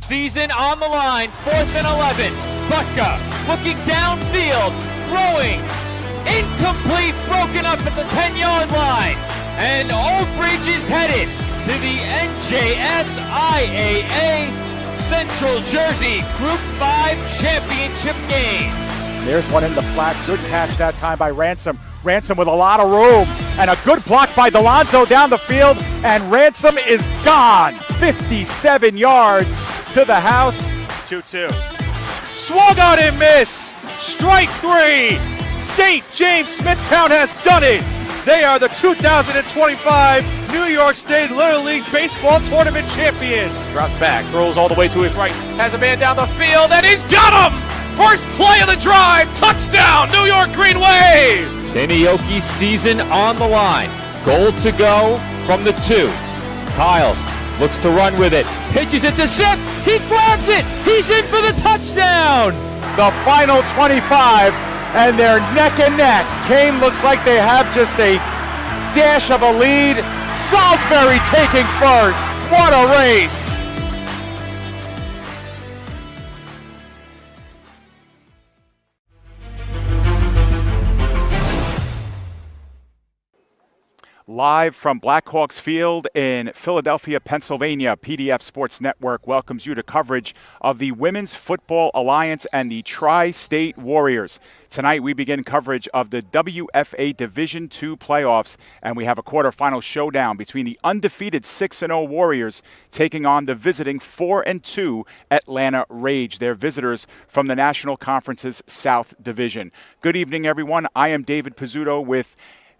Season on the line, 4th and 11. Butka looking downfield, throwing, incomplete, broken up at the 10-yard line. And Oak Ridge is headed to the NJS IAA Central Jersey Group 5 Championship game. There's one in the flat. Good catch that time by Ransom. Ransom with a lot of room. And a good block by Delonzo down the field. And Ransom is gone. 57 yards to the house. 2-2. Swung on and miss. Strike three. St. James Smithtown has done it. They are the 2025 New York State Little League Baseball Tournament champions. Drops back, throws all the way to his right. Has a man down the field, and he's got him! First play of the drive, touchdown, New York Green Wave! Sanioki season on the line. Goal to go from the 2. Kyles looks to run with it. Pitches it to Sip. He grabs it. He's in for the touchdown. The final 25, and they're neck and neck. Kane looks like they have just a dash of a lead. Salisbury taking first. What a race. Live from Blackhawks Field in Philadelphia, Pennsylvania, PDF Sports Network welcomes you to coverage of the Women's Football Alliance and the Tri-State Warriors. Tonight we begin coverage of the WFA Division II playoffs, and we have a quarterfinal showdown between the undefeated 6-0 Warriors taking on the visiting 4-2 Atlanta Rage. They're visitors from the National Conference's South Division. Good evening, everyone. I am David Pizzuto with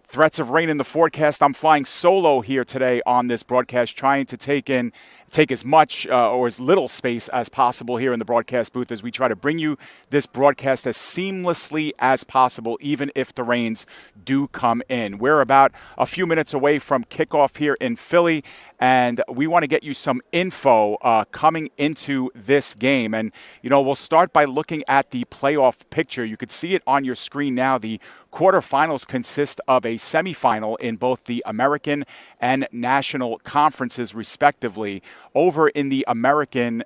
threats of rain in the forecast. I'm flying solo here today on this broadcast, trying to take as much or as little space as possible here in the broadcast booth as we try to bring you this broadcast as seamlessly as possible, even if the rains do come in. We're about a few minutes away from kickoff here in Philly, and we want to get you some info coming into this game. And, we'll start by looking at the playoff picture. You could see it on your screen now. The quarterfinals consist of a semifinal in both the American and National Conferences, respectively. Over in the American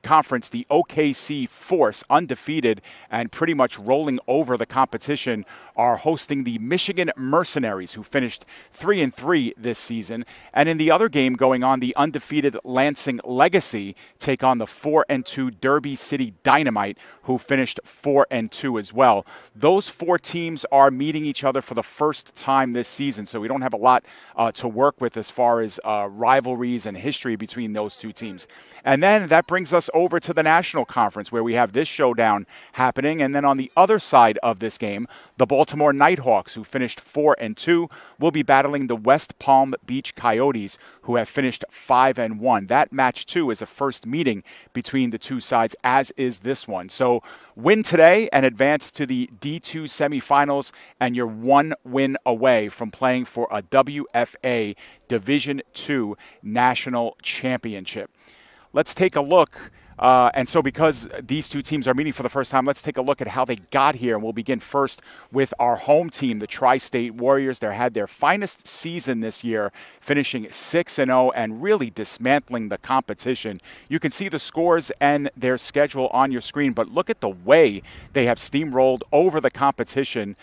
Conference, the OKC Force, undefeated and pretty much rolling over the competition, are hosting the Michigan Mercenaries, who finished 3-3 this season. And in the other game going on, the undefeated Lansing Legacy take on the 4-2 Derby City Dynamite, who finished 4-2 as well. Those 4 teams are meeting each other for the first time this season, so we don't have a lot to work with as far as rivalries and history between those 2 teams. And then that brings us over to the National Conference, where we have this showdown happening. And then on the other side of this game, the Baltimore Nighthawks, who finished 4-2, will be battling the West Palm Beach Coyotes, who have finished 5-1. That match, too, is a first meeting between the 2 sides, as is this one. So win today and advance to the D2 semifinals, and you're 1 win away from playing for a WFA Division II National Championship. Let's take a look. And so because these 2 teams are meeting for the first time, let's take a look at how they got here. And we'll begin first with our home team, the Tri-State Warriors. They had their finest season this year, finishing 6-0 and really dismantling the competition. You can see the scores and their schedule on your screen, but look at the way they have steamrolled over the competition.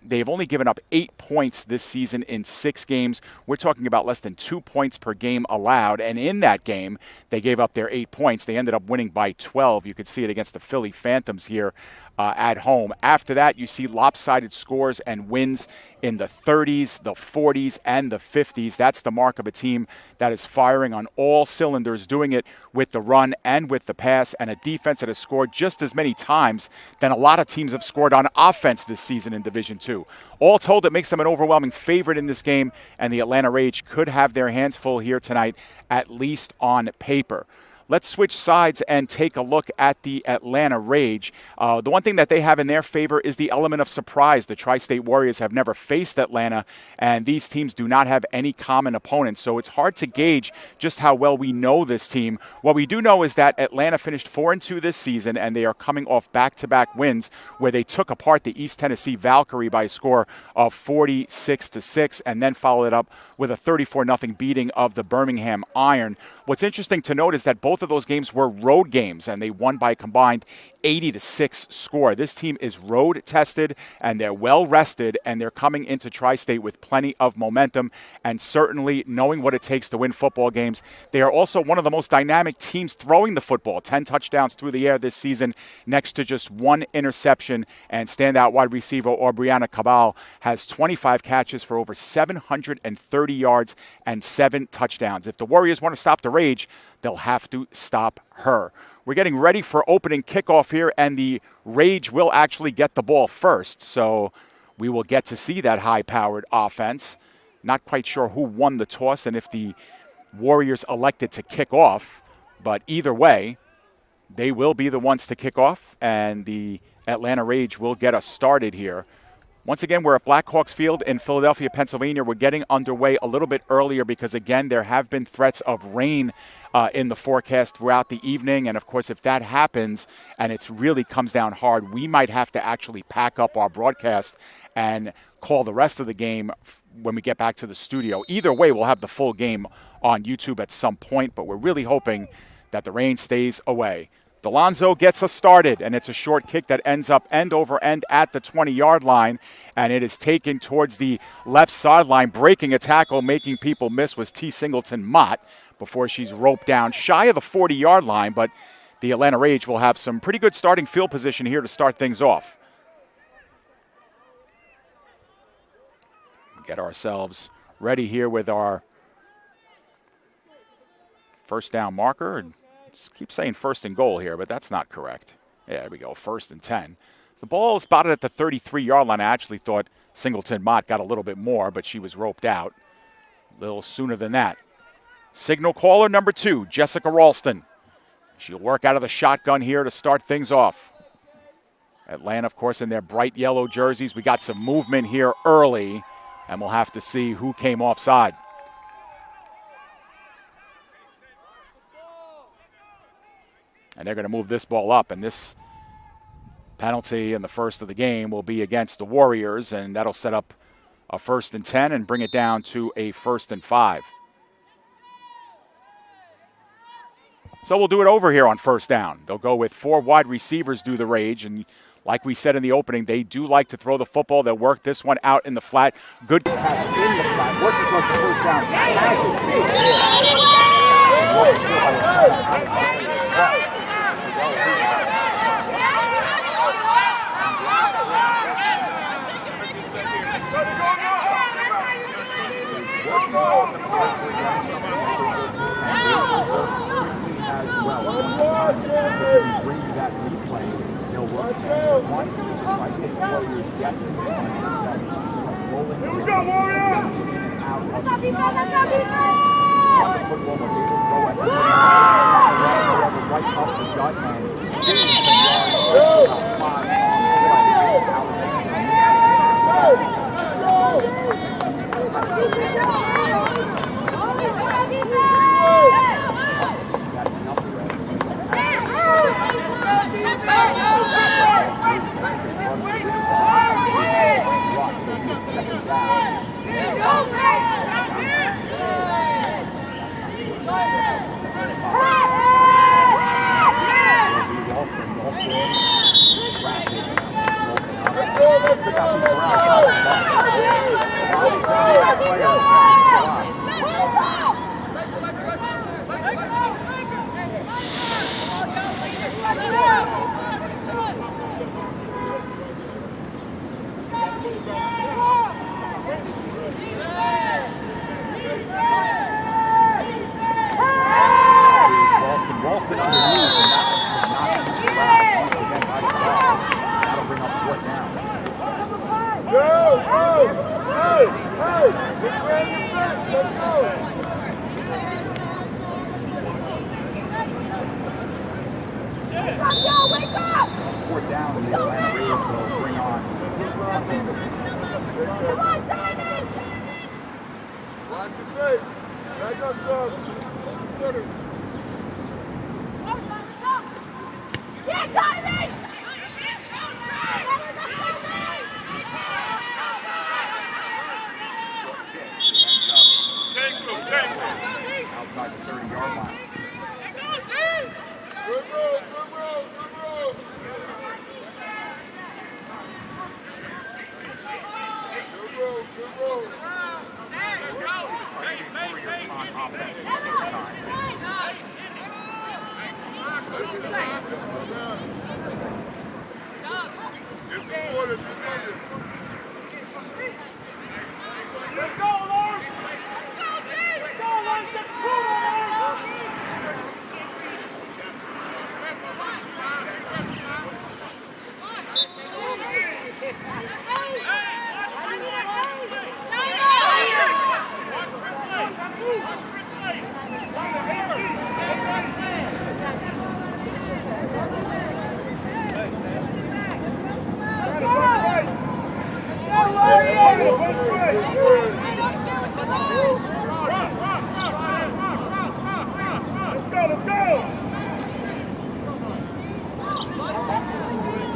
They've only given up 8 points this season in 6 games. We're talking about less than 2 points per game allowed. And in that game, they gave up their 8 points. They ended up winning by 12. You could see it against the Philly Phantoms here at home. After that, you see lopsided scores and wins in the 30s, the 40s, and the 50s. That's the mark of a team that is firing on all cylinders, doing it with the run and with the pass, and a defense that has scored just as many times than a lot of teams have scored on offense this season in Division II. All told, it makes them an overwhelming favorite in this game, and the Atlanta Rage could have their hands full here tonight, at least on paper. Let's switch sides and take a look at the Atlanta Rage. The one thing that they have in their favor is the element of surprise. The Tri-State Warriors have never faced Atlanta, and these teams do not have any common opponents, so it's hard to gauge just how well we know this team. What we do know is that Atlanta finished 4-2 this season, and they are coming off back-to-back wins where they took apart the East Tennessee Valkyrie by a score of 46-6, and then followed it up with a 34-0 beating of the Birmingham Iron. What's interesting to note is that both both of those games were road games, and they won by a combined 80-6 score. This team is road tested, and they're well rested, and they're coming into Tri-State with plenty of momentum and certainly knowing what it takes to win football games. They are also one of the most dynamic teams throwing the football. 10 touchdowns through the air this season, next to just one interception, and standout wide receiver Aubriana Cabal has 25 catches for over 730 yards and 7 touchdowns. If the Warriors want to stop the rage, they'll have to stop her. We're getting ready for opening kickoff here, and the Rage will actually get the ball first, so we will get to see that high-powered offense. Not quite sure who won the toss and if the Warriors elected to kick off, but either way, they will be the ones to kick off, and the Atlanta Rage will get us started here. Once again, we're at Blackhawks Field in Philadelphia, Pennsylvania. We're getting underway a little bit earlier because, again, there have been threats of rain in the forecast throughout the evening. And, of course, if that happens and it really comes down hard, we might have to actually pack up our broadcast and call the rest of the game when we get back to the studio. Either way, we'll have the full game on YouTube at some point, but we're really hoping that the rain stays away. Delonzo gets us started, and it's a short kick that ends up end over end at the 20-yard line, and it is taken towards the left sideline. Breaking a tackle, making people miss was T. Singleton Mott before she's roped down shy of the 40-yard line, but the Atlanta Rage will have some pretty good starting field position here to start things off. Get ourselves ready here with our first down marker, and keep saying first and goal here, but that's not correct. Yeah, there we go, 1st and 10. The ball is spotted at the 33-yard line. I actually thought Singleton Mott got a little bit more, but she was roped out a little sooner than that. Signal caller number 2, Jessica Ralston. She'll work out of the shotgun here to start things off. Atlanta, of course, in their bright yellow jerseys. We got some movement here early, and we'll have to see who came offside. And they're going to move this ball up, and this penalty in the first of the game will be against the Warriors, and that'll set up a 1st and 10 and bring it down to a 1st and 5. So we'll do it over here on 1st down. They'll go with 4 wide receivers do the Rage, and like we said in the opening, they do like to throw the football. They'll work this one out in the flat. Good catch in the flat, working towards the 1st down. Bring that replay. They'll work against the one. The Tri-State Warriors guessing from rolling the receptions in and out of the football. When they will throw it right off the gut and getting some yards. About 5 on Ralston underneath, and that once again by the ball. That'll bring up 4th down. Get ready to back. Let's go. 4th down, the Atlanta Rage will bring on. Come on, Diamond! Watch your face. Back up, son. Center. Yeah, Diamond! Outside the 30-yard line.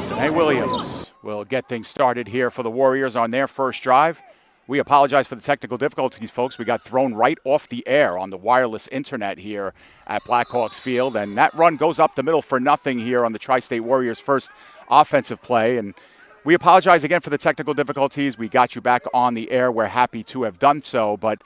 Sine Williams will get things started here for the Warriors on their first drive. We apologize for the technical difficulties, folks. We got thrown right off the air on the wireless internet here at Blackhawks Field, and that run goes up the middle for nothing here on the Tri-State Warriors' first offensive play. And we apologize again for the technical difficulties. We got you back on the air. We're happy to have done so, but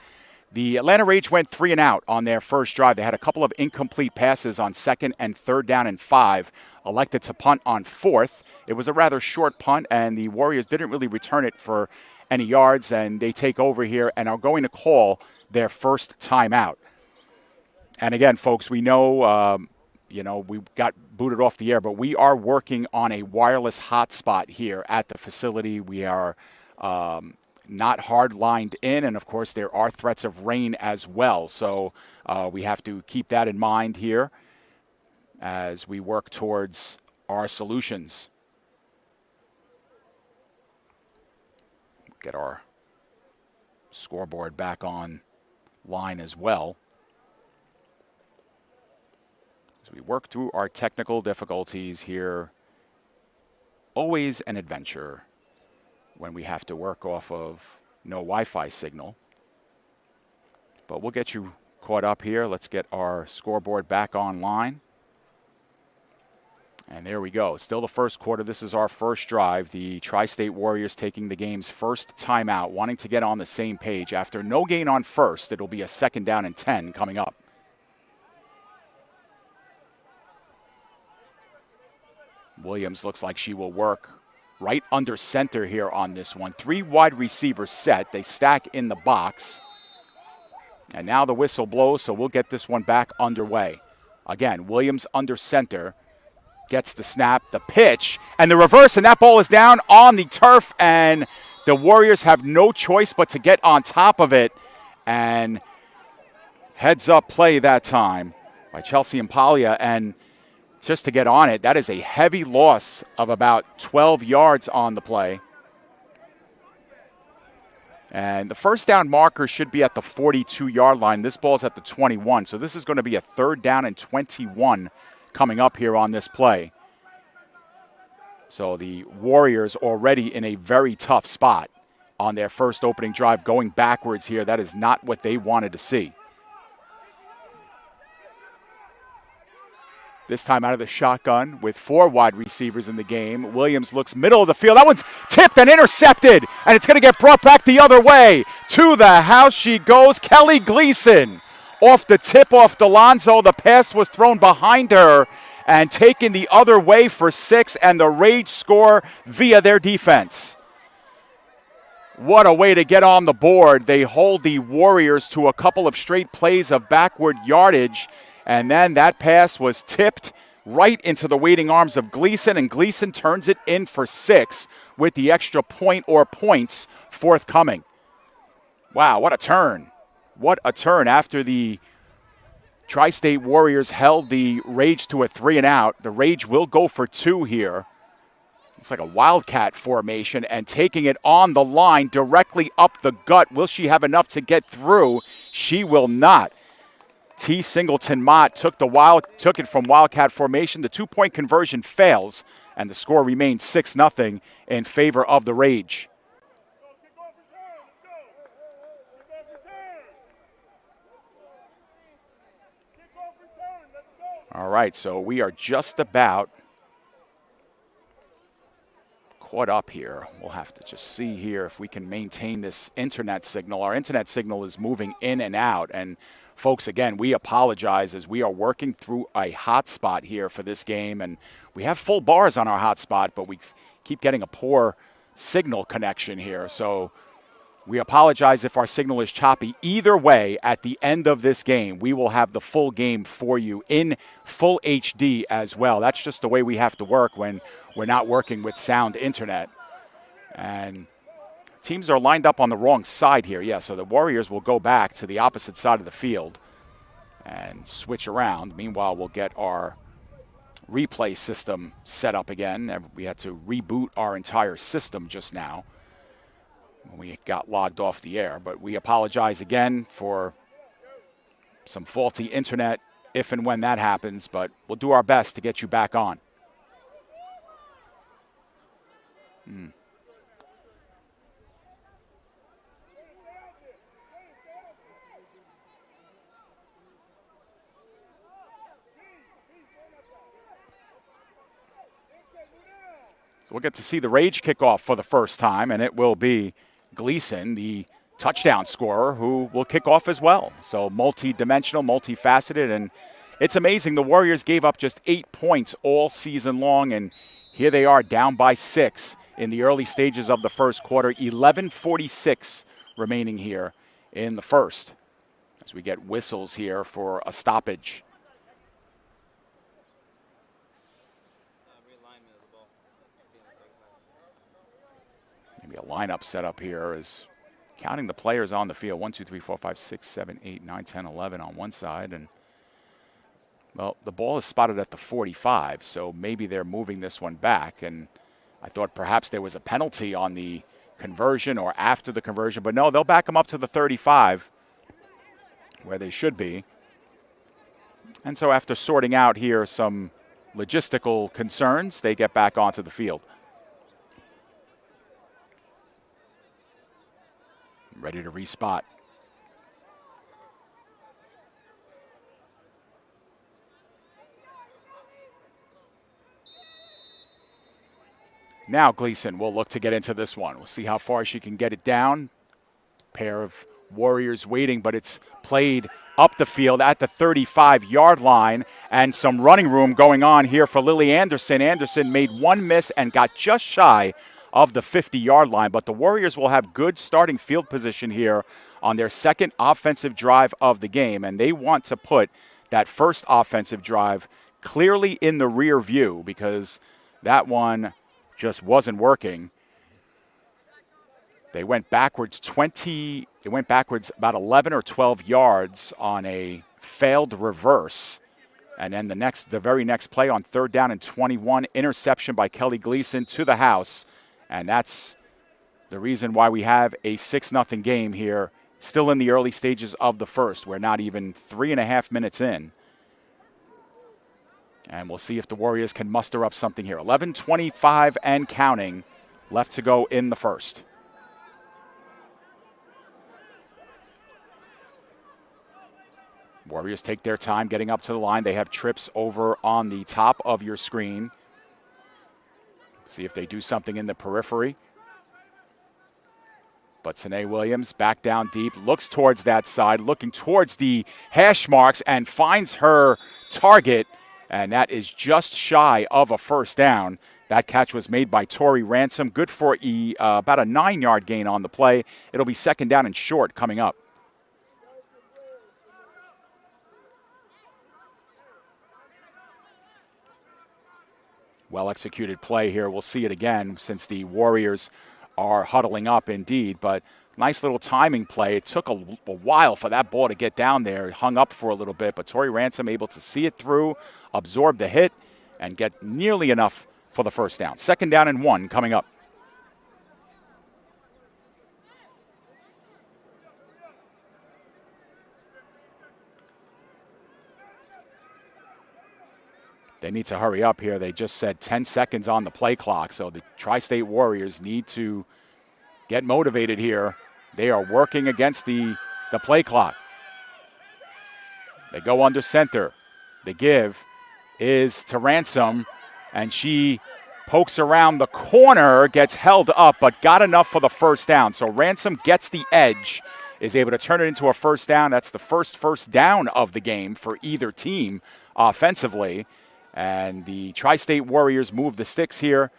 the Atlanta Rage went 3 and out on their first drive. They had a couple of incomplete passes on 2nd and 3rd down and 5, elected to punt on 4th. It was a rather short punt, and the Warriors didn't really return it for any yards, and they take over here and are going to call their first timeout. And again, folks, we know, we got booted off the air, but we are working on a wireless hotspot here at the facility. We are not hard lined in, and of course there are threats of rain as well, so we have to keep that in mind here as we work towards our solutions. Get our scoreboard back on line as well as we work through our technical difficulties here. Always an adventure when we have to work off of no Wi-Fi signal. But we'll get you caught up here. Let's get our scoreboard back online. And there we go. Still the first quarter. This is our first drive. The Tri-State Warriors taking the game's first timeout, wanting to get on the same page. After no gain on first, it'll be a 2nd down and 10 coming up. Williams looks like she will work right under center here on this one. 3 wide receivers set. They stack in the box. And now the whistle blows, so we'll get this one back underway. Again, Williams under center. Gets the snap, the pitch, and the reverse, and that ball is down on the turf, and the Warriors have no choice but to get on top of it. And heads-up play that time by Chelsea Impalia, and just to get on it, that is a heavy loss of about 12 yards on the play. And the first down marker should be at the 42-yard line. This ball's at the 21, so this is going to be a 3rd down and 21 coming up here on this play. So the Warriors already in a very tough spot on their first opening drive, going backwards here. That is not what they wanted to see. This time out of the shotgun with 4 wide receivers in the game. Williams looks middle of the field. That one's tipped and intercepted, and it's going to get brought back the other way. To the house she goes. Kelly Gleason off the tip off Delonzo. The pass was thrown behind her and taken the other way for 6, and the Rage score via their defense. What a way to get on the board. They hold the Warriors to a couple of straight plays of backward yardage, and then that pass was tipped right into the waiting arms of Gleason, and Gleason turns it in for 6 with the extra point or points forthcoming. Wow, what a turn. What a turn after the Tri-State Warriors held the Rage to a 3 and out. The Rage will go for 2 here. It's like a wildcat formation, and taking it on the line directly up the gut. Will she have enough to get through? She will not. T. Singleton Mott took it from wildcat formation. The 2-point conversion fails, and the score remains 6-0 in favor of the Rage. All right, so we are just about caught up here. We'll have to just see here if we can maintain this internet signal. Our internet signal is moving in and out. And folks, again, we apologize as we are working through a hotspot here for this game. And we have full bars on our hotspot, but we keep getting a poor signal connection here. So we apologize if our signal is choppy. Either way, at the end of this game, we will have the full game for you in full HD as well. That's just the way we have to work when we're not working with sound internet. And teams are lined up on the wrong side here. Yeah, so the Warriors will go back to the opposite side of the field and switch around. Meanwhile, we'll get our replay system set up again. We had to reboot our entire system just now when we got logged off the air. But we apologize again for some faulty internet if and when that happens, but we'll do our best to get you back on. So we'll get to see the Rage kickoff for the first time, and it will be Gleason, the touchdown scorer, who will kick off as well. So multi-dimensional, multifaceted, and it's amazing. The Warriors gave up just 8 points all season long, and here they are down by 6 in the early stages of the first quarter. 11:46 remaining here in the first as we get whistles here for a stoppage. Maybe a lineup set up here is counting the players on the field. 1, 2, 3, 4, 5, 6, 7, 8, 9, 10, 11 on one side. And, well, the ball is spotted at the 45, so maybe they're moving this one back. And I thought perhaps there was a penalty on the conversion or after the conversion. But, no, they'll back them up to the 35 where they should be. And so after sorting out here some logistical concerns, they get back onto the field. Ready to respot. Now Gleason will look to get into this one. We'll see how far she can get it down. Pair of Warriors waiting, but it's played up the field at the 35-yard line, and some running room going on here for Lily Anderson. Anderson made one miss and got just shy of the 50-yard line, but the Warriors will have good starting field position here on their second offensive drive of the game, and they want to put that first offensive drive clearly in the rear view because that one just wasn't working. They went backwards about 11 or 12 yards on a failed reverse. And then the very next play on 3rd down and 21, interception by Kelly Gleason to the house. And that's the reason why we have a 6-0 game here, still in the early stages of the first. We're not even 3.5 minutes in. And we'll see if the Warriors can muster up something here. 11:25 and counting left to go in the first. Warriors take their time getting up to the line. They have trips over on the top of your screen. See if they do something in the periphery. But Sine Williams back down deep, looks towards that side, looking towards the hash marks and finds her target. And that is just shy of a first down. That catch was made by Tori Ransom. Good for about a 9-yard gain on the play. It'll be 2nd down and short coming up. Well-executed play here. We'll see it again since the Warriors are huddling up indeed. But nice little timing play. It took a while for that ball to get down there. It hung up for a little bit, but Tori Ransom able to see it through, absorb the hit, and get nearly enough for the first down. 2nd down and 1 coming up. They need to hurry up here. They just said 10 seconds on the play clock, so the Tri-State Warriors need to get motivated here. They are working against the play clock. They go under center. They give is to Ransom, and she pokes around the corner, gets held up, but got enough for the first down. So Ransom gets the edge, is able to turn it into a first down. That's the first down of the game for either team offensively. And the Tri-State Warriors move the sticks here,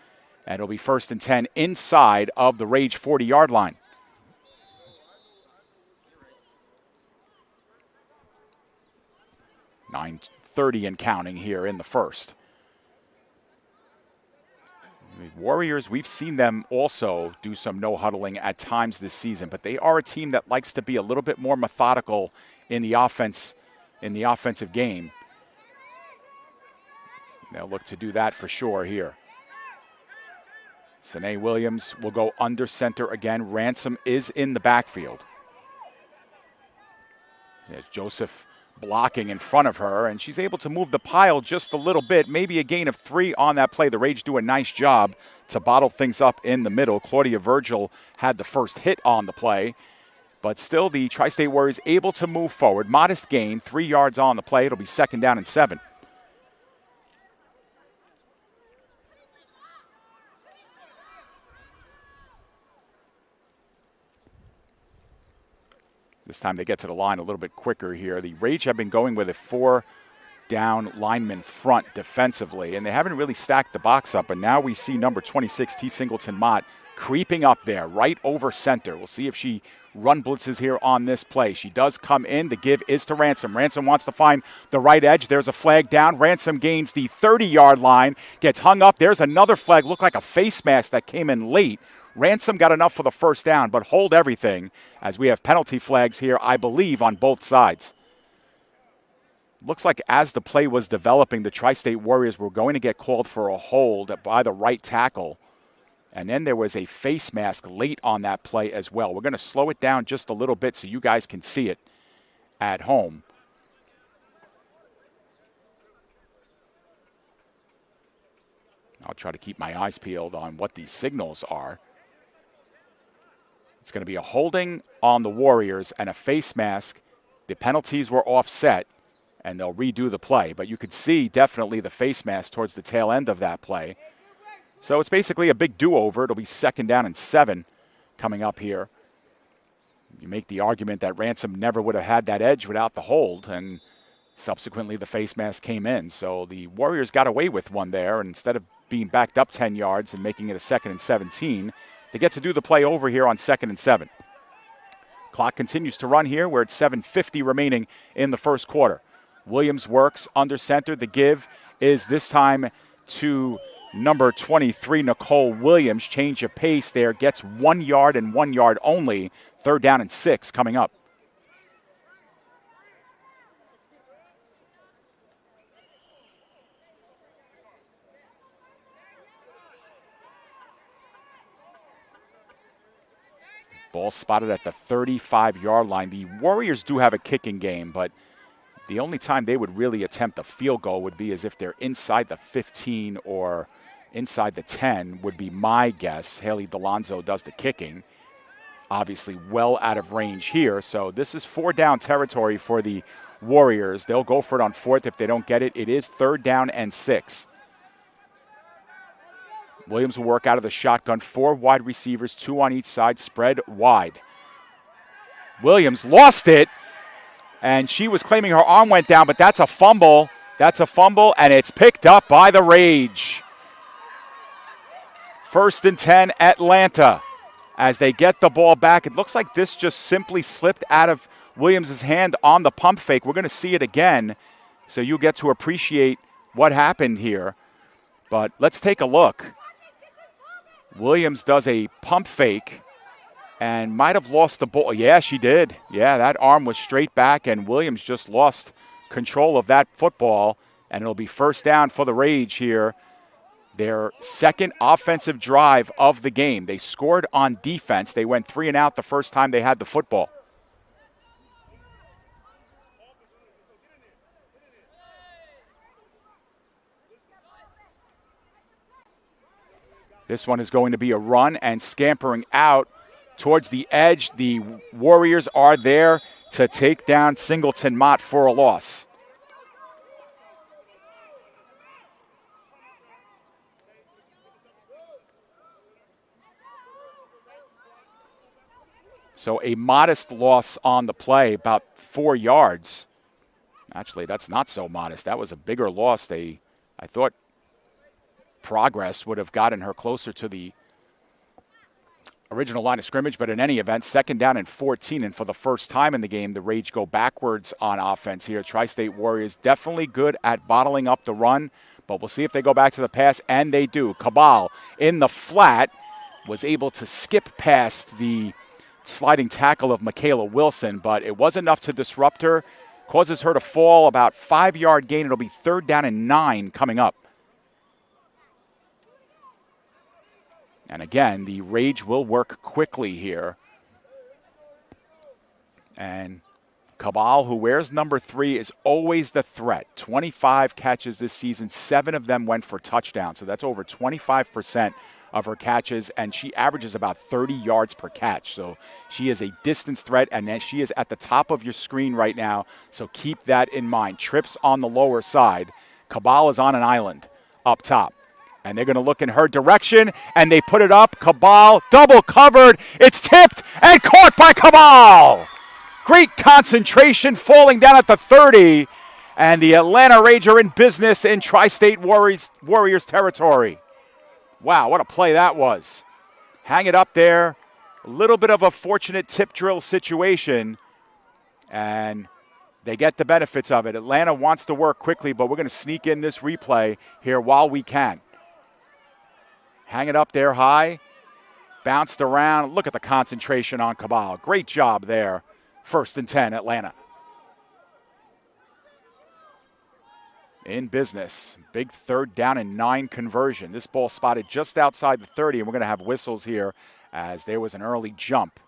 and it'll be 1st and 10 inside of the Rage 40-yard line. .9:30 and counting here in the first. The Warriors, we've seen them also do some no-huddling at times this season, but they are a team that likes to be a little bit more methodical in the offensive game. They'll look to do that for sure here. Sine Williams will go under center again. Ransom is in the backfield. There's Joseph blocking in front of her, and she's able to move the pile just a little bit, maybe a gain of 3 on that play. The Rage do a nice job to bottle things up in the middle. Claudia Virgil had the first hit on the play, but still the Tri-State Warriors able to move forward. Modest gain, 3 yards on the play. It'll be 2nd down and 7. This time they get to the line a little bit quicker here. The Rage have been going with a 4-down lineman front defensively, and they haven't really stacked the box up. And now we see number 26, T. Singleton Mott, creeping up there right over center. We'll see if she run blitzes here on this play. She does come in. The give is to Ransom. Ransom wants to find the right edge. There's a flag down. Ransom gains the 30-yard line, gets hung up. There's another flag. Looked like a face mask that came in late. Ransom got enough for the first down, but hold everything as we have penalty flags here, I believe, on both sides. Looks like as the play was developing, the Tri-State Warriors were going to get called for a hold by the right tackle. And then there was a face mask late on that play as well. We're going to slow it down just a little bit so you guys can see it at home. I'll try to keep my eyes peeled on what these signals are. It's going to be a holding on the Warriors and a face mask. The penalties were offset, and they'll redo the play. But you could see definitely the face mask towards the tail end of that play. So it's basically a big do-over. It'll be 2nd down and 7 coming up here. You make the argument that Ransom never would have had that edge without the hold, and subsequently the face mask came in. So the Warriors got away with one there, and instead of being backed up 10 yards and making it a 2nd and 17, they get to do the play over here on 2nd and 7. Clock continues to run here. We're at 7:50 remaining in the first quarter. Williams works under center. The give is this time to number 23, Nicole Williams. Change of pace there. Gets 1 yard and 1 yard only. 3rd down and 6 coming up. Ball spotted at the 35-yard line. The Warriors do have a kicking game, but the only time they would really attempt a field goal would be as if they're inside the 15 or inside the 10 would be my guess. Haley Delonzo does the kicking. Obviously well out of range here. So this is 4-down territory for the Warriors. They'll go for it on 4th if they don't get it. It is 3rd down and 6. Williams will work out of the shotgun. 4 wide receivers, 2 on each side, spread wide. Williams lost it, and she was claiming her arm went down, but that's a fumble. That's a fumble, and it's picked up by the Rage. 1st and 10, Atlanta. As they get the ball back, it looks like this just simply slipped out of Williams' hand on the pump fake. We're going to see it again, so you get to appreciate what happened here. But let's take a look. Williams does a pump fake and might have lost the ball. Yeah, she did. Yeah, that arm was straight back, and Williams just lost control of that football, and it'll be 1st down for the Rage here. Their 2nd offensive drive of the game. They scored on defense. They went 3 and out the first time they had the football. This one is going to be a run and scampering out towards the edge. The Warriors are there to take down Singleton Mott for a loss. So a modest loss on the play, about 4 yards. Actually, that's not so modest. That was a bigger loss. I thought progress would have gotten her closer to the original line of scrimmage, but in any event, 2nd down and 14, and for the first time in the game, the Rage go backwards on offense here. Tri-State Warriors definitely good at bottling up the run, but we'll see if they go back to the pass, and they do. Cabal in the flat was able to skip past the sliding tackle of Michaela Wilson, but it was enough to disrupt her, causes her to fall about 5-yard gain. It'll be 3rd down and 9 coming up. And again, the Rage will work quickly here. And Cabal, who wears number 3, is always the threat. 25 catches this season, 7 of them went for touchdowns. So that's over 25% of her catches, and she averages about 30 yards per catch. So she is a distance threat, and then she is at the top of your screen right now. So keep that in mind. Trips on the lower side. Cabal is on an island up top. And they're going to look in her direction, and they put it up. Cabal, double covered. It's tipped and caught by Cabal. Great concentration, falling down at the 30. And the Atlanta Rage are in business in Tri-State Warriors territory. Wow, what a play that was. Hang it up there. A little bit of a fortunate tip drill situation. And they get the benefits of it. Atlanta wants to work quickly, but we're going to sneak in this replay here while we can. Hang it up there high. Bounced around. Look at the concentration on Cabal. Great job there. 1st and 10, Atlanta. In business. Big 3rd down and 9 conversion. This ball spotted just outside the 30, and we're going to have whistles here as there was an early jump.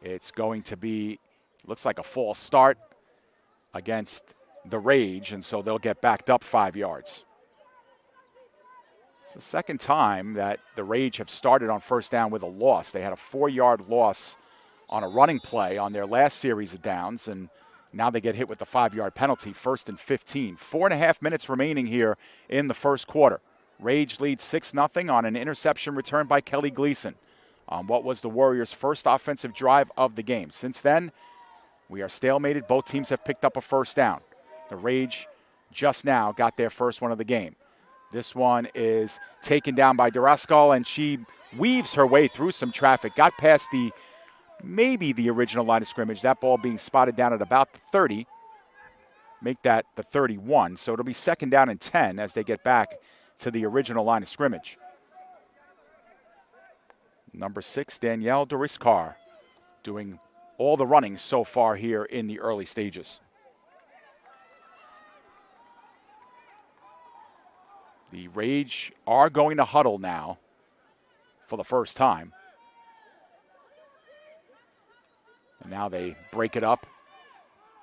It's going to be, looks like a false start against the Rage, and so they'll get backed up 5 yards. It's the second time that the Rage have started on 1st down with a loss. They had a 4-yard loss on a running play on their last series of downs, and now they get hit with the 5-yard penalty, 1st and 15. 4.5 minutes remaining here in the first quarter. Rage leads 6-0 on an interception return by Kelly Gleason on what was the Warriors' first offensive drive of the game. Since then, we are stalemated. Both teams have picked up a 1st down. The Rage just now got their first one of the game. This one is taken down by Durascal, and she weaves her way through some traffic. Got past maybe the original line of scrimmage. That ball being spotted down at about the 30. Make that the 31. So it'll be 2nd down and 10 as they get back to the original line of scrimmage. Number 6, Danielle Duriscar, doing all the running so far here in the early stages. The Rage are going to huddle now for the first time. And now they break it up,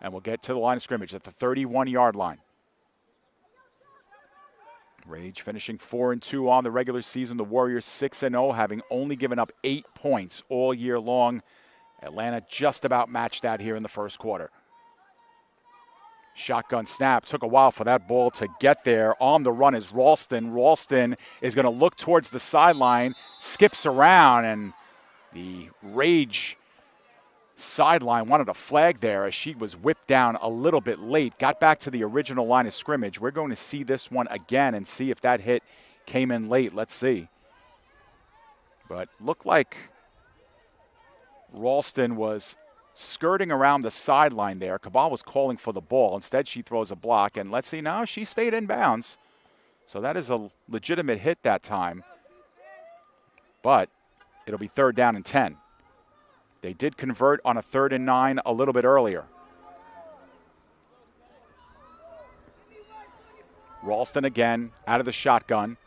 and we'll get to the line of scrimmage at the 31-yard line. Rage finishing 4-2 on the regular season. The Warriors 6-0, having only given up 8 points all year long. Atlanta just about matched that here in the first quarter. Shotgun snap. Took a while for that ball to get there. On the run is Ralston. Ralston is going to look towards the sideline, skips around, and the Rage sideline wanted a flag there as she was whipped down a little bit late. Got back to the original line of scrimmage. We're going to see this one again and see if that hit came in late. Let's see. But looked like Ralston was skirting around the sideline there. Cabal was calling for the ball. Instead, she throws a block, and let's see now, she stayed in bounds. So that is a legitimate hit that time. But it'll be 3rd down and 10. They did convert on a 3rd and 9 a little bit earlier. Ralston again out of the shotgun.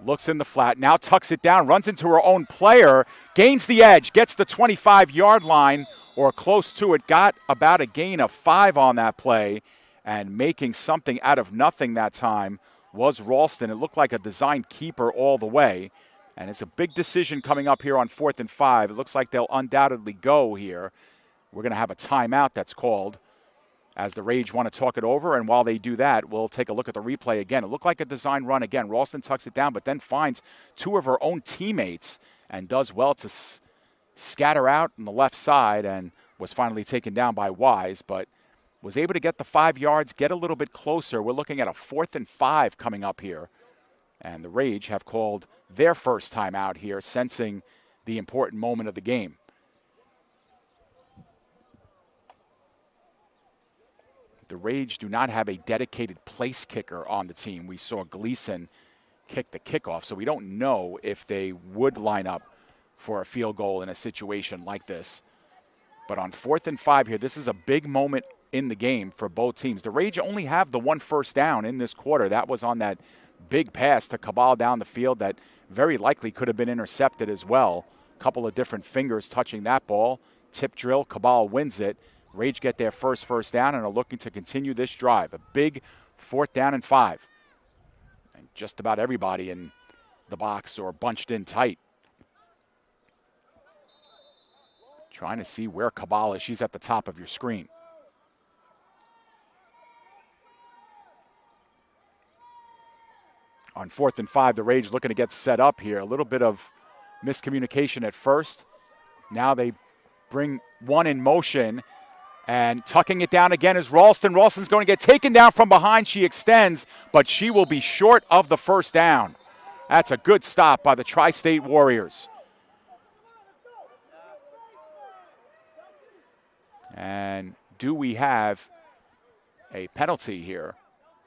Looks in the flat, now tucks it down, runs into her own player, gains the edge, gets the 25-yard line or close to it, got about a gain of 5 on that play, and making something out of nothing that time was Ralston. It looked like a designed keeper all the way, and it's a big decision coming up here on 4th and 5. It looks like they'll undoubtedly go here. We're going to have a timeout that's called as the Rage want to talk it over, and while they do that, we'll take a look at the replay again. It looked like a design run again. Ralston tucks it down, but then finds 2 of her own teammates and does well to scatter out on the left side and was finally taken down by Wise, but was able to get the 5 yards, get a little bit closer. We're looking at a 4th and 5 coming up here. And the Rage have called their first time out here, sensing the important moment of the game. The Rage do not have a dedicated place kicker on the team. We saw Gleason kick the kickoff, so we don't know if they would line up for a field goal in a situation like this. But on 4th and 5 here, this is a big moment in the game for both teams. The Rage only have the 1 first down in this quarter. That was on that big pass to Cabal down the field that very likely could have been intercepted as well. A couple of different fingers touching that ball. Tip drill, Cabal wins it. Rage get their first down and are looking to continue this drive. A big 4th down and 5. And just about everybody in the box or bunched in tight. Trying to see where Cabal is. She's at the top of your screen. On 4th and 5, the Rage looking to get set up here. A little bit of miscommunication at first. Now they bring one in motion. And tucking it down again is Ralston. Ralston's going to get taken down from behind. She extends, but she will be short of the first down. That's a good stop by the Tri-State Warriors. And do we have a penalty here?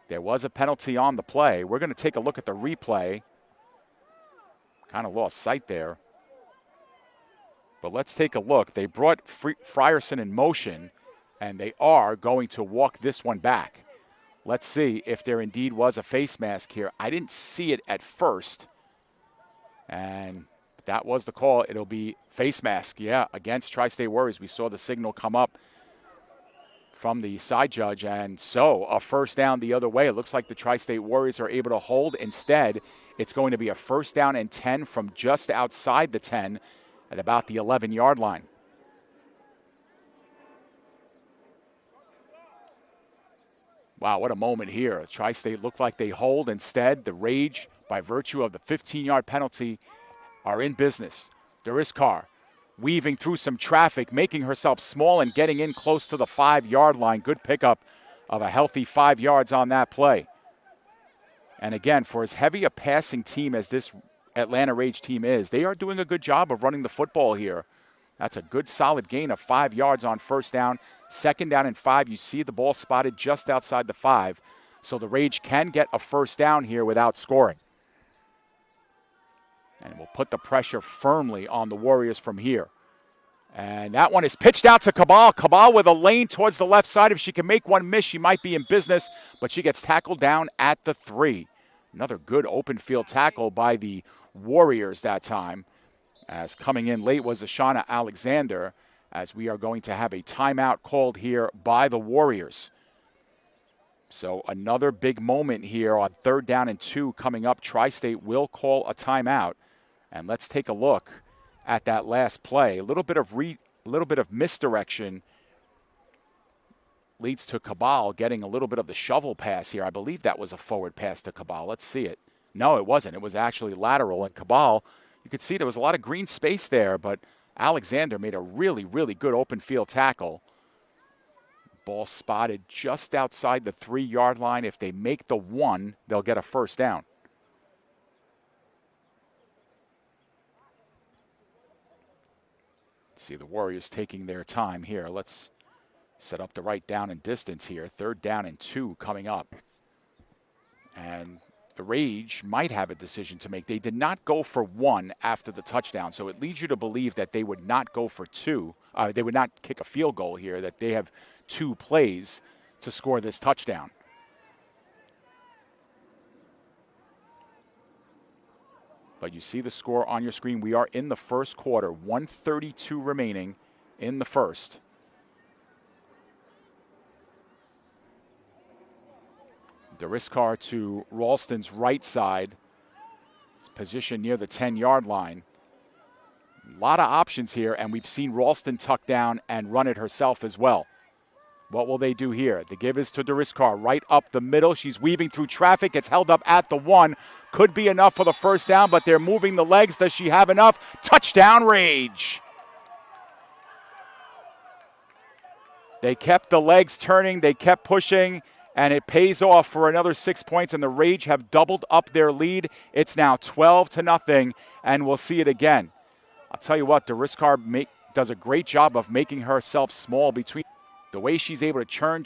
There was a penalty on the play. We're going to take a look at the replay. Kind of lost sight there. But let's take a look. They brought Frierson in motion, and they are going to walk this one back. Let's see if there indeed was a face mask here. I didn't see it at first. And that was the call. It'll be face mask, yeah, against Tri-State Warriors. We saw the signal come up from the side judge, and so a first down the other way. It looks like the Tri-State Warriors are able to hold. Instead, it's going to be a 1st down and 10 from just outside the 10 at about the 11-yard line. Wow, what a moment here. Tri-State looked like they hold. Instead, the Rage, by virtue of the 15-yard penalty, are in business. Deriskar weaving through some traffic, making herself small and getting in close to the 5-yard line. Good pickup of a healthy 5 yards on that play. And again, for as heavy a passing team as this Atlanta Rage team is, they are doing a good job of running the football here. That's a good solid gain of 5 yards on 1st down. 2nd down and 5, you see the ball spotted just outside the 5. So the Rage can get a 1st down here without scoring. And we'll put the pressure firmly on the Warriors from here. And that one is pitched out to Cabal. Cabal with a lane towards the left side. If she can make one miss, she might be in business, but she gets tackled down at the 3. Another good open field tackle by the Warriors that time. As coming in late was Ashana Alexander, as we are going to have a timeout called here by the Warriors. So another big moment here on 3rd down and 2 coming up. Tri-State will call a timeout. And let's take a look at that last play. A little bit of misdirection leads to Cabal getting a little bit of the shovel pass here. I believe that was a forward pass to Cabal. Let's see it. No, it wasn't. It was actually lateral. And Cabal, you could see there was a lot of green space there, but Alexander made a really, really good open field tackle. Ball spotted just outside the 3-yard line. If they make the 1, they'll get a 1st down. See the Warriors taking their time here. Let's set up the right down and distance here. 3rd down and 2 coming up. And the Rage might have a decision to make. They did not go for 1 after the touchdown, so it leads you to believe that they would not go for 2. They would not kick a field goal here, that they have 2 plays to score this touchdown. But you see the score on your screen. We are in the first quarter, 1:32 remaining in the first. Deriskar to Ralston's right side. His position near the 10-yard line. A lot of options here, and we've seen Ralston tuck down and run it herself as well. What will they do here? The give is to Deriskar right up the middle. She's weaving through traffic. It's held up at the 1. Could be enough for the 1st down, but they're moving the legs. Does she have enough? Touchdown, Rage. They kept the legs turning. They kept pushing, and it pays off for another 6 points, and the Rage have doubled up their lead. It's now 12-0, and we'll see it again. I'll tell you what, Deriskar does a great job of making herself small between. The way she's able to churn.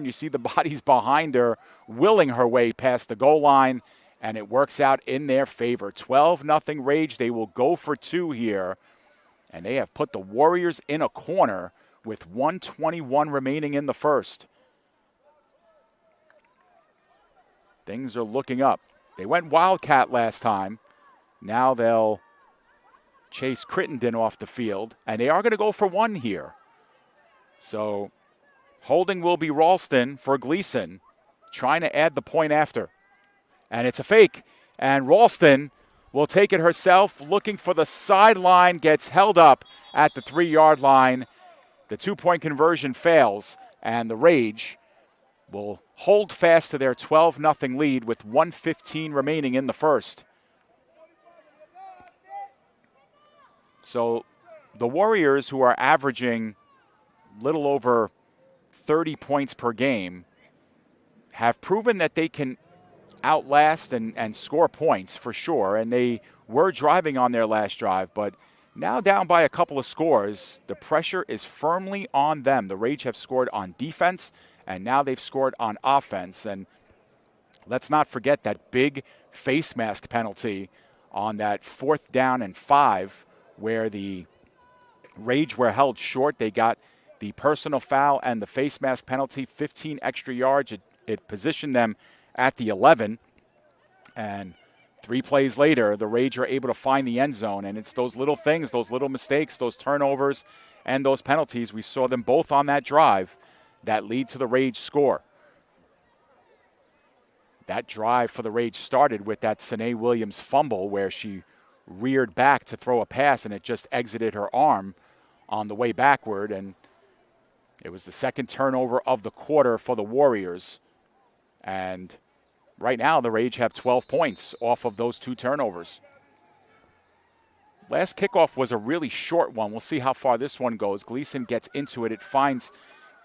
You see the bodies behind her willing her way past the goal line, and it works out in their favor. 12-0 Rage. They will go for 2 here, and they have put the Warriors in a corner with 1:21 remaining in the first. Things are looking up. They went Wildcat last time. Now they'll chase Crittenden off the field, and they are going to go for 1 here. So holding will be Ralston for Gleason, trying to add the point after. And it's a fake, and Ralston will take it herself, looking for the sideline, gets held up at the 3-yard line. The 2-point conversion fails, and the Rage will hold fast to their 12-0 lead with 1:15 remaining in the first. So the Warriors, who are averaging little over 30 points per game, have proven that they can outlast and score points for sure. And they were driving on their last drive, but now down by a couple of scores, the pressure is firmly on them. The Rage have scored on defense, and now they've scored on offense. And let's not forget that big face mask penalty on that 4th down and 5, where the Rage were held short. They got the personal foul and the face mask penalty, 15 extra yards. It positioned them at the 11. And 3 plays later, the Rage are able to find the end zone. And it's those little things, those little mistakes, those turnovers, and those penalties. We saw them both on that drive that lead to the Rage score. That drive for the Rage started with that Sine Williams fumble where she reared back to throw a pass, and it just exited her arm on the way backward. And it was the second turnover of the quarter for the Warriors. And right now, the Rage have 12 points off of those 2 turnovers. Last kickoff was a really short one. We'll see how far this one goes. Gleason gets into it. It finds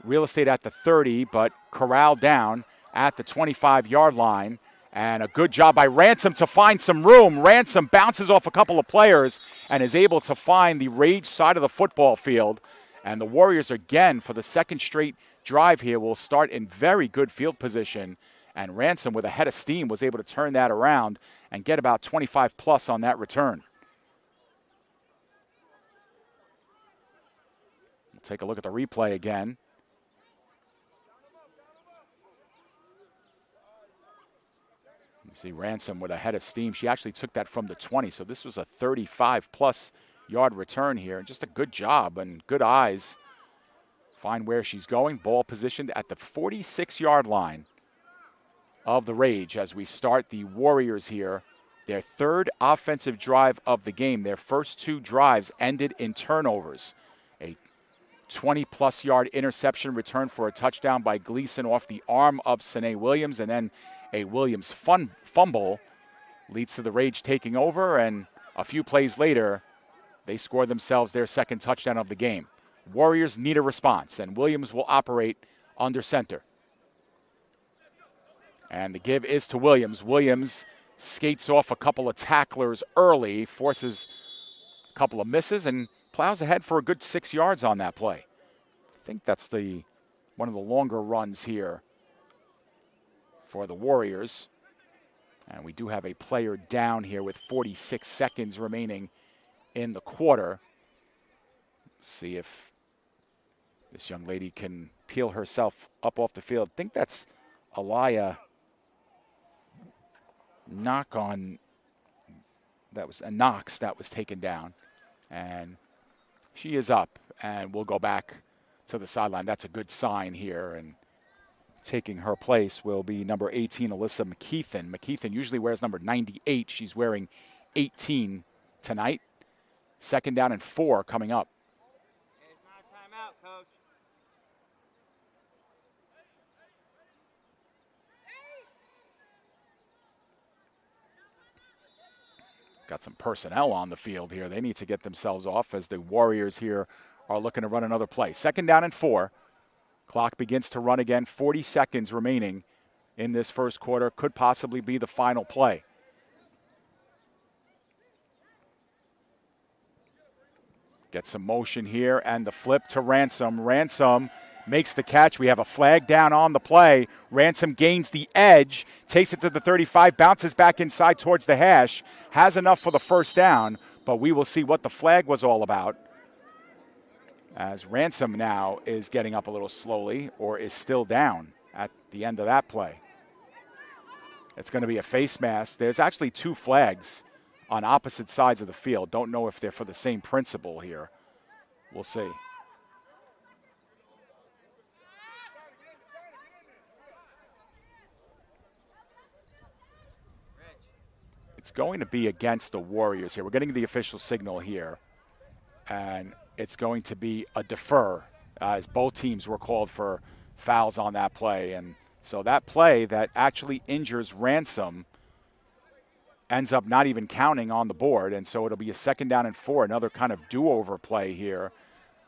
real estate at the 30, but corralled down at the 25-yard line. And a good job by Ransom to find some room. Ransom bounces off a couple of players and is able to find the Rage side of the football field. And the Warriors, again, for the second straight drive here, will start in very good field position. And Ransom, with a head of steam, was able to turn that around and get about 25+ on that return. We'll take a look at the replay again. See Ransom with a head of steam. She actually took that from the 20, so this was a 35+ yard return here. Just a good job and good eyes. Find where she's going. Ball positioned at the 46-yard line of the Rage as we start the Warriors here. Their 3rd offensive drive of the game. Their first 2 drives ended in turnovers. A 20+ yard interception return for a touchdown by Gleason off the arm of Sine Williams, and then a Williams fumble leads to the Rage taking over, and a few plays later, they score themselves their 2nd touchdown of the game. Warriors need a response, and Williams will operate under center. And the give is to Williams. Williams skates off a couple of tacklers early, forces a couple of misses, and plows ahead for a good 6 yards on that play. I think that's one of the longer runs here for the Warriors. And we do have a player down here with 46 seconds remaining in the quarter. See if this young lady can peel herself up off the field. I think that's Aliyah Knox that was taken down. And she is up, and we'll go back to the sideline. That's a good sign here. And taking her place will be number 18, Alyssa McKeithen. McKeithen usually wears number 98. She's wearing 18 tonight. 2nd down and 4 coming up. It's not a timeout, Coach. Got some personnel on the field here. They need to get themselves off as the Warriors here are looking to run another play. 2nd down and 4. Clock begins to run again. 40 seconds remaining in this first quarter. Could possibly be the final play. Get some motion here, and the flip to Ransom. Ransom makes the catch. We have a flag down on the play. Ransom gains the edge, takes it to the 35, bounces back inside towards the hash, has enough for the first down, but we will see what the flag was all about, as Ransom now is getting up a little slowly, or is still down at the end of that play. It's going to be a face mask. There's actually two flags on opposite sides of the field. Don't know if they're for the same principle here. We'll see. It's going to be against the Warriors here. We're getting the official signal here, and it's going to be a defer, as both teams were called for fouls on that play. And so that play that actually injures Ransom ends up not even counting on the board, and so it'll be a 2nd down and 4, another kind of do-over play here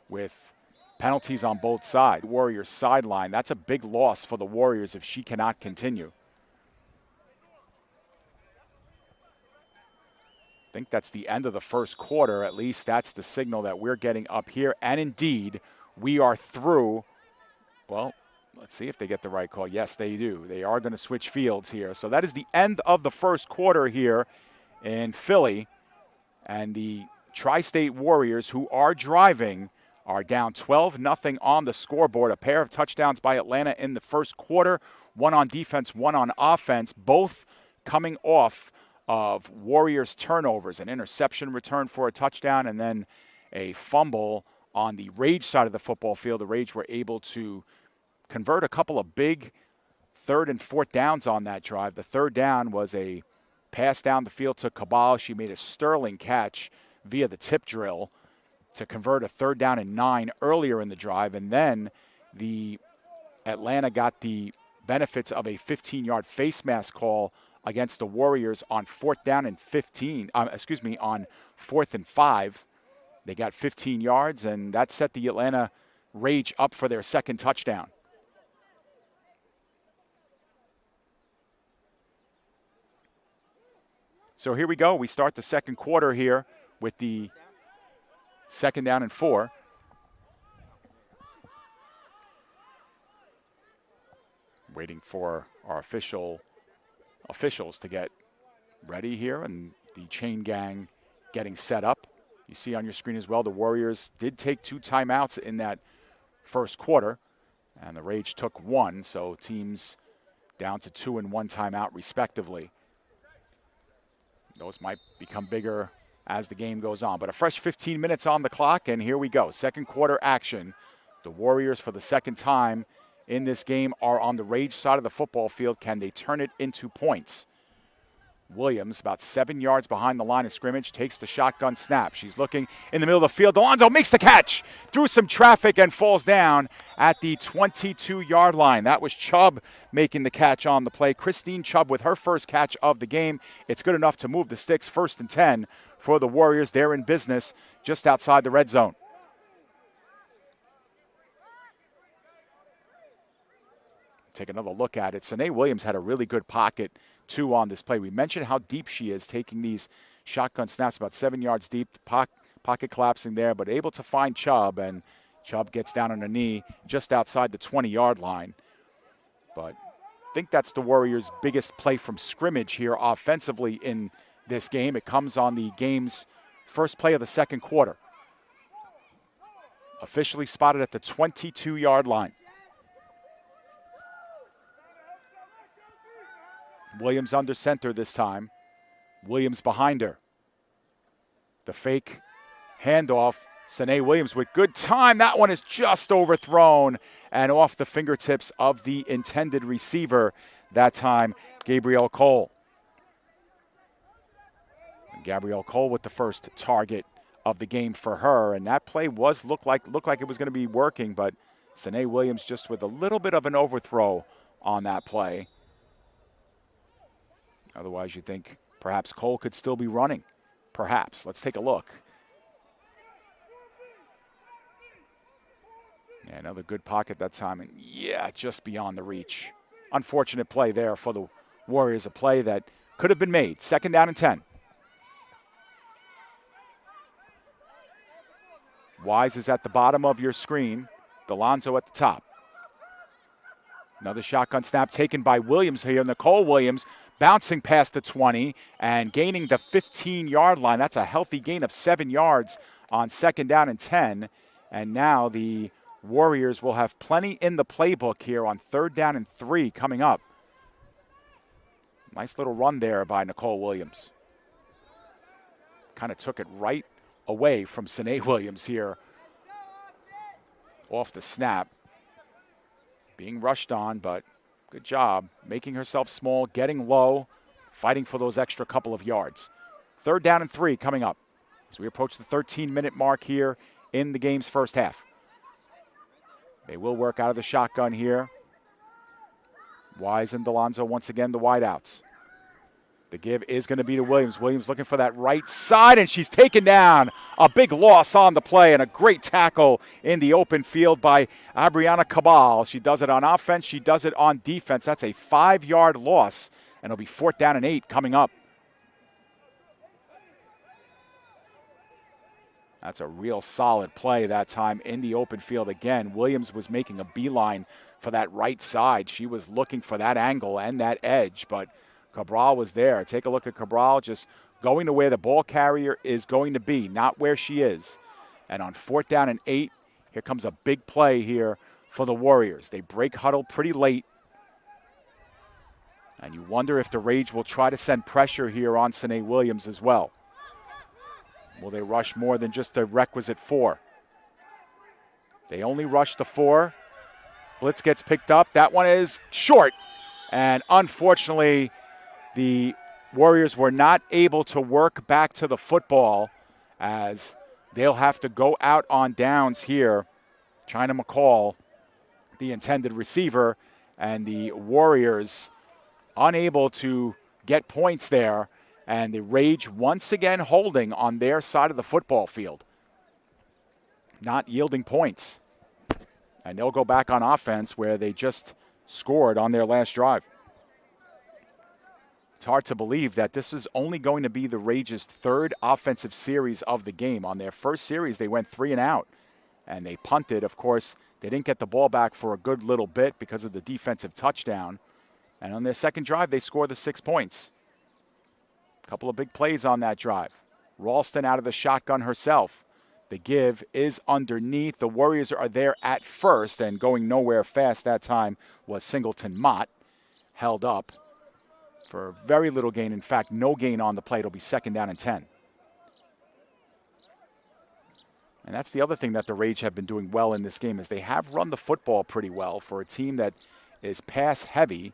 with penalties on both sides. Warriors sideline, that's a big loss for the Warriors if she cannot continue. I think that's the end of the first quarter. At least that's the signal that we're getting up here. And indeed, we are through. Well, let's see if they get the right call. Yes, they do. They are going to switch fields here. So that is the end of the first quarter here in Philly. And the Tri-State Warriors, who are driving, are down 12-0 on the scoreboard. A pair of touchdowns by Atlanta in the first quarter. One on defense, one on offense. Both coming off of Warriors turnovers, an interception return for a touchdown, and then a fumble on the Rage side of the football field. The Rage were able to convert a couple of big 3rd and 4th downs on that drive. The 3rd down was a pass down the field to Cabal. She made a sterling catch via the tip drill to convert a 3rd down and 9 earlier in the drive, and then the Atlanta got the benefits of a 15-yard face mask call against the Warriors on 4th down and 15, on 4th and 5. They got 15 yards, and that set the Atlanta Rage up for their 2nd touchdown. So here we go. We start the second quarter here with the 2nd down and 4. Waiting for our officials to get ready here, and the chain gang getting set up. You see on your screen as well, the Warriors did take 2 timeouts in that first quarter, and the Rage took 1, so teams down to 2 and 1 timeout respectively. Those might become bigger as the game goes on, but a fresh 15 minutes on the clock, and here we go. Second quarter action. The Warriors, for the 2nd time in this game, are on the Rage side of the football field. Can they turn it into points? Williams, about 7 yards behind the line of scrimmage, takes the shotgun snap. She's looking in the middle of the field. Alonzo makes the catch through some traffic and falls down at the 22-yard line. That was Chubb making the catch on the play. Christine Chubb with her first catch of the game. It's good enough to move the sticks. 1st and 10 for the Warriors. They're in business just outside the red zone. Take another look at it. Sanae Williams had a really good pocket, too, on this play. We mentioned how deep she is taking these shotgun snaps, about 7 yards deep, pocket collapsing there, but able to find Chubb, and Chubb gets down on her knee just outside the 20-yard line. But I think that's the Warriors' biggest play from scrimmage here offensively in this game. It comes on the game's first play of the second quarter. Officially spotted at the 22-yard line. Williams under center this time. Williams behind her. The fake handoff. Sanae Williams with good time. That one is just overthrown and off the fingertips of the intended receiver. That time, Gabrielle Cole. And Gabrielle Cole with the first target of the game for her. And that play looked like it was going to be working, but Sanae Williams just with a little bit of an overthrow on that play. Otherwise, you think perhaps Cole could still be running. Perhaps. Let's take a look. Yeah, another good pocket that time, and yeah, just beyond the reach. Unfortunate play there for the Warriors, a play that could have been made. 2nd down and 10. Wise is at the bottom of your screen. Delonzo at the top. Another shotgun snap taken by Williams here. Nicole Williams bouncing past the 20 and gaining the 15-yard line. That's a healthy gain of 7 yards on 2nd down and 10. And now the Warriors will have plenty in the playbook here on 3rd down and 3 coming up. Nice little run there by Nicole Williams. Kind of took it right away from Sine Williams here off the snap. Being rushed on, but good job making herself small, getting low, fighting for those extra couple of yards. 3rd down and 3 coming up as we approach the 13-minute mark here in the game's first half. They will work out of the shotgun here. Wise and Delonzo once again the wideouts. The give is going to be to Williams. Williams looking for that right side, and she's taken down. A big loss on the play and a great tackle in the open field by Abriana Cabal. She does it on offense. She does it on defense. That's a 5-yard loss, and it'll be 4th down and 8 coming up. That's a real solid play that time in the open field. Again, Williams was making a beeline for that right side. She was looking for that angle and that edge, but Cabral was there. Take a look at Cabral just going to where the ball carrier is going to be, not where she is. And on 4th down and 8, here comes a big play here for the Warriors. They break huddle pretty late. And you wonder if the Rage will try to send pressure here on Sine Williams as well. Will they rush more than just the requisite 4? They only rush the 4. Blitz gets picked up. That one is short. And unfortunately, the Warriors were not able to work back to the football as they'll have to go out on downs here. China McCall, the intended receiver, and the Warriors unable to get points there. And the Rage once again holding on their side of the football field, not yielding points. And they'll go back on offense where they just scored on their last drive. It's hard to believe that this is only going to be the Rage's 3rd offensive series of the game. On their first series, they went 3 and out, and they punted. Of course, they didn't get the ball back for a good little bit because of the defensive touchdown. And on their second drive, they scored the 6 points. A couple of big plays on that drive. Ralston out of the shotgun herself. The give is underneath. The Warriors are there at first, and going nowhere fast that time was Singleton Mott, held up for very little gain. In fact, no gain on the play. It'll be 2nd down and 10. And that's the other thing that the Rage have been doing well in this game is they have run the football pretty well for a team that is pass heavy.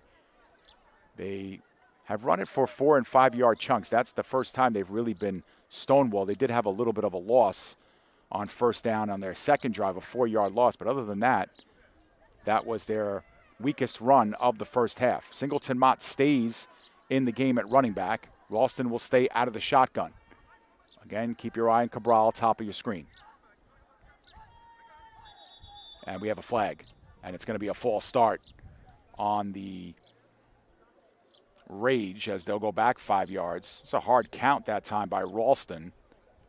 They have run it for 4- and 5-yard chunks. That's the first time they've really been stonewalled. They did have a little bit of a loss on 1st down on their second drive, a 4-yard loss. But other than that, that was their weakest run of the first half. Singleton Mott stays in the game at running back. Ralston will stay out of the shotgun. Again, keep your eye on Cabral, top of your screen. And we have a flag. And it's going to be a false start on the Rage as they'll go back 5 yards. It's a hard count that time by Ralston.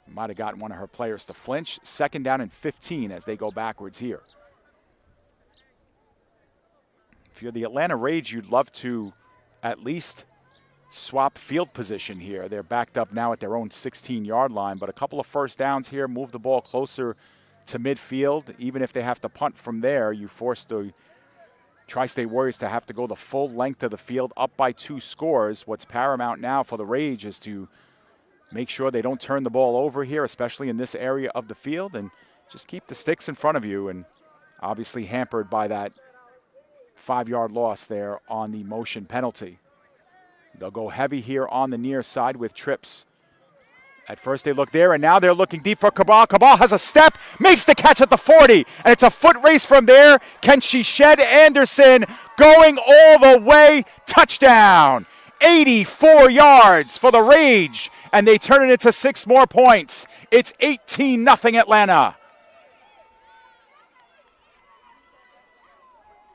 Might have gotten one of her players to flinch. 2nd down and 15 as they go backwards here. If you're the Atlanta Rage, you'd love to at least swap field position here. They're backed up now at their own 16-yard line, but a couple of 1st downs here, move the ball closer to midfield. Even if they have to punt from there, you force the Tri-State Warriors to have to go the full length of the field, up by 2 scores. What's paramount now for the Rage is to make sure they don't turn the ball over here, especially in this area of the field, and just keep the sticks in front of you, and obviously hampered by that 5-yard loss there on the motion penalty. They'll go heavy here on the near side with trips. At first they look there, and now they're looking deep for Cabal. Cabal has a step, makes the catch at the 40, and it's a foot race from there. Can she shed Anderson going all the way? Touchdown! 84 yards for the Rage, and they turn it into 6 more points. It's 18-0 Atlanta.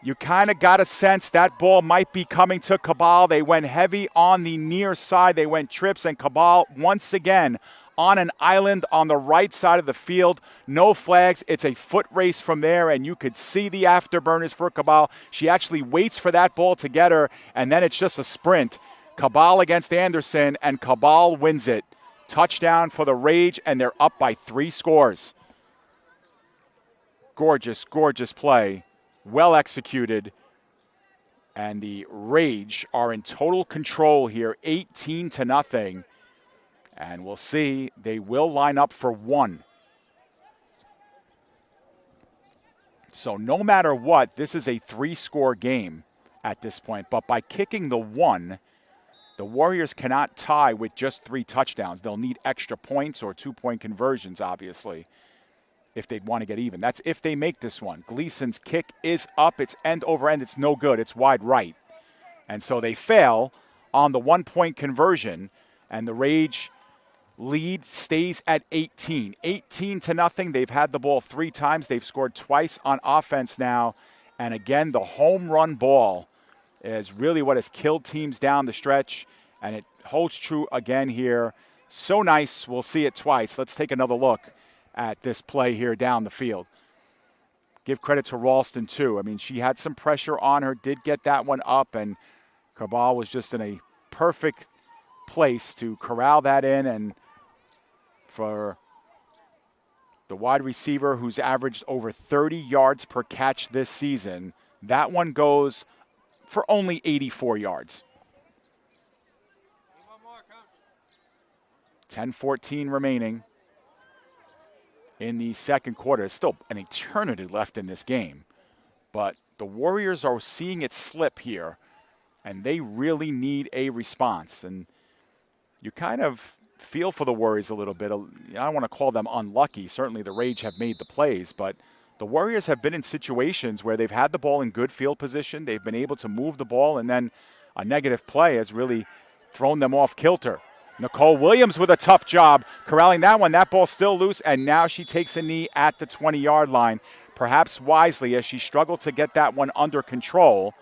You kind of got a sense that ball might be coming to Cabal. They went heavy on the near side. They went trips, and Cabal once again on an island on the right side of the field. No flags. It's a foot race from there, and you could see the afterburners for Cabal. She actually waits for that ball to get her, and then it's just a sprint. Cabal against Anderson, and Cabal wins it. Touchdown for the Rage, and they're up by 3 scores. Gorgeous, gorgeous play. Well executed. And the Rage are in total control here, 18-0. And we'll see, they will line up for 1. So no matter what, this is a 3-score game at this point. But by kicking the 1, the Warriors cannot tie with just 3 touchdowns. They'll need extra points or 2-point conversions, obviously, if they want to get even. That's if they make this one. Gleason's kick is up. It's end over end. It's no good. It's wide right. And so they fail on the 1-point conversion, and the Rage lead stays at 18. 18-0. They've had the ball 3 times. They've scored twice on offense now. And again, the home run ball is really what has killed teams down the stretch, and it holds true again here. So nice. We'll see it twice. Let's take another look at this play here down the field. Give credit to Ralston, too. I mean, she had some pressure on her, did get that one up, and Cabal was just in a perfect place to corral that in. And for the wide receiver who's averaged over 30 yards per catch this season, that one goes for only 84 yards. 10-14 remaining in the second quarter. There's still an eternity left in this game, but the Warriors are seeing it slip here, and they really need a response. And you kind of feel for the Warriors a little bit. I don't want to call them unlucky. Certainly the Rage have made the plays, but the Warriors have been in situations where they've had the ball in good field position. They've been able to move the ball, and then a negative play has really thrown them off kilter. Nicole Williams with a tough job corralling that one. That ball's still loose, and now she takes a knee at the 20-yard line, perhaps wisely, as she struggled to get that one under control.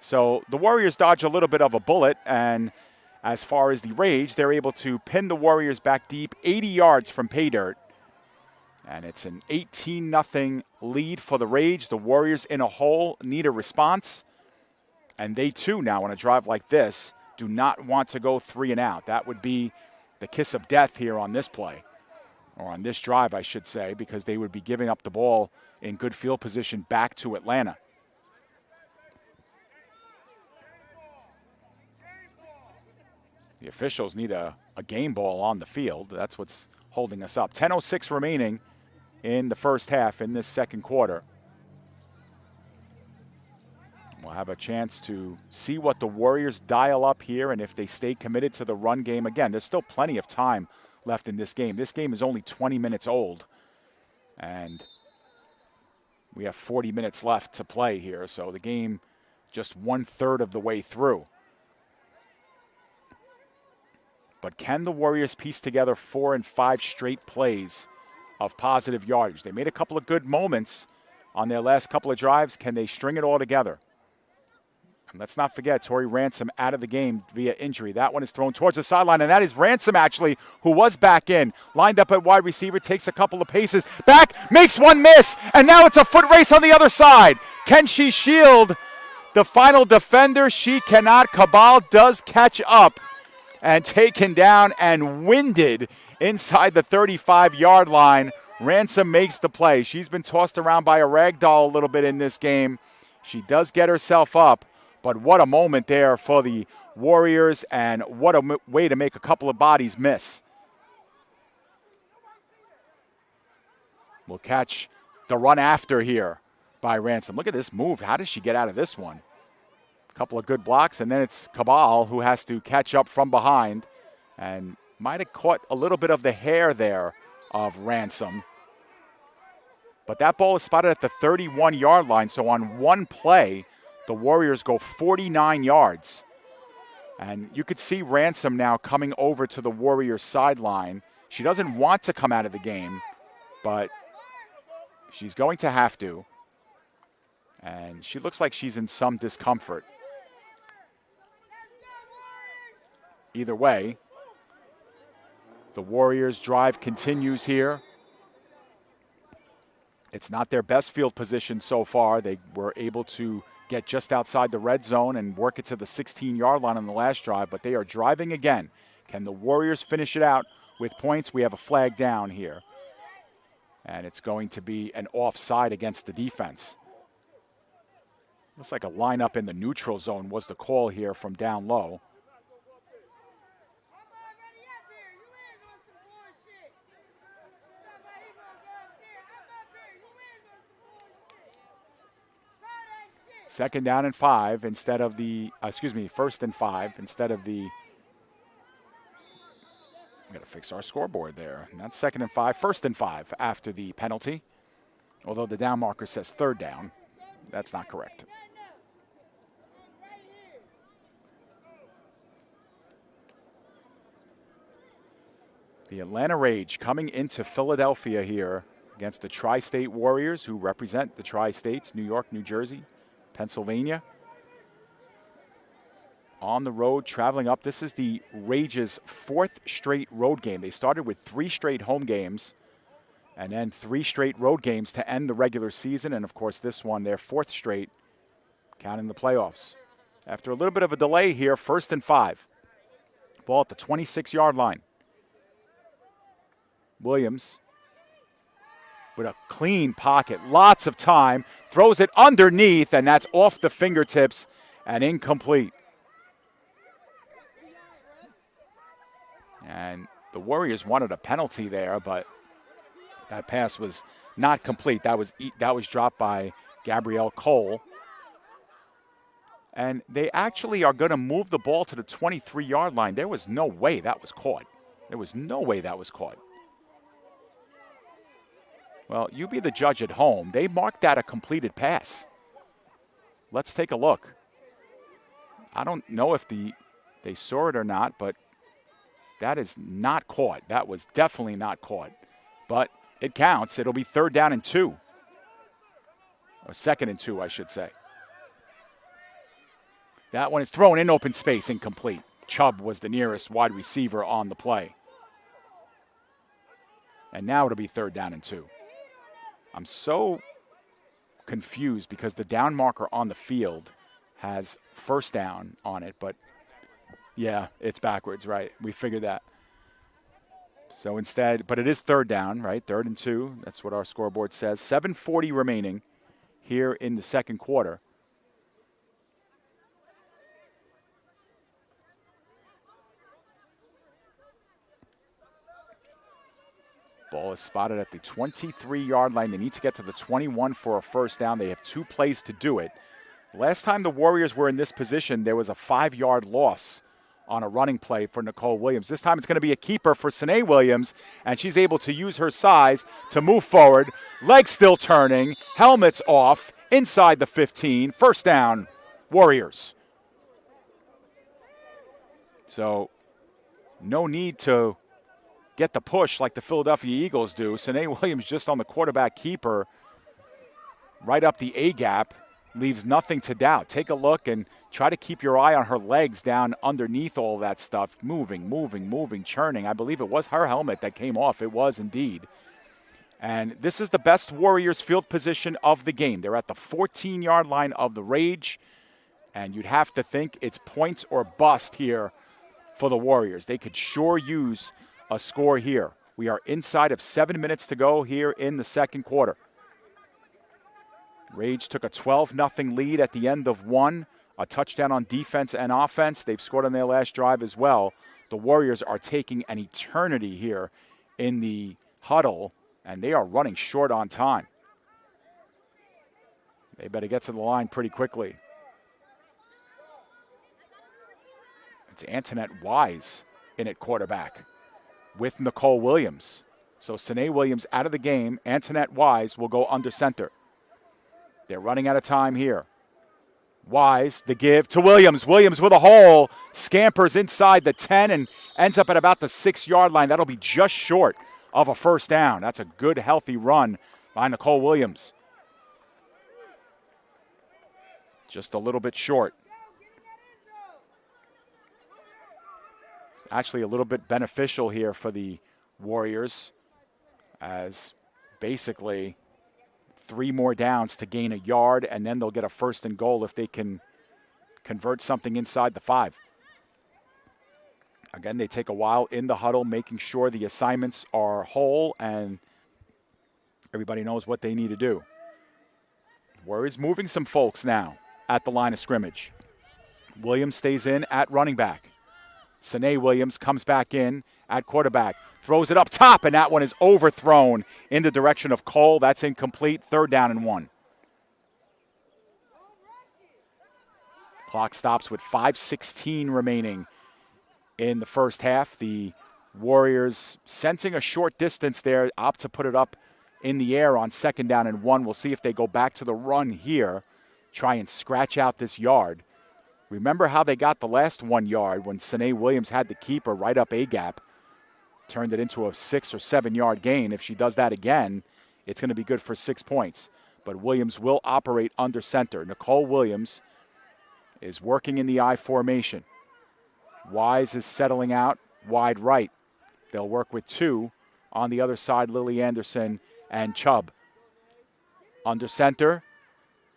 So the Warriors dodge a little bit of a bullet, and as far as the Rage, they're able to pin the Warriors back deep, 80 yards from pay dirt. And it's an 18-0 lead for the Rage. The Warriors in a hole need a response. And they, too, now on a drive like this, do not want to go 3 and out. That would be the kiss of death here on this play, or on this drive, I should say, because they would be giving up the ball in good field position back to Atlanta. The officials need a game ball on the field. That's what's holding us up. 10:06 remaining in the first half in this second quarter. We'll have a chance to see what the Warriors dial up here and if they stay committed to the run game. Again, there's still plenty of time left in this game. This game is only 20 minutes old, and we have 40 minutes left to play here, so the game just 1/3 of the way through. But can the Warriors piece together 4 and 5 straight plays of positive yardage? They made a couple of good moments on their last couple of drives. Can they string it all together? And let's not forget, Tori Ransom out of the game via injury. That one is thrown towards the sideline, and that is Ransom, actually, who was back in. Lined up at wide receiver, takes a couple of paces. Back, makes one miss, and now it's a foot race on the other side. Can she shield the final defender? She cannot. Cabal does catch up and taken down and winded inside the 35-yard line. Ransom makes the play. She's been tossed around by a rag doll a little bit in this game. She does get herself up, but what a moment there for the Warriors, and what a way to make a couple of bodies miss. We'll catch the run after here by Ransom. Look at this move. How does she get out of this one? Couple of good blocks, and then it's Cabal who has to catch up from behind and might have caught a little bit of the hair there of Ransom. But that ball is spotted at the 31-yard line, so on one play, the Warriors go 49 yards. And you could see Ransom now coming over to the Warriors sideline. She doesn't want to come out of the game, but she's going to have to. And she looks like she's in some discomfort. Either way, the Warriors' drive continues here. It's not their best field position so far. They were able to get just outside the red zone and work it to the 16-yard line on the last drive, but they are driving again. Can the Warriors finish it out with points? We have a flag down here, and it's going to be an offside against the defense. Looks like a lineup in the neutral zone was the call here from down low. Second down and 5 instead of the, first and 5 instead of the, we got to fix our scoreboard there. Not second and 5, first and 5 after the penalty. Although the down marker says third down. That's not correct. The Atlanta Rage coming into Philadelphia here against the Tri-State Warriors, who represent the Tri-States, New York, New Jersey, Pennsylvania. On the road, traveling up. This is the Rage's 4th straight road game. They started with 3 straight home games and then 3 straight road games to end the regular season. And, of course, this one, their 4th straight, counting the playoffs. After a little bit of a delay here, first and 5. Ball at the 26-yard line. Williams with a clean pocket, lots of time, throws it underneath, and that's off the fingertips and incomplete. And the Warriors wanted a penalty there, but that pass was not complete. That was dropped by Gabrielle Cole. And they actually are going to move the ball to the 23-yard line. There was no way that was caught. There was no way that was caught. Well, you be the judge at home. They marked that a completed pass. Let's take a look. I don't know if they saw it or not, but that is not caught. That was definitely not caught. But it counts. It'll be 3rd down and 2. Or 2nd and 2, I should say. That one is thrown in open space, incomplete. Chubb was the nearest wide receiver on the play. And now it'll be 3rd down and 2. I'm so confused because the down marker on the field has first down on it, but yeah, it's backwards, right? We figured that. So instead, but it is 3rd down, right? 3rd and 2. That's what our scoreboard says. 7:40 remaining here in the second quarter. Ball is spotted at the 23-yard line. They need to get to the 21 for a first down. They have 2 plays to do it. Last time the Warriors were in this position, there was a 5-yard loss on a running play for Nicole Williams. This time it's going to be a keeper for Sine Williams, and she's able to use her size to move forward. Legs still turning, helmets off, inside the 15. First down, Warriors. So no need to get the push like the Philadelphia Eagles do. Sine Williams just on the quarterback keeper, right up the A-gap, leaves nothing to doubt. Take a look and try to keep your eye on her legs down underneath all that stuff. Moving, churning. I believe it was her helmet that came off. It was indeed. And this is the best Warriors field position of the game. They're at the 14-yard line of the Rage, and you'd have to think it's points or bust here for the Warriors. They could sure use a score here. We are inside of 7 minutes to go here in the second quarter. Rage took a 12-0 lead at the end of 1. A touchdown on defense and offense. They've scored on their last drive as well. The Warriors are taking an eternity here in the huddle, and they are running short on time. They better get to the line pretty quickly. It's Antoinette Wise in at quarterback with Nicole Williams. So Sine Williams out of the game. Antoinette Wise will go under center. They're running out of time here. Wise, the give to Williams. Williams with a hole. Scampers inside the 10 and ends up at about the 6-yard line. That'll be just short of a first down. That's a good, healthy run by Nicole Williams. just a little bit short. Actually a little bit beneficial here for the Warriors, as basically 3 more downs to gain a yard, and then they'll get a 1st and goal if they can convert something inside the 5. Again, they take a while in the huddle, making sure the assignments are whole and everybody knows what they need to do. Warriors moving some folks now at the line of scrimmage. Williams stays in at running back. Sine Williams comes back in at quarterback. Throws it up top, and that one is overthrown in the direction of Cole. That's incomplete. 3rd down and 1. Clock stops with 5:16 remaining in the first half. The Warriors, sensing a short distance there, opt to put it up in the air on 2nd down and 1. We'll see if they go back to the run here, try and scratch out this yard. Remember how they got the last 1 yard when Sine Williams had the keeper right up A-gap, turned it into a 6 or 7 yard gain. If she does that again, it's going to be good for 6 points. But Williams will operate under center. Nicole Williams is working in the I formation. Wise is settling out wide right. They'll work with 2 on the other side, Lily Anderson and Chubb. Under center,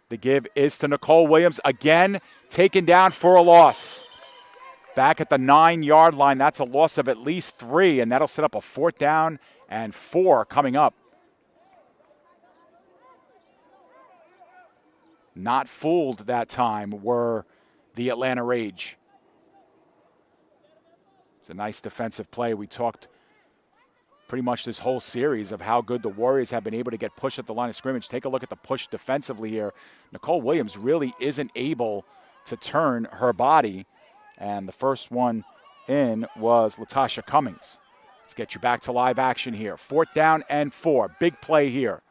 the give is to Nicole Williams, again taken down for a loss. Back at the 9-yard line, that's a loss of at least 3, and that'll set up a 4th down and 4 coming up. Not fooled that time were the Atlanta Rage. It's a nice defensive play. We talked pretty much this whole series of how good the Warriors have been able to get pushed at the line of scrimmage. Take a look at the push defensively here. Nicole Williams really isn't able to turn her body, and the first one in was Latasha Cummings. Let's get you back to live action here. 4th down and 4. Big play here.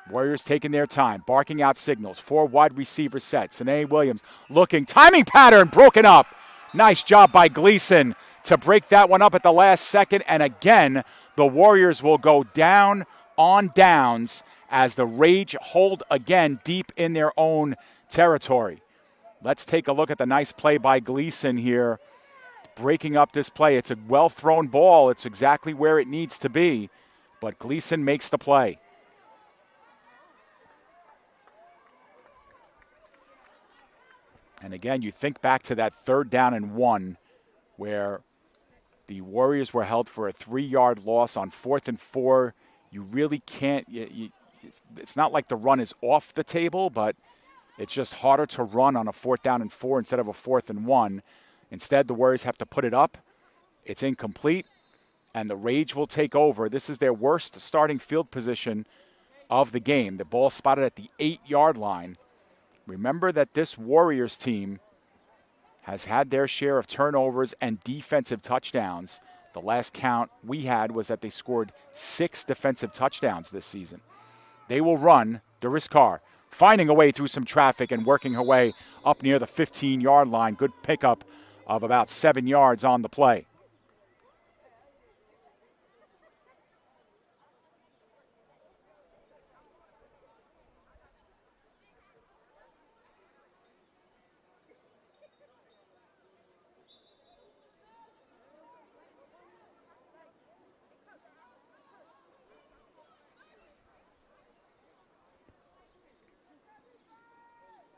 Warriors taking their time, barking out signals. 4 wide receivers set. Sine Williams looking. Timing pattern broken up. Nice job by Gleason to break that one up at the last second. And again, the Warriors will go down on downs as the Rage hold again deep in their own territory. Let's take a look at the nice play by Gleason here, breaking up this play. It's a well-thrown ball. It's exactly where it needs to be, but Gleason makes the play. And again, you think back to that 3rd down and 1 where the Warriors were held for a 3-yard loss on 4th and 4. You really can't, it's not like the run is off the table, but it's just harder to run on a 4th down and 4 instead of a 4th and 1. Instead, the Warriors have to put it up. It's incomplete, and the Rage will take over. This is their worst starting field position of the game. The ball spotted at the 8-yard line. Remember that this Warriors team has had their share of turnovers and defensive touchdowns. The last count we had was that they scored 6 defensive touchdowns this season. They will run. Doris Carr finding a way through some traffic and working her way up near the 15-yard line. Good pickup of about 7 yards on the play.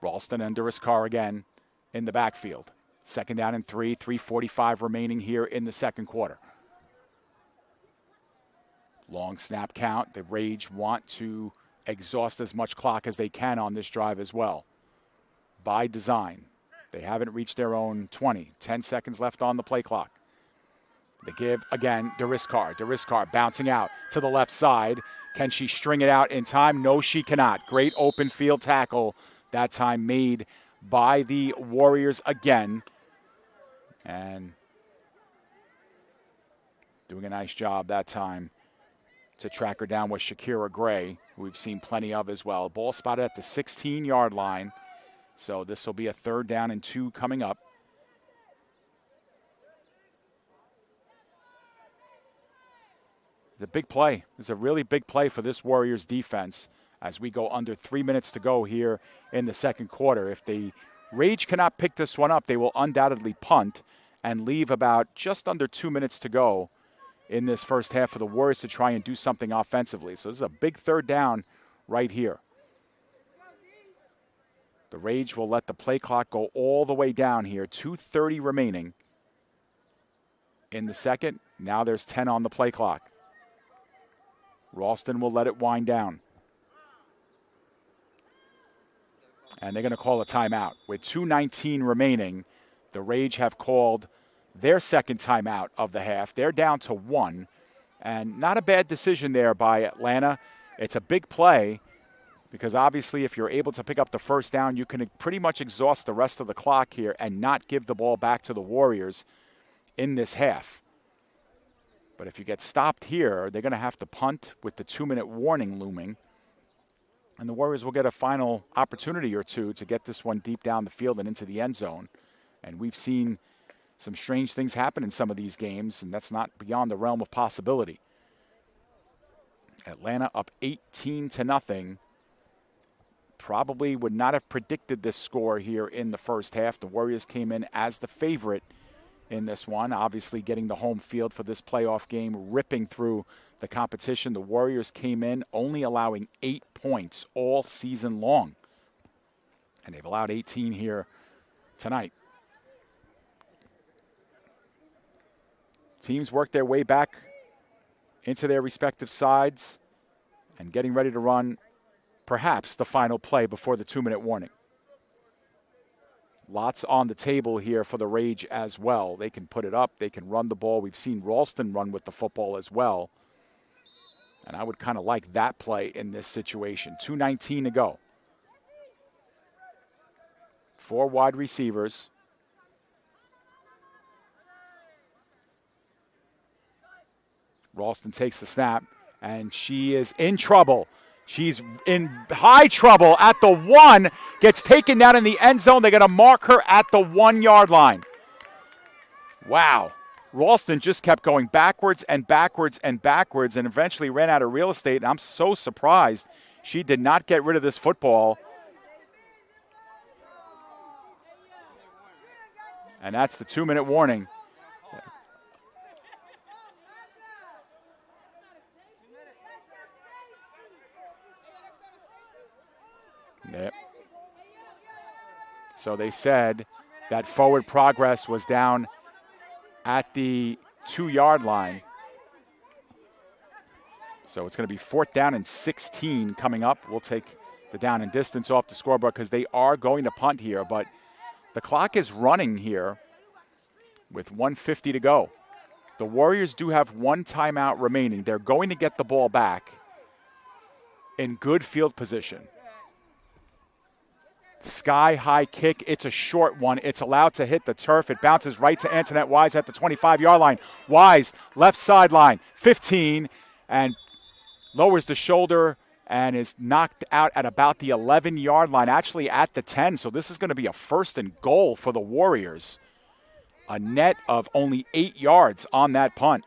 Ralston and Doris Carr again in the backfield. 2nd down and 3, 3:45 remaining here in the second quarter. Long snap count. The Rage want to exhaust as much clock as they can on this drive as well. By design. They haven't reached their own 20. 10 seconds left on the play clock. The give again, Doris Carr. Doris Carr bouncing out to the left side. Can she string it out in time? No, she cannot. Great open field tackle. That time made by the Warriors again. And doing a nice job that time to track her down with Shakira Gray, who we've seen plenty of as well. Ball spotted at the 16-yard line. So this will be a 3rd down and 2 coming up. The big play. It's a really big play for this Warriors defense as we go under 3 minutes to go here in the second quarter. If the Rage cannot pick this one up, they will undoubtedly punt and leave about just under 2 minutes to go in this first half for the Warriors to try and do something offensively. So this is a big third down right here. The Rage will let the play clock go all the way down here. 2:30 remaining in the second. Now there's 10 on the play clock. Ralston will let it wind down. And they're going to call a timeout. With 2:19 remaining, the Rage have called their second timeout of the half. They're down to 1. And not a bad decision there by Atlanta. It's a big play because obviously if you're able to pick up the first down, you can pretty much exhaust the rest of the clock here and not give the ball back to the Warriors in this half. But if you get stopped here, they're going to have to punt with the 2-minute warning looming. And the Warriors will get a final opportunity or two to get this one deep down the field and into the end zone. And we've seen some strange things happen in some of these games, and that's not beyond the realm of possibility. Atlanta up 18-0. Probably would not have predicted this score here in the first half. The Warriors came in as the favorite in this one, obviously getting the home field for this playoff game, ripping through the competition. The Warriors came in only allowing 8 points all season long, and they've allowed 18 here tonight. Teams work their way back into their respective sides and getting ready to run perhaps the final play before the 2-minute warning. Lots on the table here for the Rage as well. They can put it up. They can run the ball. We've seen Ralston run with the football as well. And I would kind of like that play in this situation. 2:19 to go. 4 wide receivers. Ralston takes the snap, and she is in trouble. She's in high trouble at the 1, gets taken down in the end zone. They're going to mark her at the 1-yard line. Wow. Ralston just kept going backwards and backwards and backwards and eventually ran out of real estate. And I'm so surprised she did not get rid of this football. And that's the 2-minute warning. Yep. So they said that forward progress was down at the 2-yard line. So it's going to be 4th down and 16 coming up. We'll take the down and distance off the scoreboard because they are going to punt here. But the clock is running here with 1:50 to go. The Warriors do have 1 timeout remaining. They're going to get the ball back in good field position. Sky-high kick. It's a short one. It's allowed to hit the turf. It bounces right to Antoinette Wise at the 25-yard line. Wise, left sideline, 15, and lowers the shoulder and is knocked out at about the 11-yard line, actually at the 10. So this is going to be a 1st and goal for the Warriors. A net of only 8 yards on that punt.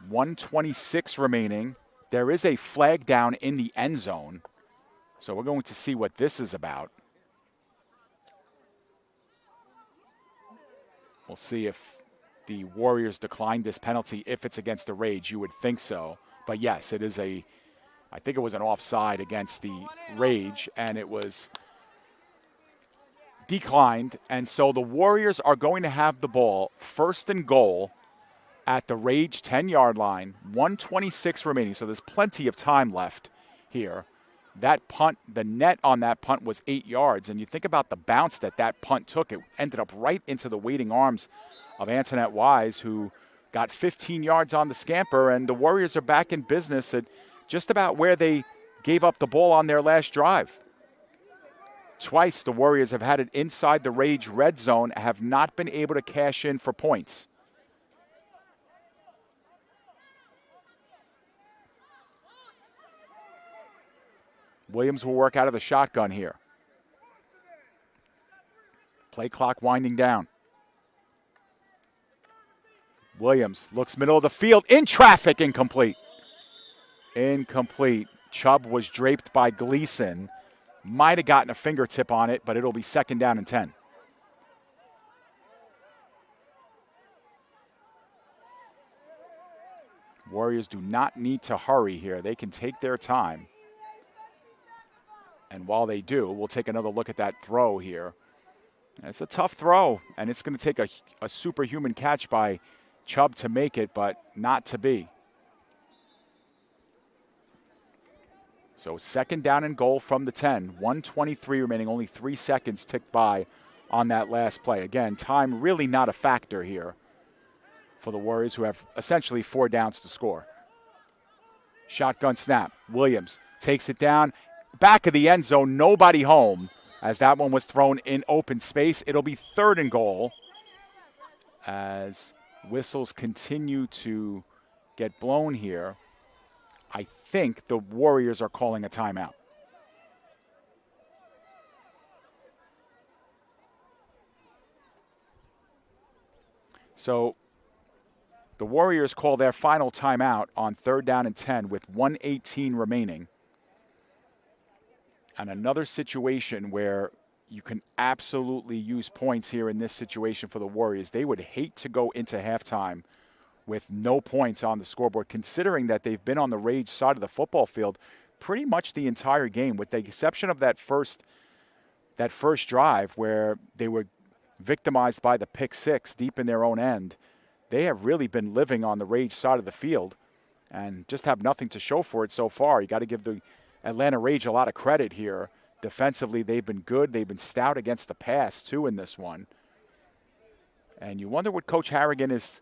1:26 remaining. There is a flag down in the end zone. So we're going to see what this is about. We'll see if the Warriors decline this penalty. If it's against the Rage, you would think so. But yes, it is I think it was an offside against the Rage, and it was declined. And so the Warriors are going to have the ball 1st and goal at the Rage 10-yard line, 1:26 remaining, so there's plenty of time left here. That punt, the net on that punt was 8 yards, and you think about the bounce that punt took. It ended up right into the waiting arms of Antoinette Wise, who got 15 yards on the scamper, and the Warriors are back in business at just about where they gave up the ball on their last drive. Twice the Warriors have had it inside the Rage red zone, have not been able to cash in for points. Williams will work out of the shotgun here. Play clock winding down. Williams looks middle of the field, in traffic, incomplete. Incomplete. Chubb was draped by Gleason. Might have gotten a fingertip on it, but it'll be 2nd down and 10. Warriors do not need to hurry here. They can take their time. And while they do, we'll take another look at that throw here. It's a tough throw, and it's going to take a superhuman catch by Chubb to make it, but not to be. So 2nd down and goal from the 10. 1:23 remaining, only 3 seconds ticked by on that last play. Again, time really not a factor here for the Warriors, who have essentially 4 downs to score. Shotgun snap. Williams takes it down. Back of the end zone, nobody home, as that one was thrown in open space. It'll be 3rd and goal as whistles continue to get blown here. I think the Warriors are calling a timeout. So the Warriors call their final timeout on 3rd down and 10 with 1:18 remaining. And another situation where you can absolutely use points here in this situation for the Warriors. They would hate to go into halftime with no points on the scoreboard, considering that they've been on the Rage side of the football field pretty much the entire game, with the exception of that first drive where they were victimized by the pick six deep in their own end. They have really been living on the Rage side of the field and just have nothing to show for it so far. You got to give the Atlanta Rage a lot of credit here. Defensively, they've been good. They've been stout against the pass, too, in this one. And you wonder what Coach Harrigan is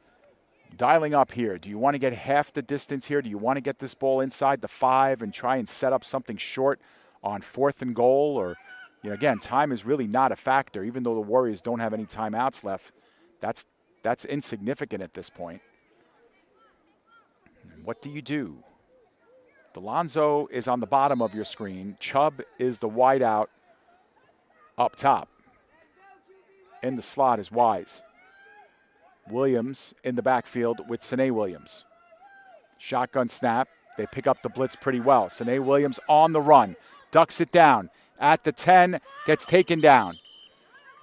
dialing up here. Do you want to get half the distance here? Do you want to get this ball inside the 5 and try and set up something short on 4th and goal? Or, again, time is really not a factor. Even though the Warriors don't have any timeouts left, that's insignificant at this point. What do you do? Delonzo is on the bottom of your screen. Chubb is the wideout up top. In the slot is Wise. Williams in the backfield with Sene Williams. Shotgun snap. They pick up the blitz pretty well. Sene Williams on the run. Ducks it down. At the 10, gets taken down.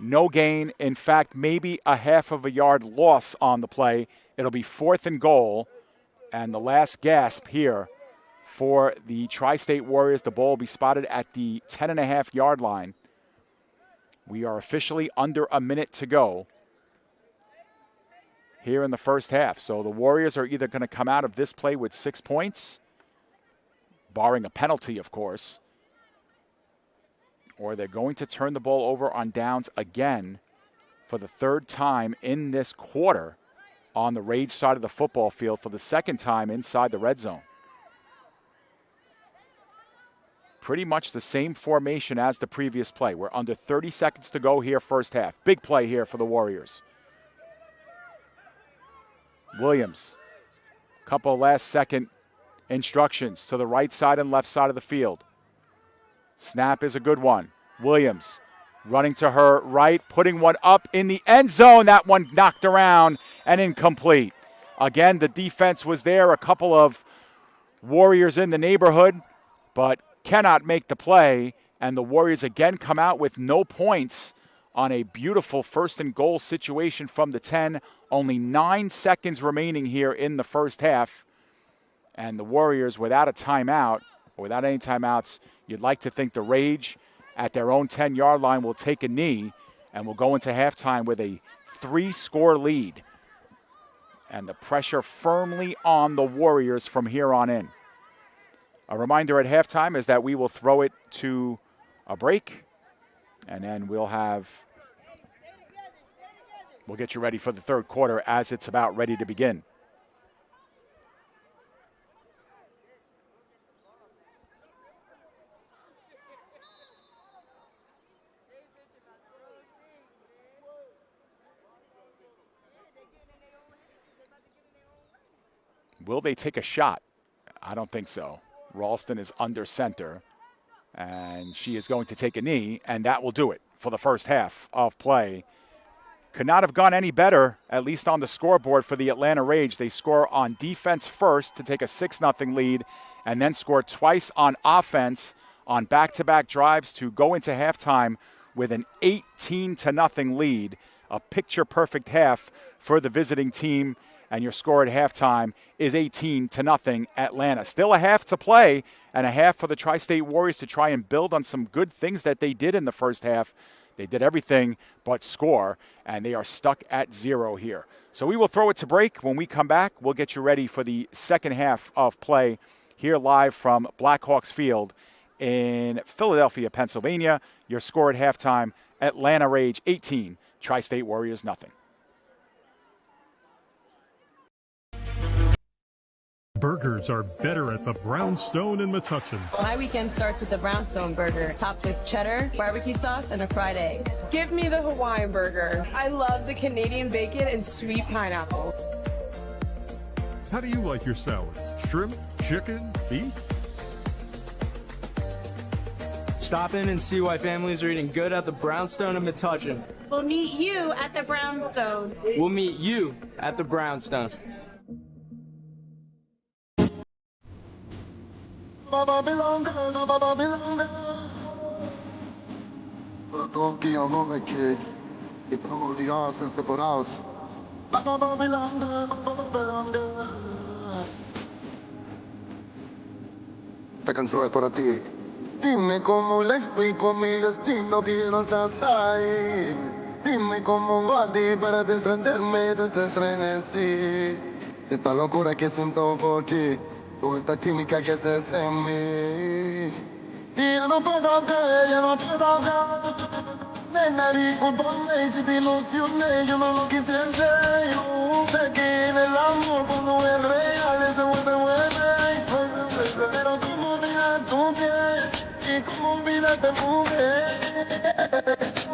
No gain. In fact, maybe a half of a yard loss on the play. It'll be 4th and goal. And the last gasp here for the Tri-State Warriors. The ball will be spotted at the 10.5-yard line. We are officially under a minute to go here in the first half. So the Warriors are either going to come out of this play with 6 points, barring a penalty, of course, or they're going to turn the ball over on downs again for the 3rd time in this quarter on the Rage side of the football field, for the 2nd time inside the red zone. Pretty much the same formation as the previous play. We're under 30 seconds to go here, first half. Big play here for the Warriors. Williams, couple last-second instructions to the right side and left side of the field. Snap is a good one. Williams running to her right, putting one up in the end zone. That one knocked around and incomplete. Again, the defense was there. A couple of Warriors in the neighborhood, but cannot make the play. And the Warriors again come out with no points on a beautiful 1st and goal situation from the 10. Only 9 seconds remaining here in the first half. And the Warriors without a timeout, or without any timeouts, you'd like to think the Rage at their own 10-yard line will take a knee and will go into halftime with a 3-score lead. And the pressure firmly on the Warriors from here on in. A reminder at halftime is that we will throw it to a break, and then we'll get you ready for the 3rd quarter as it's about ready to begin. Will they take a shot? I don't think so. Ralston is under center, and she is going to take a knee, and that will do it for the first half of play Could not have gone any better, at least on the scoreboard for the Atlanta Rage. They score on defense first to take a 6-0 lead, and then score twice on offense on back-to-back drives to go into halftime with an 18-0 lead. A picture-perfect half for the visiting team, and your score at halftime is 18-0 Atlanta. Still a half to play, and a half for the Tri-State Warriors to try and build on some good things that they did in the first half. They did everything but score, and they are stuck at 0 here. So we will throw it to break. When we come back, we'll get you ready for the second half of play here live from Blackhawks Field in Philadelphia, Pennsylvania. Your score at halftime, Atlanta Rage 18, Tri-State Warriors nothing. Burgers are better at the Brownstone in Metuchen. My weekend starts with the Brownstone burger, topped with cheddar, barbecue sauce, and a fried egg. Give me the Hawaiian burger. I love the Canadian bacon and sweet pineapple. How do you like your salads? Shrimp, chicken, beef? Stop in and see why families are eating good at the Brownstone in Metuchen. We'll meet you at the Brownstone. We'll meet you at the Brownstone. Esta canción es para ti. Dime cómo le explico a mi destino que no estás ahí. Dime cómo va a ti para desprenderme de este frenesí. De esta locura que siento por ti. Toda esta química que haces en mí. Y yo no puedo caer, yo no puedo caer. Nena, discúlpame si te ilusioné, yo no lo quise hacer. Yo sé que en el amor cuando es real se vuelve bueno. Pero cómo olvidar tu piel y cómo olvidarte mujer.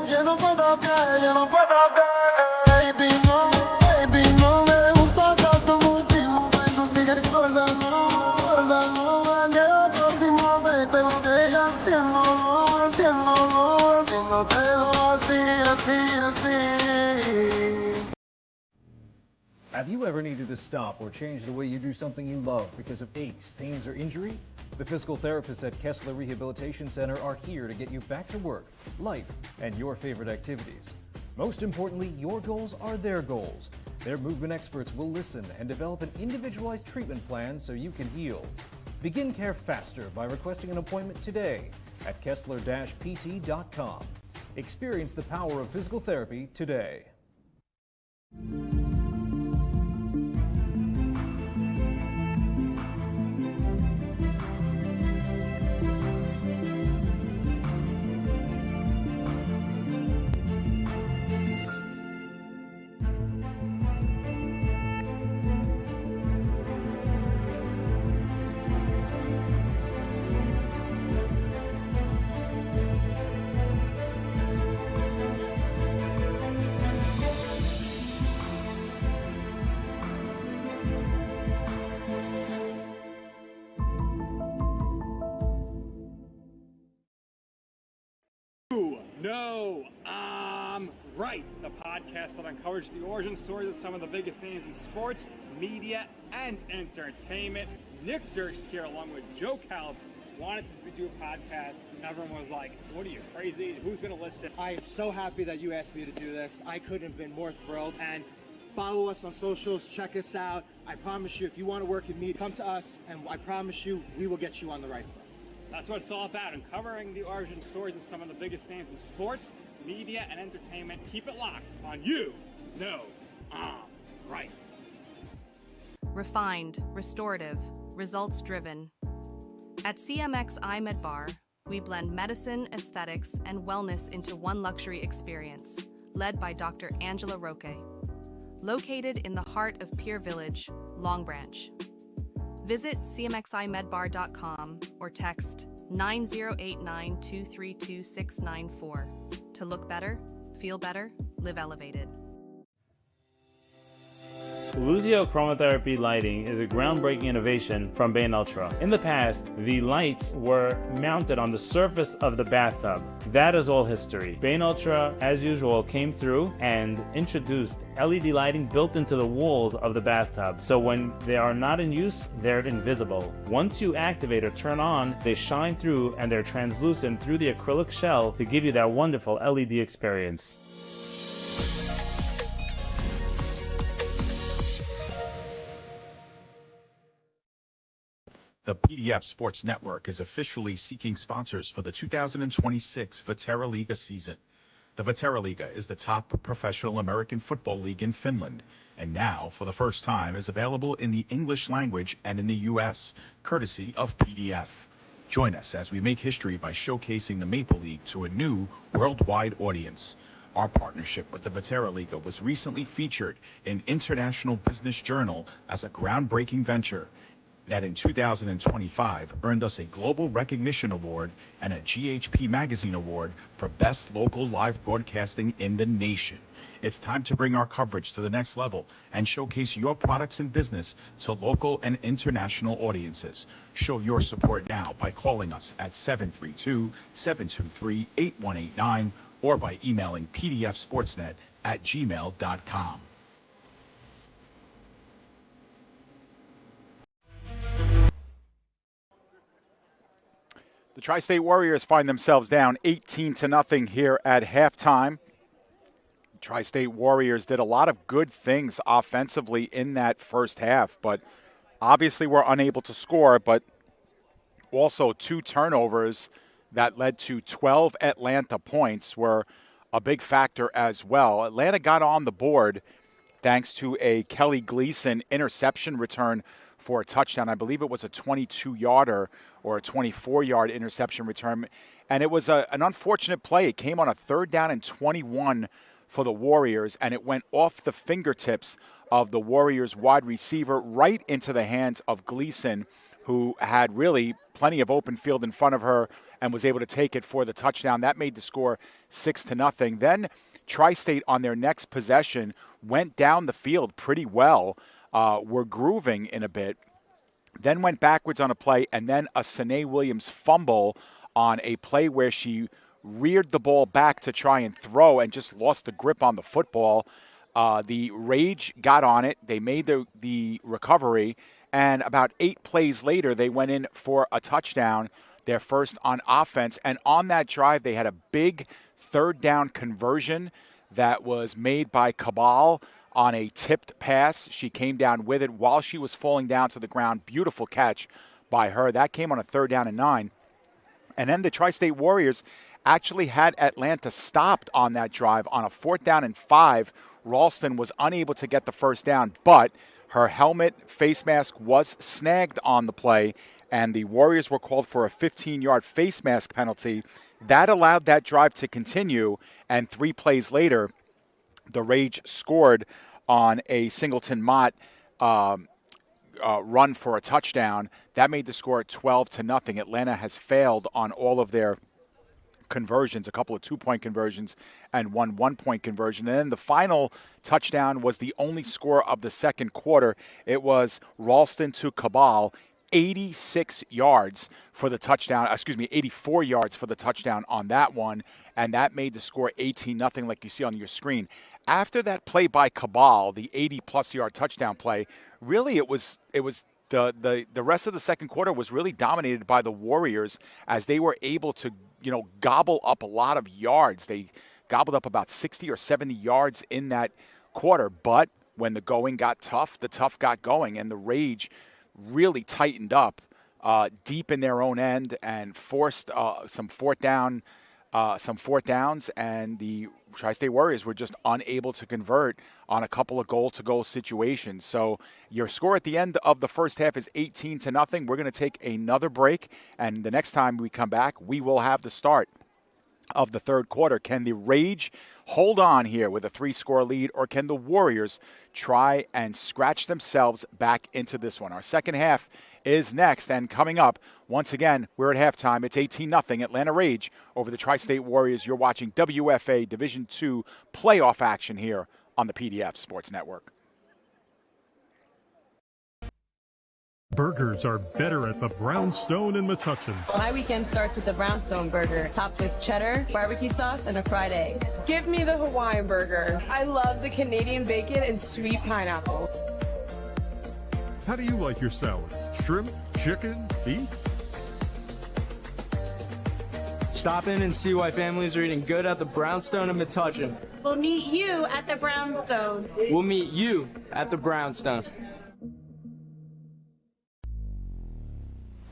Yo no puedo caer, yo no puedo caer. Baby, no me gusta tanto último beso, sigue recordando. Que la próxima vez te lo deje haciéndotelo así. Have you ever needed to stop or change the way you do something you love because of aches, pains, or injury? The physical therapists at Kessler Rehabilitation Center are here to get you back to work, life, and your favorite activities. Most importantly, your goals are their goals. Their movement experts will listen and develop an individualized treatment plan so you can heal. Begin care faster by requesting an appointment today at Kessler-PT.com. Experience the power of physical therapy today. No, I'm right. The podcast that uncovers the origin stories of some of the biggest names in sports, media, and entertainment. Nick Durst here, along with Joe Calv, wanted to do a podcast. Everyone was like, what are you, crazy? Who's going to listen? I am so happy that you asked me to do this. I couldn't have been more thrilled. And follow us on socials. Check us out. I promise you, if you want to work in media, come to us, and I promise you, we will get you on the right foot. That's what it's all about, uncovering the origin stories of some of the biggest names in sports, media, and entertainment. Keep it locked on You Know I'm Right. Refined, restorative, results-driven. At CMX iMed Bar, we blend medicine, aesthetics, and wellness into one luxury experience, led by Dr. Angela Roque. Located in the heart of Pier Village, Long Branch. Visit cmximedbar.com or text 9089-232-694 to look better, feel better, live elevated. Illusio Chromotherapy lighting is a groundbreaking innovation from Bain Ultra. In the past, the lights were mounted on the surface of the bathtub. That is all history. Bain Ultra, as usual, came through and introduced LED lighting built into the walls of the bathtub. So when they are not in use, they're invisible. Once you activate or turn on, they shine through and they're translucent through the acrylic shell to give you that wonderful LED experience. The PDF Sports Network is officially seeking sponsors for the 2026 Vetera Liga season. The Vetera Liga is the top professional American football league in Finland, and now, for the first time, is available in the English language and in the U.S., courtesy of PDF. Join us as we make history by showcasing the Maple League to a new worldwide audience. Our partnership with the Vetera Liga was recently featured in International Business Journal as a groundbreaking venture that in 2025 earned us a Global Recognition Award and a GHP Magazine Award for Best Local Live Broadcasting in the nation. It's time to bring our coverage to the next level and showcase your products and business to local and international audiences. Show your support now by calling us at 732-723-8189 or by emailing pdfsportsnet@gmail.com. The Tri-State Warriors find themselves down 18-0 here at halftime. Tri-State Warriors did a lot of good things offensively in that first half, but obviously were unable to score, but also 2 turnovers that led to 12 Atlanta points were a big factor as well. Atlanta got on the board thanks to a Kelly Gleason interception return for a touchdown. I believe it was a 22-yarder or a 24-yard interception return. And it was an unfortunate play. It came on a 3rd down and 21 for the Warriors, and it went off the fingertips of the Warriors wide receiver right into the hands of Gleason, who had really plenty of open field in front of her and was able to take it for the touchdown. That made the score 6-0. Then Tri-State on their next possession went down the field pretty well. Were grooving in a bit, then went backwards on a play, and then a Sine Williams fumble on a play where she reared the ball back to try and throw and just lost the grip on the football. The Rage got on it. They made the recovery, and about 8 plays later, they went in for a touchdown, their first on offense. And on that drive, they had a big 3rd down conversion that was made by Cabal on a tipped pass. She came down with it while she was falling down to the ground. Beautiful catch by her. That came on a 3rd down and 9. And then the Tri-State Warriors actually had Atlanta stopped on that drive on a 4th down and 5. Ralston was unable to get the first down, but her helmet face mask was snagged on the play, and the Warriors were called for a 15-yard face mask penalty. That allowed that drive to continue, and 3 plays later, the Rage scored on a Singleton Mott run for a touchdown. That made the score 12-0. Atlanta has failed on all of their conversions, a couple of 2-point conversions and 1 1-point conversion. And then the final touchdown was the only score of the second quarter. It was Ralston to Cabal, 86 yards for the touchdown, 84 yards for the touchdown on that one, and that made the score 18-0 like you see on your screen. After that play by Cabal, the 80-plus yard touchdown play, really it was the rest of the second quarter was really dominated by the Warriors as they were able to, gobble up a lot of yards. They gobbled up about 60 or 70 yards in that quarter, but when the going got tough, the tough got going, and the Rage really tightened up deep in their own end and forced some fourth downs, and the Tri-State Warriors were just unable to convert on a couple of goal-to-goal situations. So your score at the end of the first half is 18-0. We're going to take another break, and the next time we come back, we will have the start of the third quarter. Can the Rage hold on here with a 3-score lead, or can the Warriors try and scratch themselves back into this one? Our second half is next, and coming up, once again, we're at halftime. It's 18-0 Atlanta Rage over the Tri-State Warriors. You're watching WFA Division II playoff action here on the PDF Sports Network. Burgers are better at the Brownstone in Metuchen. My weekend starts with the Brownstone burger, topped with cheddar, barbecue sauce, and a fried egg. Give me the Hawaiian burger. I love the Canadian bacon and sweet pineapple. How do you like your salads? Shrimp, chicken, beef? Stop in and see why families are eating good at the Brownstone in Metuchen. We'll meet you at the Brownstone. We'll meet you at the Brownstone.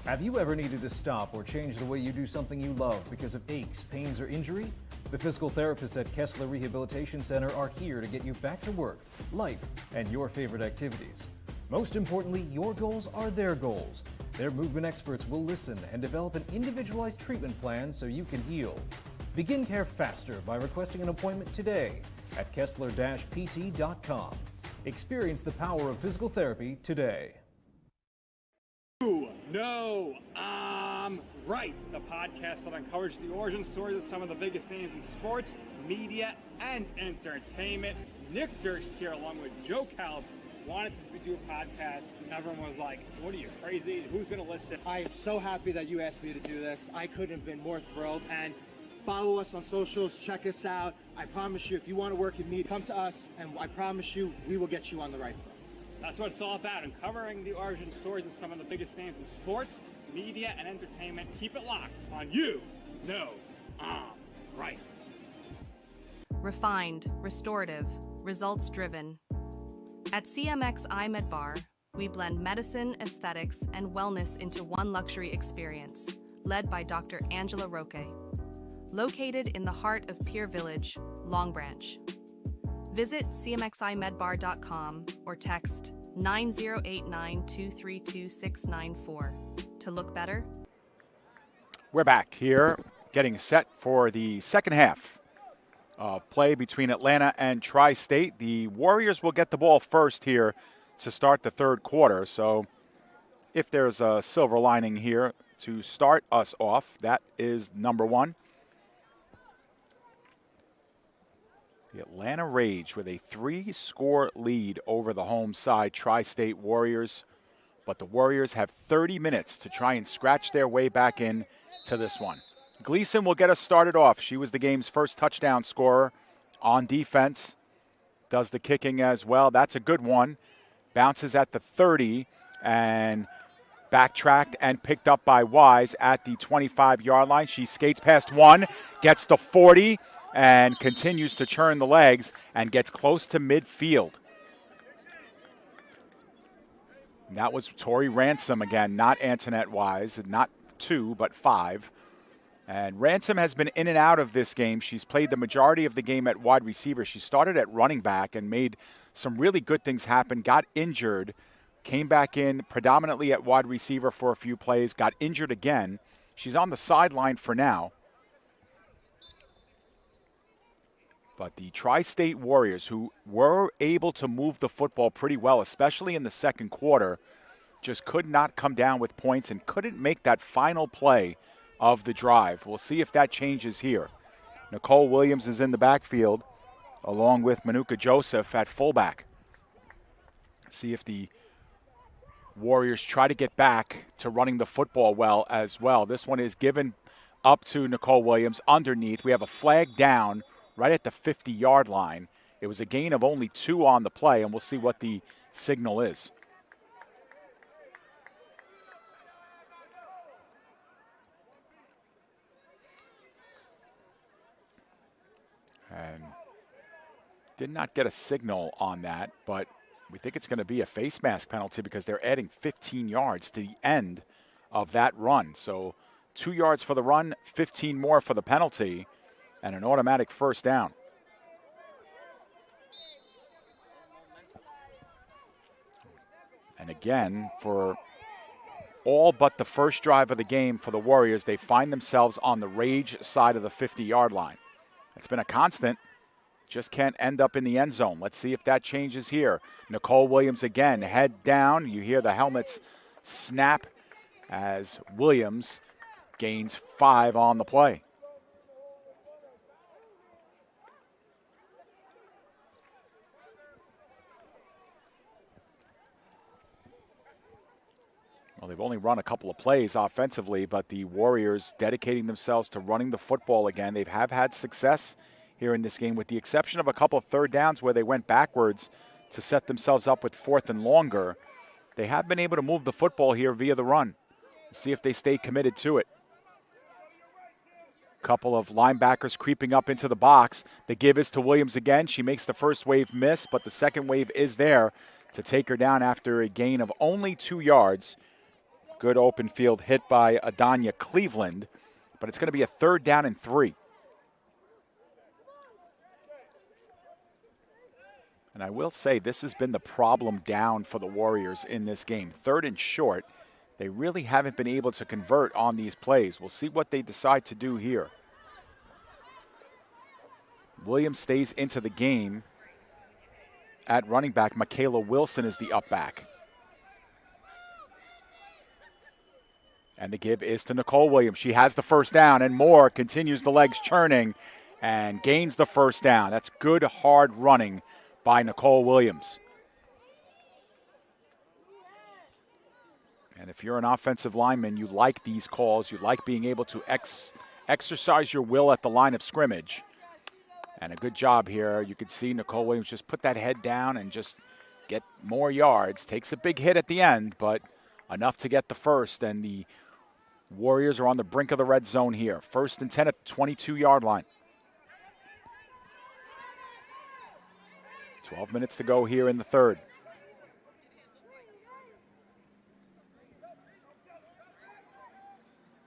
Have you ever needed to stop or change the way you do something you love because of aches, pains, or injury? The physical therapists at Kessler Rehabilitation Center are here to get you back to work, life, and your favorite activities. Most importantly, your goals are their goals. Their movement experts will listen and develop an individualized treatment plan so you can heal. Begin care faster by requesting an appointment today at Kessler-PT.com. Experience the power of physical therapy today. No, I'm right. The podcast that uncovers the origin stories of some of the biggest names in sports, media, and entertainment. Nick Durst here, along with Joe Calv, wanted to do a podcast, and everyone was like, what are you, crazy? Who's going to listen? I am so happy that you asked me to do this. I couldn't have been more thrilled. And follow us on socials, check us out. I promise you, if you want to work in media, come to us, and I promise you, we will get you on the right foot. That's what it's all about, uncovering the origin stories of some of the biggest names in sports, media, and entertainment. Keep it locked on You Know I'm Right. Refined, restorative, results-driven. At CMX iMed Bar, we blend medicine, aesthetics, and wellness into one luxury experience, led by Dr. Angela Roque. Located in the heart of Pier Village, Long Branch. Visit cmximedbar.com or text 9089-232-694 to look better. We're back here getting set for the second half of play between Atlanta and Tri-State. The Warriors will get the ball first here to start the third quarter. So if there's a silver lining here to start us off, that is number one. The Atlanta Rage with a 3-score lead over the home side Tri-State Warriors. But the Warriors have 30 minutes to try and scratch their way back in to this one. Gleason will get us started off. She was the game's first touchdown scorer on defense. Does the kicking as well. That's a good one. Bounces at the 30 and backtracked and picked up by Wise at the 25-yard line. She skates past one, gets the 40, and continues to churn the legs and gets close to midfield. And that was Tori Ransom again, not Antoinette Wise, not 2, but 5. And Ransom has been in and out of this game. She's played the majority of the game at wide receiver. She started at running back and made some really good things happen, got injured, came back in predominantly at wide receiver for a few plays, got injured again. She's on the sideline for now. But the Tri-State Warriors, who were able to move the football pretty well, especially in the second quarter, just could not come down with points and couldn't make that final play of the drive. We'll see if that changes here. Nicole Williams is in the backfield, along with Manuka Joseph at fullback. See if the Warriors try to get back to running the football well as well. This one is given up to Nicole Williams underneath. We have a flag down right at the 50-yard line. It was a gain of only 2 on the play, and we'll see what the signal is. And did not get a signal on that, but we think it's going to be a face mask penalty because they're adding 15 yards to the end of that run. So 2 yards for the run, 15 more for the penalty, and an automatic first down. And again, for all but the first drive of the game for the Warriors, they find themselves on the Rage side of the 50-yard line. It's been a constant. Just can't end up in the end zone. Let's see if that changes here. Nicole Williams again, head down. You hear the helmets snap as Williams gains 5 on the play. Well, they've only run a couple of plays offensively, but the Warriors dedicating themselves to running the football again. They have had success here in this game, with the exception of a couple of third downs where they went backwards to set themselves up with 4th and longer. They have been able to move the football here via the run. We'll see if they stay committed to it. Couple of linebackers creeping up into the box. The give is to Williams again. She makes the first wave miss, but the second wave is there to take her down after a gain of only 2 yards. Good open field hit by Adanya Cleveland, but it's going to be a 3rd down and 3. And I will say this has been the problem down for the Warriors in this game. 3rd and short. They really haven't been able to convert on these plays. We'll see what they decide to do here. Williams stays into the game at running back. Michaela Wilson is the up back. And the give is to Nicole Williams. She has the first down, and Moore continues the legs churning and gains the first down. That's good, hard running by Nicole Williams. And if you're an offensive lineman, you like these calls. You like being able to exercise your will at the line of scrimmage. And a good job here. You could see Nicole Williams just put that head down and just get more yards. Takes a big hit at the end, but enough to get the first. And the Warriors are on the brink of the red zone here. 1st and 10 at the 22-yard line. 12 minutes to go here in the 3rd.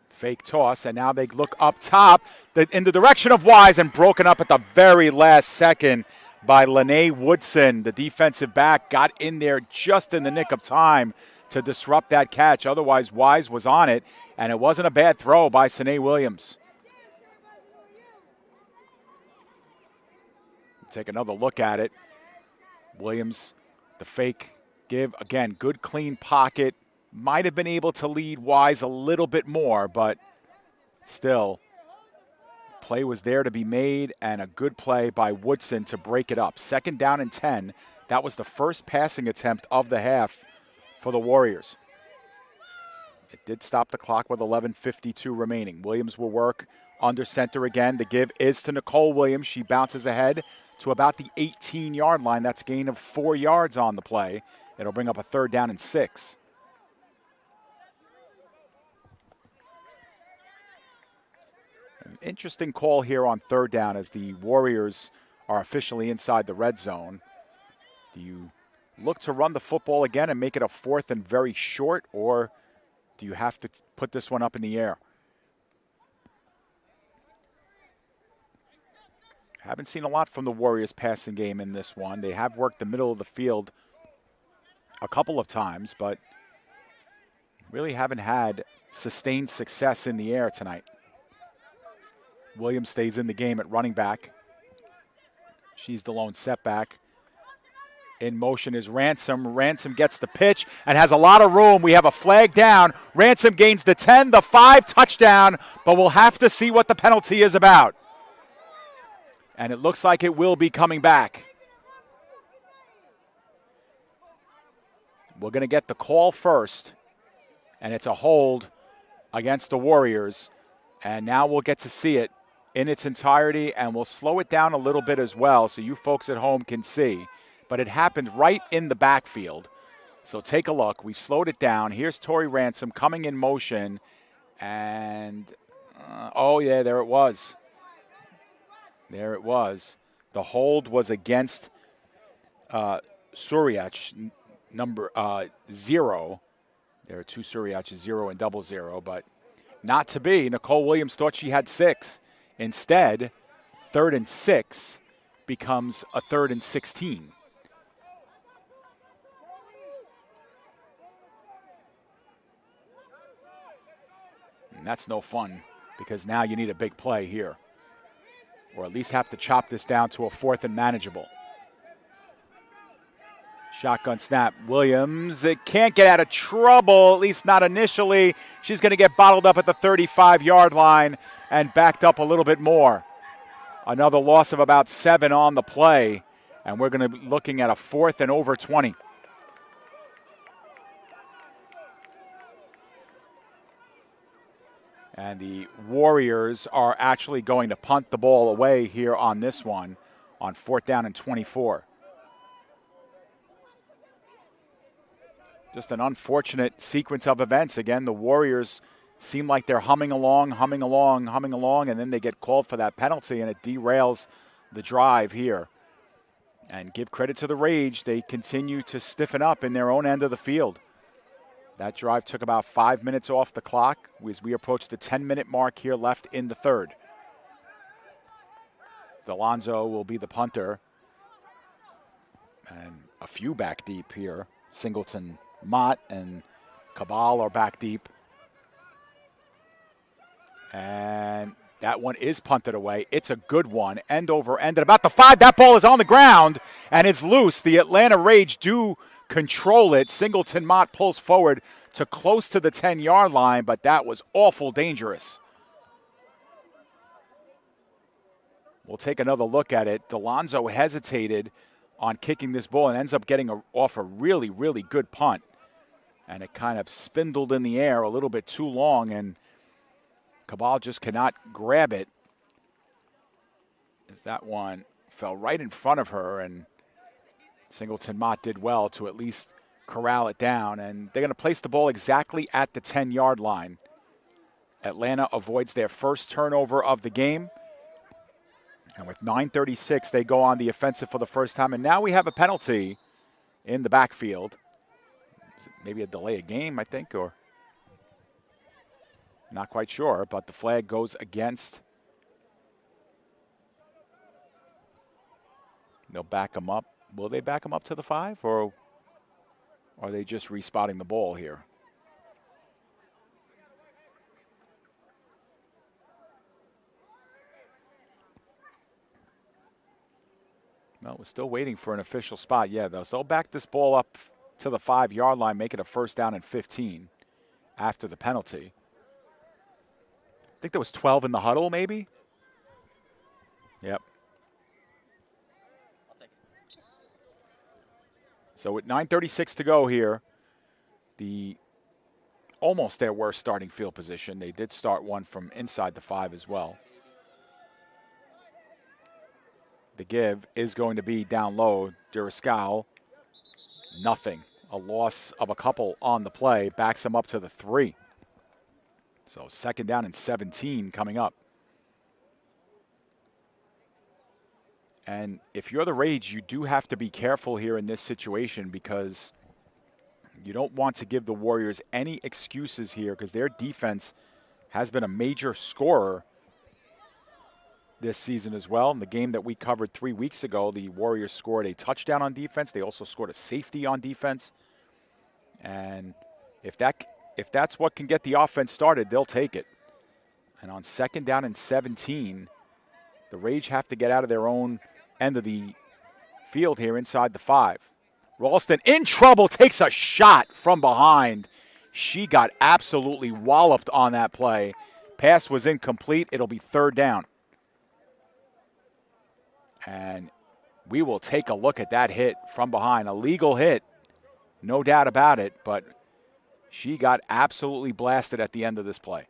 Fake toss, and now they look up top in the direction of Wise, and broken up at the very last second by Lene Woodson. The defensive back got in there just in the nick of time to disrupt that catch. Otherwise, Wise was on it, and it wasn't a bad throw by Sine Williams. Take another look at it. Williams, the fake give. Again, good clean pocket. Might have been able to lead Wise a little bit more, but still, play was there to be made, and a good play by Woodson to break it up. 2nd down and 10. That was the first passing attempt of the half for the Warriors. It did stop the clock with 11:52 remaining. Williams will work under center again. The give is to Nicole Williams. She bounces ahead to about the 18-yard line. That's a gain of 4 yards on the play. It'll bring up a 3rd down and 6. An interesting call here on 3rd down as the Warriors are officially inside the red zone. Do you look to run the football again and make it a 4th and very short, or do you have to put this one up in the air? Haven't seen a lot from the Warriors passing game in this one. They have worked the middle of the field a couple of times, but really haven't had sustained success in the air tonight. Williams stays in the game at running back. She's the lone setback. In motion is Ransom. Ransom gets the pitch and has a lot of room. We have a flag down. Ransom gains the 10, the 5, touchdown, but we'll have to see what the penalty is about. And it looks like it will be coming back. We're going to get the call first, and it's a hold against the Warriors. And now we'll get to see it in its entirety, and we'll slow it down a little bit as well so you folks at home can see. But it happened right in the backfield. So take a look. We've slowed it down. Here's Tori Ransom coming in motion. And, oh, yeah, there it was. There it was. The hold was against Suriach, number 0. There are 2 Suriaches, 0 and 00, but not to be. Nicole Williams thought she had 6. Instead, 3rd and 6 becomes a 3rd and 16. And that's no fun, because now you need a big play here, or at least have to chop this down to a 4th and manageable. Shotgun snap. Williams, it can't get out of trouble, at least not initially. She's going to get bottled up at the 35-yard line and backed up a little bit more. Another loss of about 7 on the play, and we're going to be looking at a 4th and over 20. And the Warriors are actually going to punt the ball away here on this one on 4th down and 24. Just an unfortunate sequence of events. Again, the Warriors seem like they're humming along, and then they get called for that penalty, and it derails the drive here. And give credit to the Rage. They continue to stiffen up in their own end of the field. That drive took about 5 minutes off the clock as we approach the 10-minute mark here left in the third. Delonzo will be the punter. And a few back deep here. Singleton, Mott, and Cabal are back deep. And that one is punted away. It's a good one. End over end at about the 5. That ball is on the ground, and it's loose. The Atlanta Rage do control it. Singleton Mott pulls forward to close to the 10-yard line, but that was awful dangerous. We'll take another look at it. Delonzo hesitated on kicking this ball and ends up getting off a really, really good punt. And it kind of spindled in the air a little bit too long, and Cabal just cannot grab it. As that one fell right in front of her, and Singleton Mott did well to at least corral it down. And they're going to place the ball exactly at the 10-yard line. Atlanta avoids their first turnover of the game. And with 9:36, they go on the offensive for the first time. And now we have a penalty in the backfield. Maybe a delay of game, I think, or not quite sure, but the flag goes against. They'll back them up. Will they back them up to the 5, or are they just respotting the ball here? No, we're still waiting for an official spot. Yeah, they'll back this ball up to the 5-yard line, make it a 1st down and 15 after the penalty. I think there was 12 in the huddle, maybe? Yep. So with 9:36 to go here, almost their worst starting field position. They did start one from inside the 5 as well. The give is going to be down low. Durascal, nothing. A loss of a couple on the play, backs him up to the 3. So 2nd down and 17 coming up. And if you're the Rage, you do have to be careful here in this situation, because you don't want to give the Warriors any excuses here, because their defense has been a major scorer this season as well. In the game that we covered 3 weeks ago, the Warriors scored a touchdown on defense. They also scored a safety on defense. And if that's what can get the offense started, they'll take it. And on 2nd down and 17, the Rage have to get out of their own end of the field here inside the 5. Ralston in trouble, takes a shot from behind. She got absolutely walloped on that play. Pass was incomplete. It'll be 3rd down. And we will take a look at that hit from behind. A legal hit, no doubt about it, but she got absolutely blasted at the end of this play.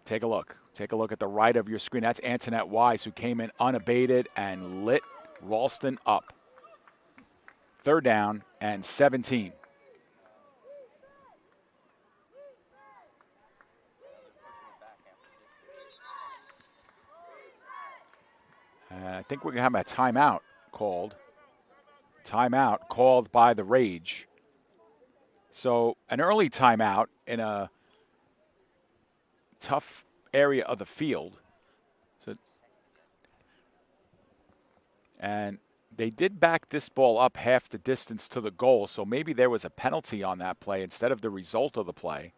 Take a look. Take a look at the right of your screen. That's Antoinette Wise, who came in unabated and lit Ralston up. 3rd down and 17. I think we're going to have a timeout called. Timeout called by the Rage. So an early timeout in a tough area of the field. And they did back this ball up half the distance to the goal, so maybe there was a penalty on that play instead of the result of the play.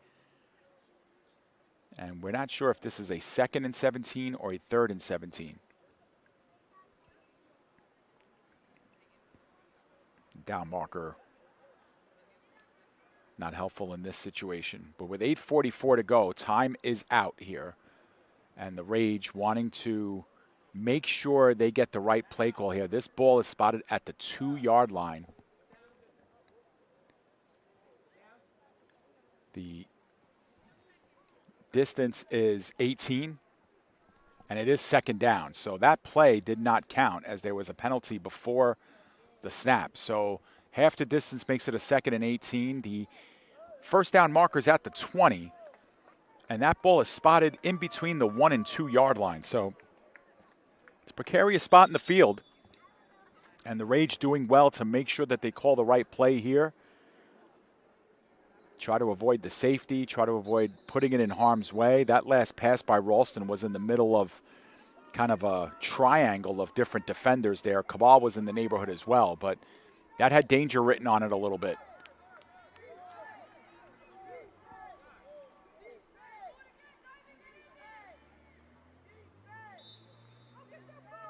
And we're not sure if this is a 2nd and 17 or a 3rd and 17. Down marker, not helpful in this situation. But with 8:44 to go, time is out here. And the Rage wanting to make sure they get the right play call here. This ball is spotted at the 2-yard line. The distance is 18, and it is second down. So that play did not count as there was a penalty before the snap. So half the distance makes it a 2nd and 18. The first down marker's at the 20, and that ball is spotted in between the 1 and 2 yard line. So it's a precarious spot in the field, and the Rage doing well to make sure that they call the right play here. Try to avoid the safety, try to avoid putting it in harm's way. That last pass by Ralston was in the middle of kind of a triangle of different defenders there. Cabal was in the neighborhood as well, but that had danger written on it a little bit.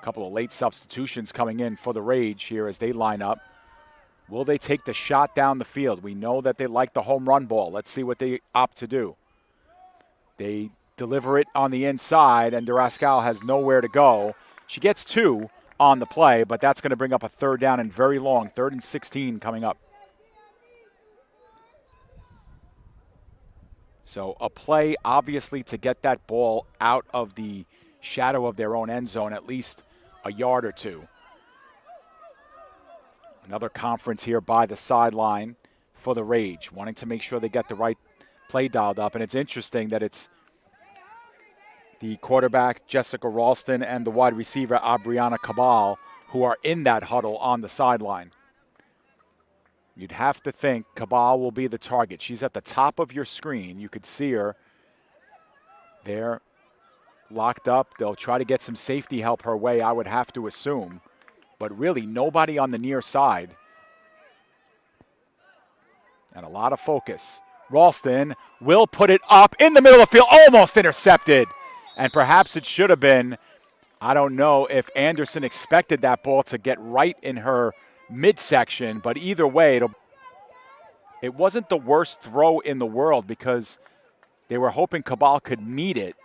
A couple of late substitutions coming in for the Rage here as they line up. Will they take the shot down the field? We know that they like the home run ball. Let's see what they opt to do. They deliver it on the inside, and Durascal has nowhere to go. She gets 2 on the play, but that's going to bring up a 3rd down and very long, 3rd and 16 coming up. So a play, obviously, to get that ball out of the shadow of their own end zone, at least a yard or 2. Another conference here by the sideline for the Rage, wanting to make sure they get the right play dialed up. And it's interesting that it's the quarterback, Jessica Ralston, and the wide receiver, Abriana Cabal, who are in that huddle on the sideline. You'd have to think Cabal will be the target. She's at the top of your screen. You could see her there locked up. They'll try to get some safety help her way, I would have to assume. But really nobody on the near side. And a lot of focus. Ralston will put it up in the middle of the field, almost intercepted. And perhaps it should have been. I don't know if Anderson expected that ball to get right in her midsection, but either way, it wasn't the worst throw in the world because they were hoping Cabal could meet it,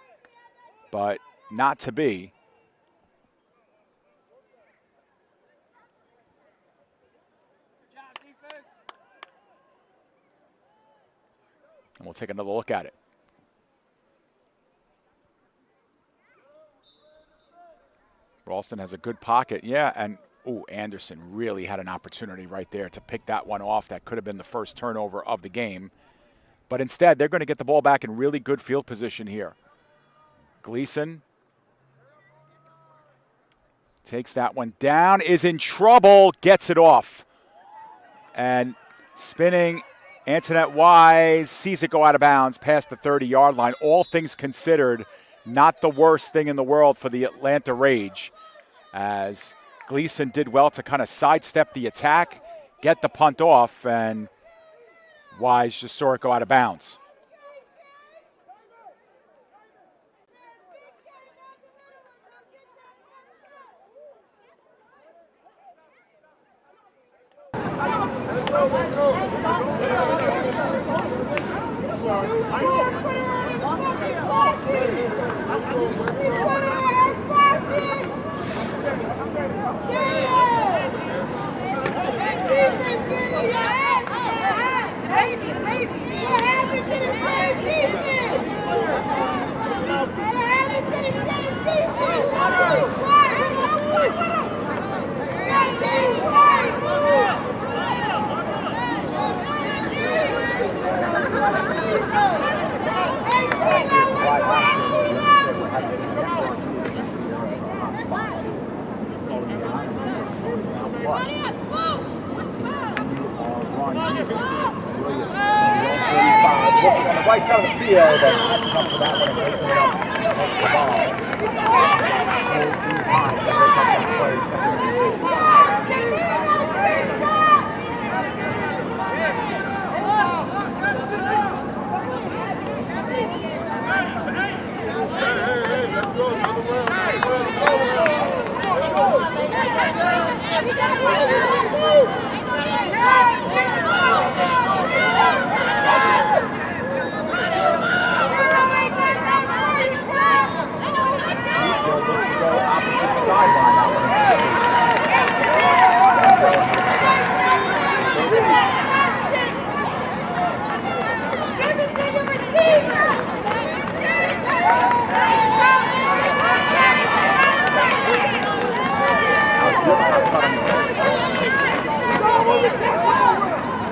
but not to be. And we'll take another look at it. Ralston has a good pocket. Yeah, and Anderson really had an opportunity right there to pick that one off. That could have been the first turnover of the game. But instead, they're going to get the ball back in really good field position here. Gleason takes that one down, is in trouble, gets it off. And spinning, Antoinette Wise sees it go out of bounds past the 30-yard line. All things considered, not the worst thing in the world for the Atlanta Rage, as Gleason did well to kind of sidestep the attack, get the punt off, and Wise just saw it go out of bounds. Looking on the right side of the field and catching up to that one and taking it up. That's the ball. These times that they come to play second and 2.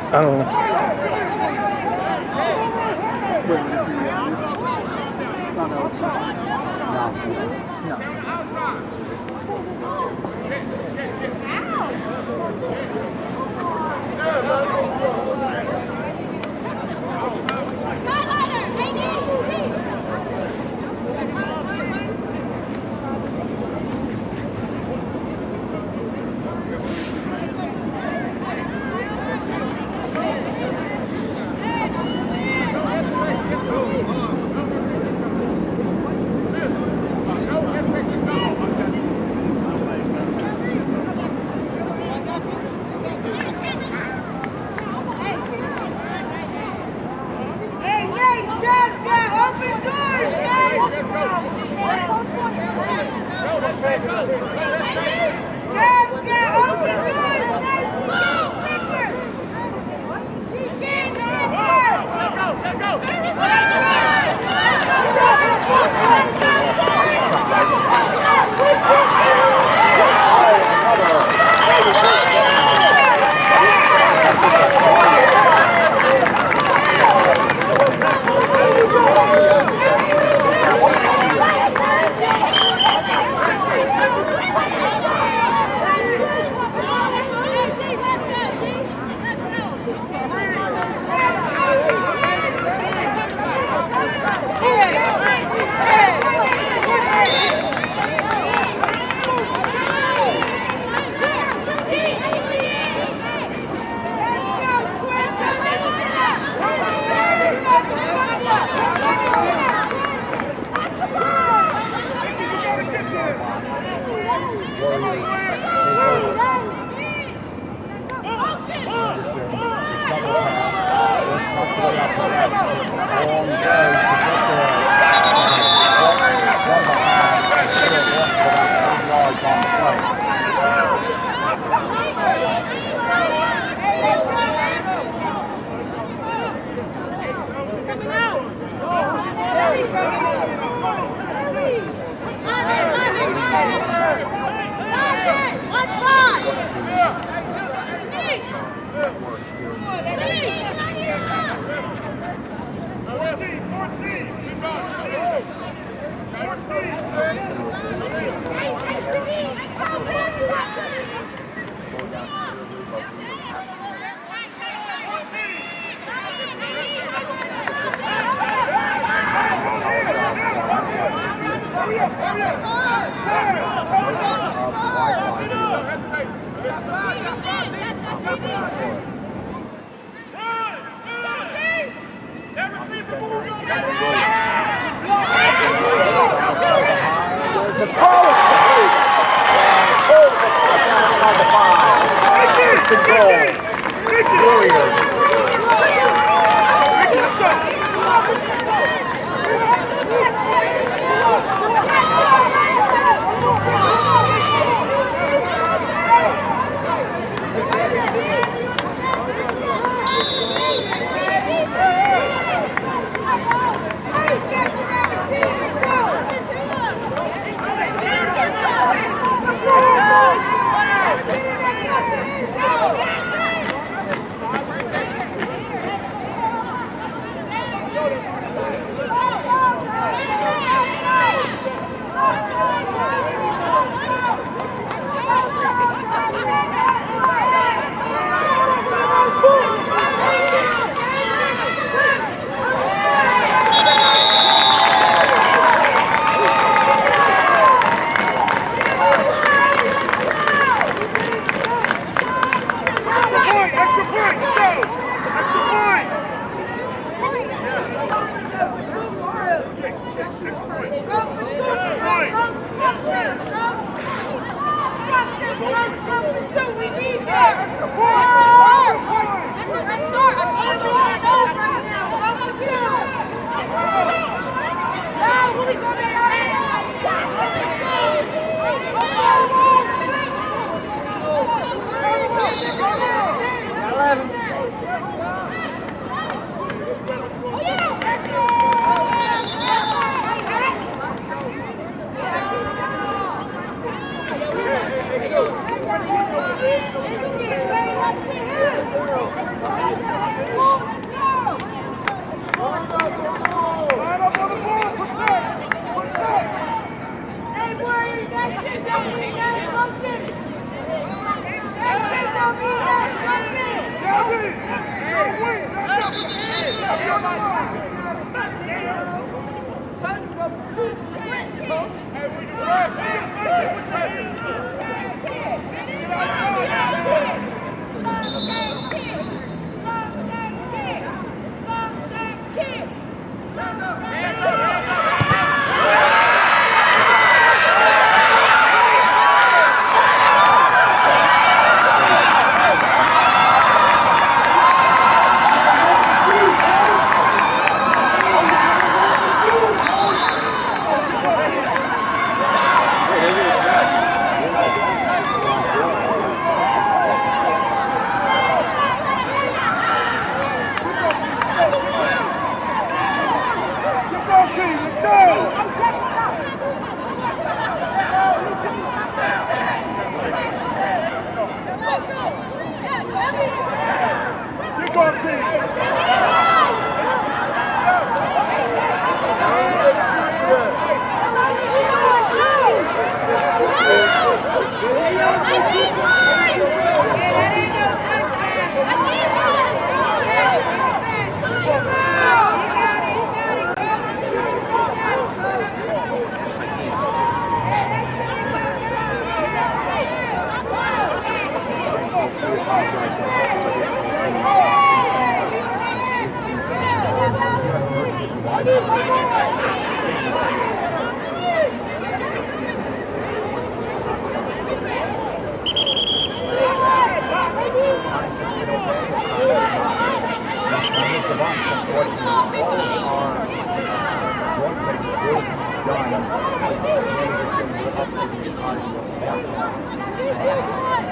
I don't know.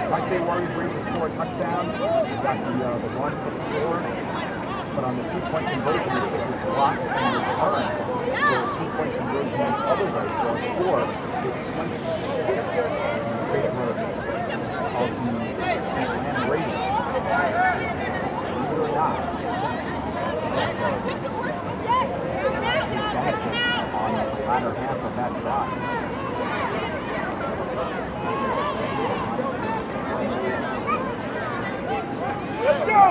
Tri-State Warriors were able to score a touchdown. We got the run for the score. But on the 2-point conversion, the kick was blocked and returned for a 2-point conversion the other way. So our score is 20-6 in favor of the Atlanta Raiders. Believe it or not, benefits on the latter half of that drive. Let's go!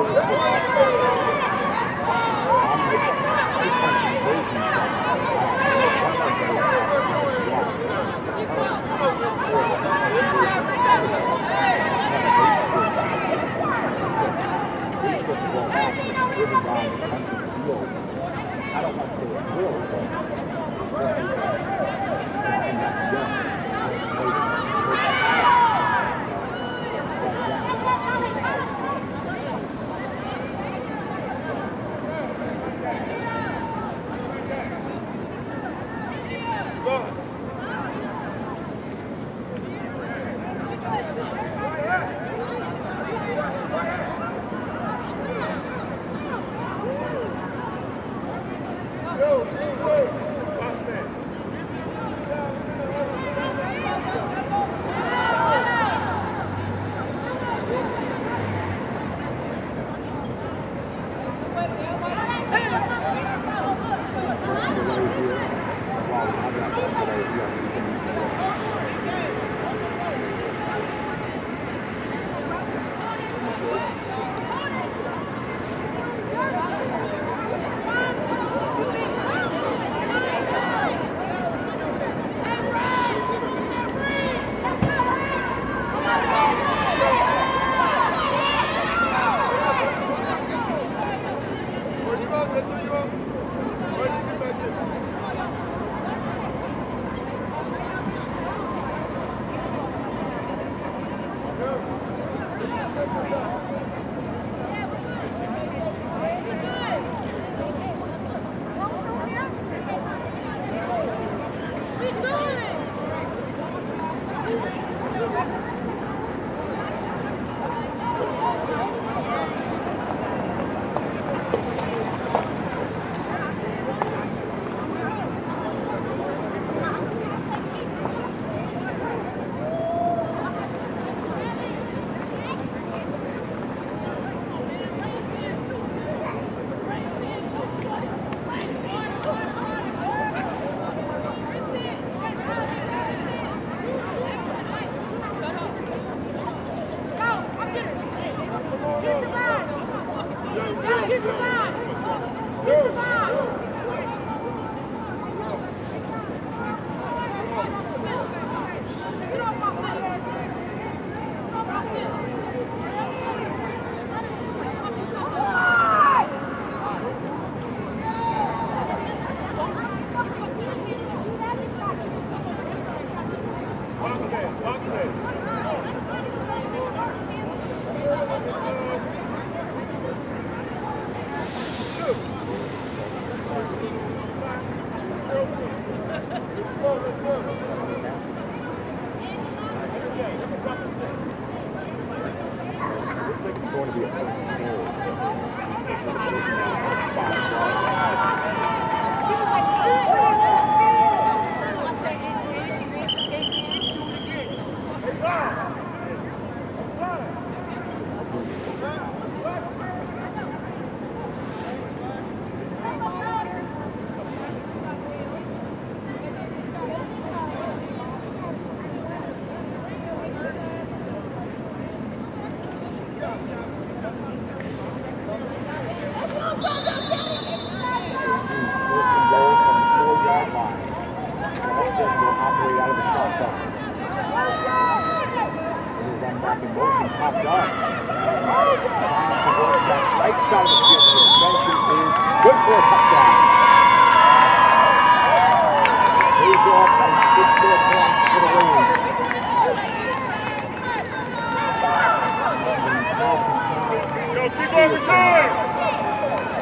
throws for a touchdown. On the 2-point conversion try, that's one of the block. It's returned for a 2-point conversion. They took the ball back and it's driven down the length of the field. I don't want to say it will, but certainly behind that gun, it's played as a person.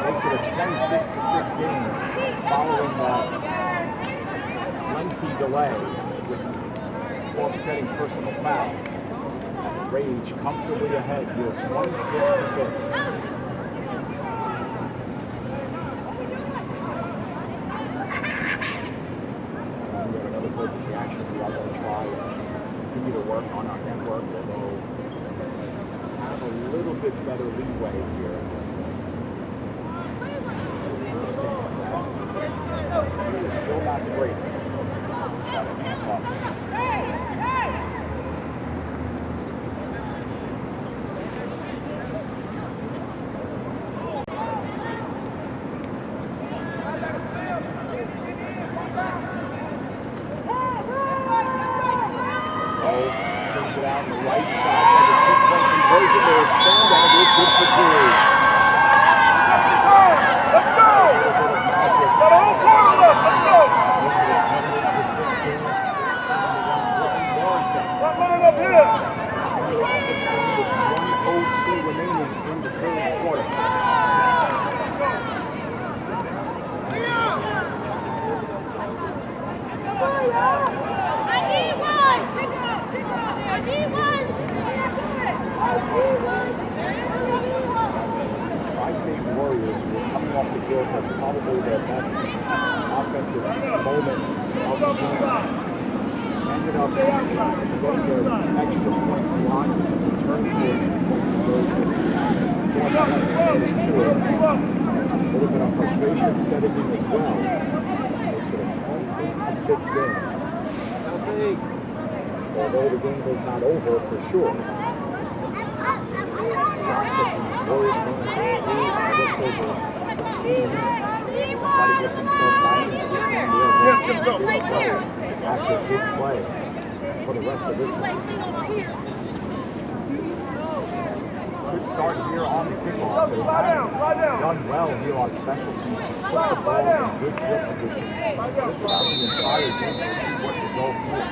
Makes it a 26-6 game following that lengthy delay with offsetting personal fouls. Rage comfortably ahead here, 26-6. We have another good reaction. We are going to try and continue to work on our network, although have a little bit better leeway here at this point. It's still not the greatest. Try to amp up. extend, and it is good for two. Let's go! Got a whole quarter left. Let's go! This is 28-16. Morrison. Not running up here. 28-16 with 1:02 remaining in the third quarter. Tri-State Warriors were coming off the heels of probably their best offensive moments of the game. Ended up getting their extra point blocked and returned for a 2-point conversion. Going back to it. A little bit of frustration setting in as well. Makes it a 28-6 game. Although the game is not over for sure. The Warriors are going to have just over 16 minutes to try to get themselves back into this game. They're going to big plays after big play for the rest of this one. Good start here on the kickoff. They have done well here on special teams to put the ball in good field position just about the entire game. We'll see what results here.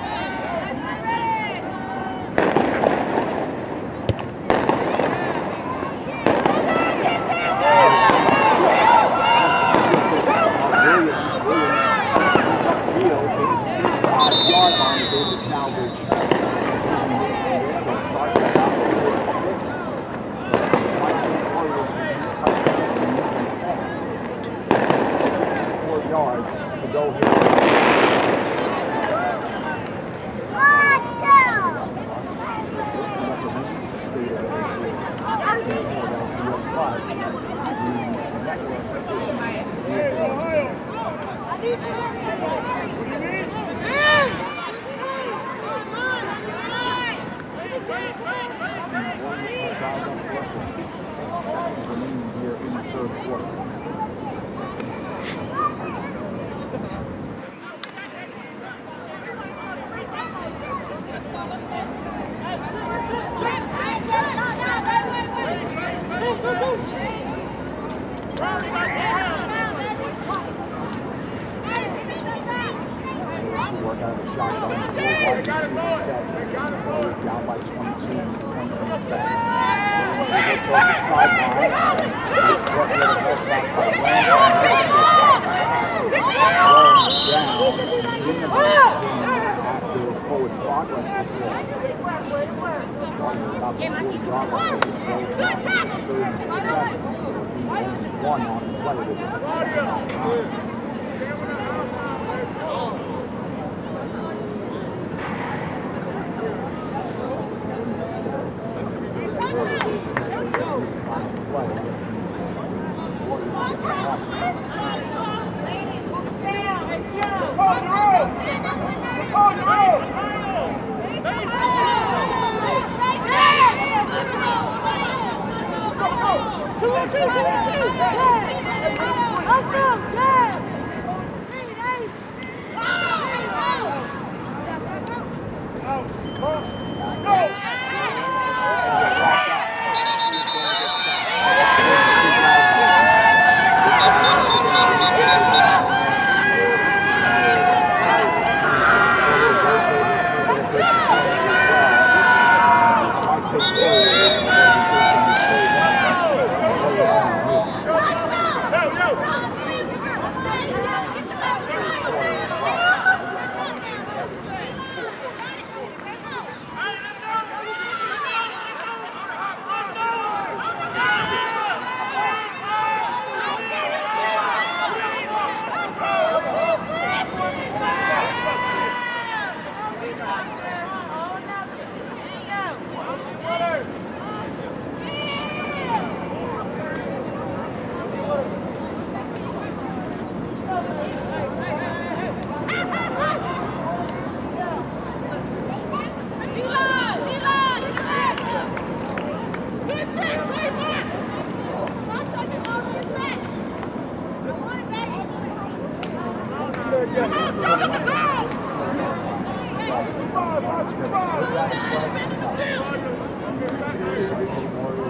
Warriors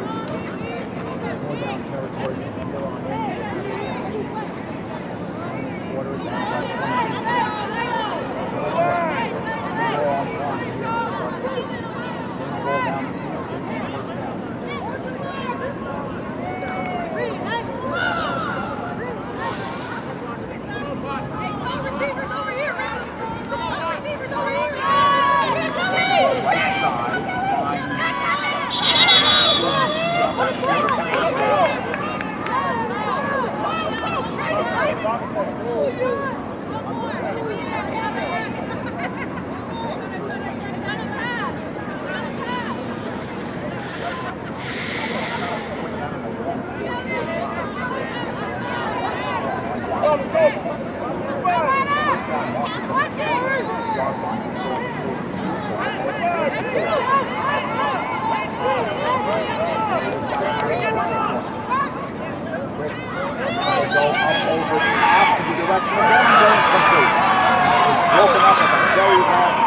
direction. Again, he's incomplete. It was broken up at the very last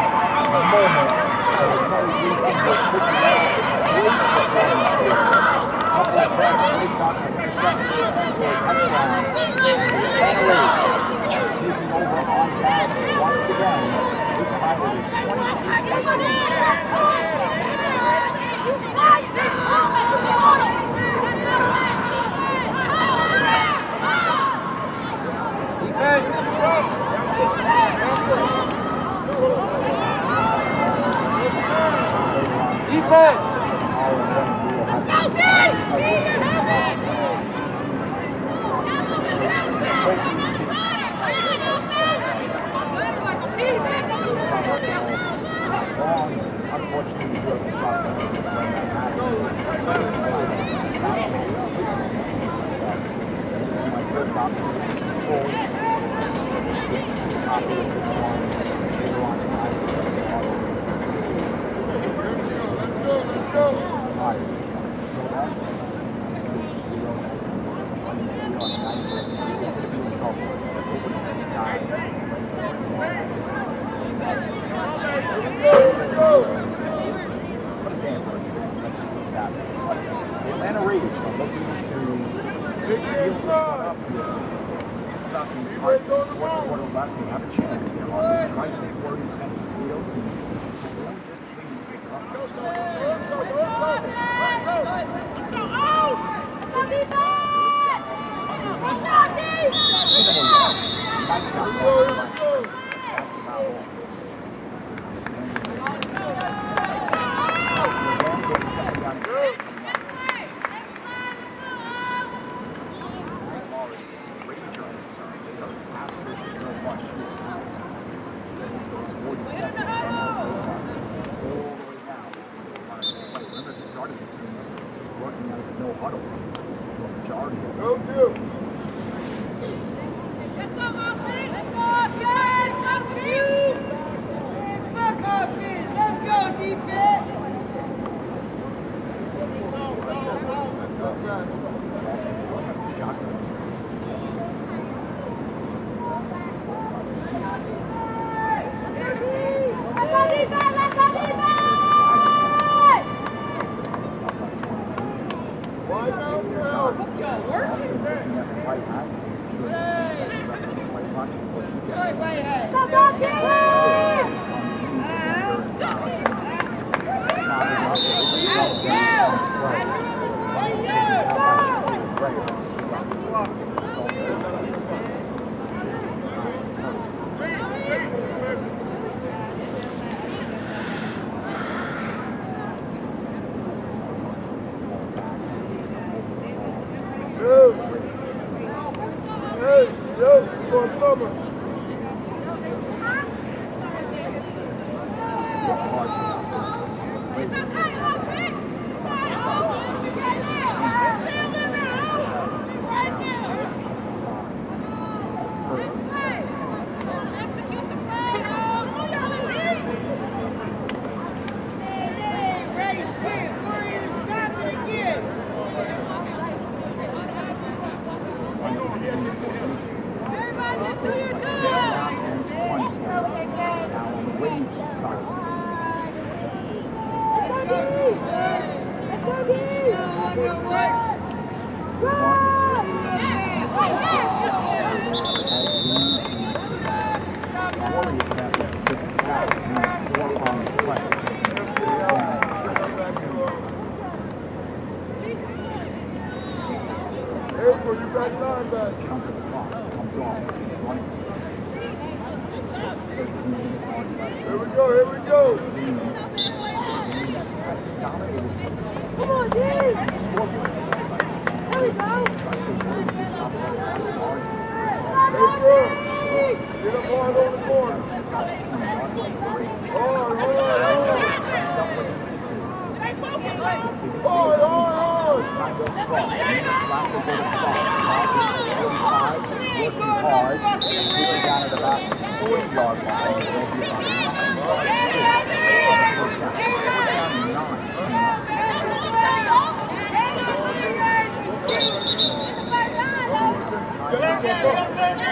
moment. Curry Gleason just puts it out. Great performance here. Up that pass, great box, and interception return for a touchdown. Henry taking over on downs once again. This time with a 22-point lead. Defense! Unfortunately, we have to drop them when that happens. Like this, obviously, full. Copy of this one. Later on tonight, let's go. It's tired. So that, you're going to be in trouble. Opening the skies. The Atlanta Rage are looking to seal this one up here. Just about the entire fourth quarter left. They have a chance. They're on the Tri-State Warriors end of the field to blow this thing up to 22. That's about all.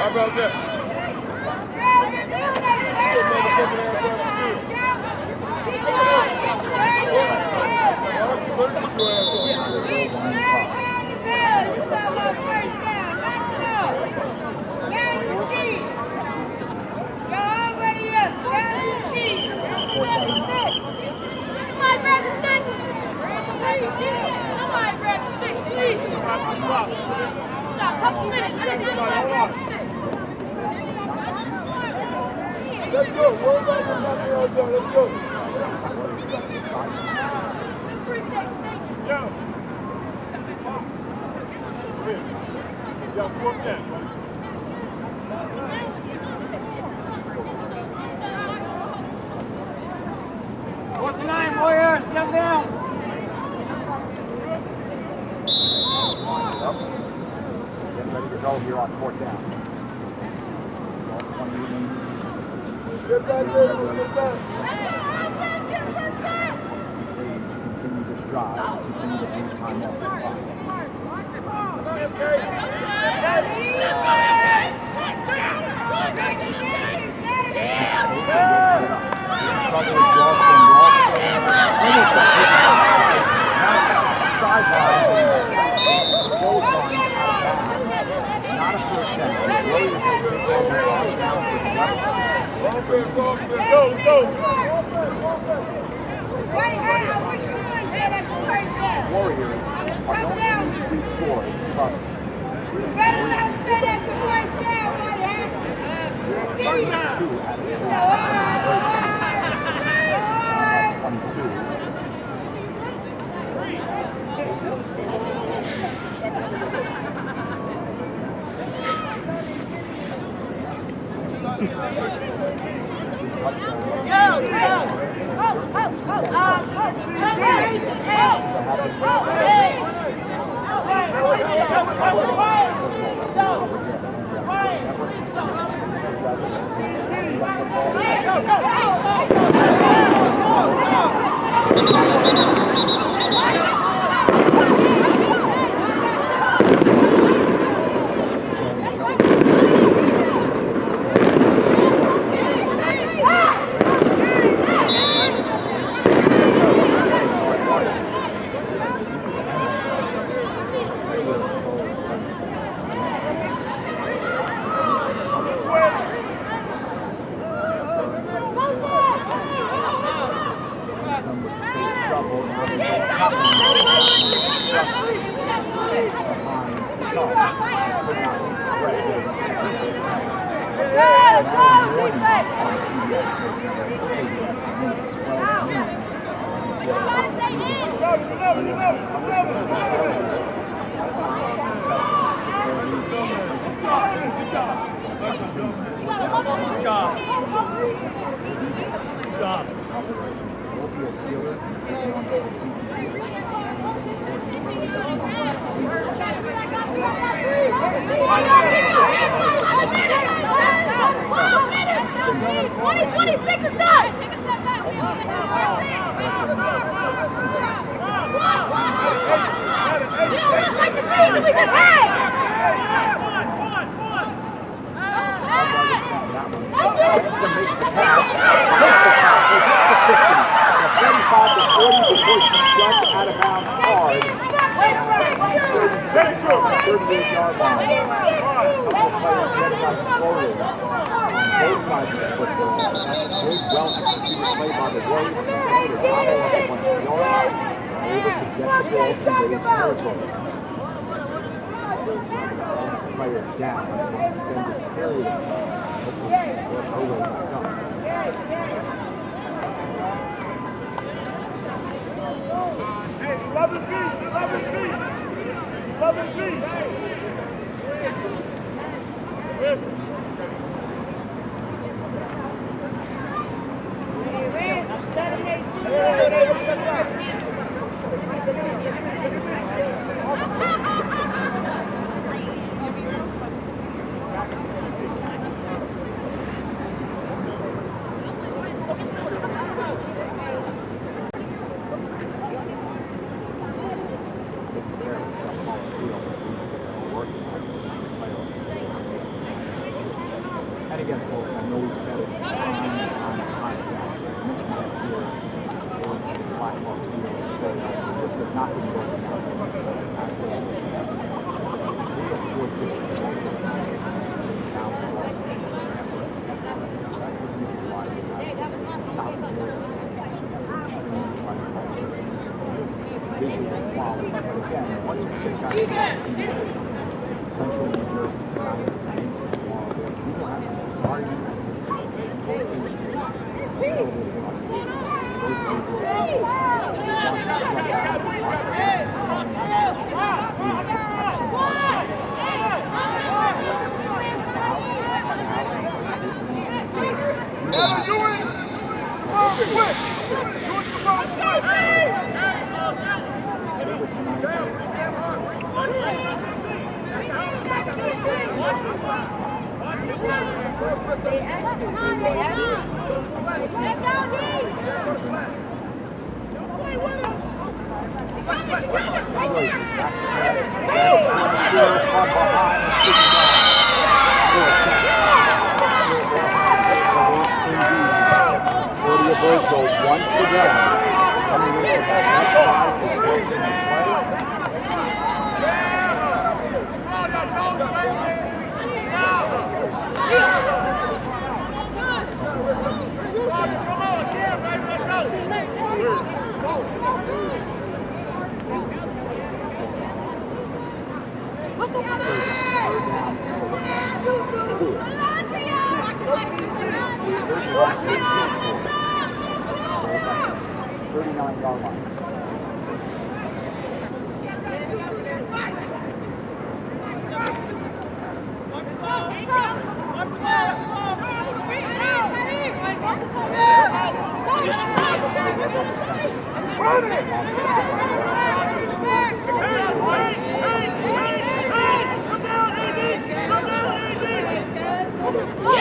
How about that? Let's go. Let's go. Yo, work that. What's the name, Warriors? Come down. Getting ready to go here on 4th down. Get back there. Get back. Continue this drive. Continue to gain time off this clock. Not a first down. Warriors are going to need 3 scores plus. Better not say that's a first down, what happened? 2 out of 22. And again, folks, I know we've said it time and time again. The internet here in Blackhawks Field in Philadelphia just has not been working out for us at all. We have 4 different networks bounced off the network together. So that's the reason why we have stoppages and extremely fine alternatives, visual quality. But again, once we get back to our studios, Central New Jersey tonight and into tomorrow, we will have a target at this full engineering. Those people want to sweat out and watch Virgil once again coming into that left side is working in play. 39-yard line.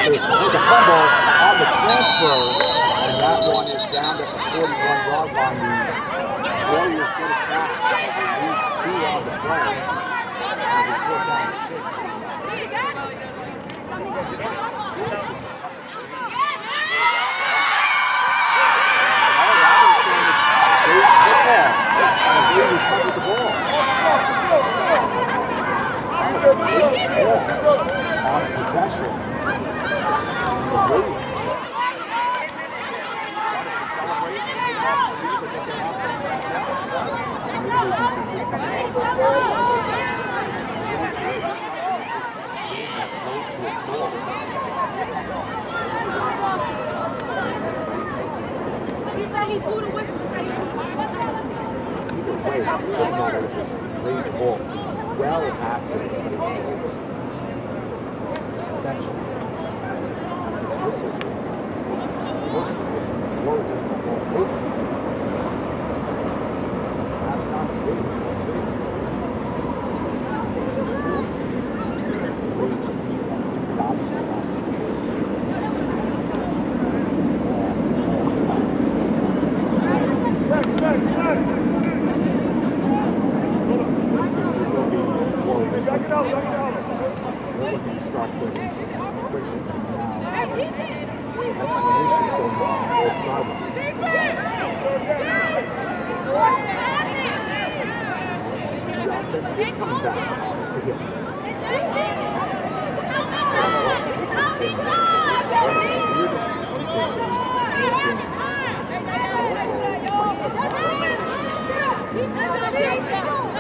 There's a fumble on the transfer, and that one is down at the 41-yard line. The Warriors get it back. Lose 2 on the play. They'll be 4 down to 6. I believe he covered the ball. That was a great ball on possession. Either way, the signal was rage ball well after the play was over. Essentially, after the whistles were the Warriors were going over. Perhaps not today, but we'll see. Still see rage defense predominantly on the field. We're looking to start things quickly now. Explanations going on both sidelines. The offense is coming back. Forget it. This has been one of the weirdest sequences in this game.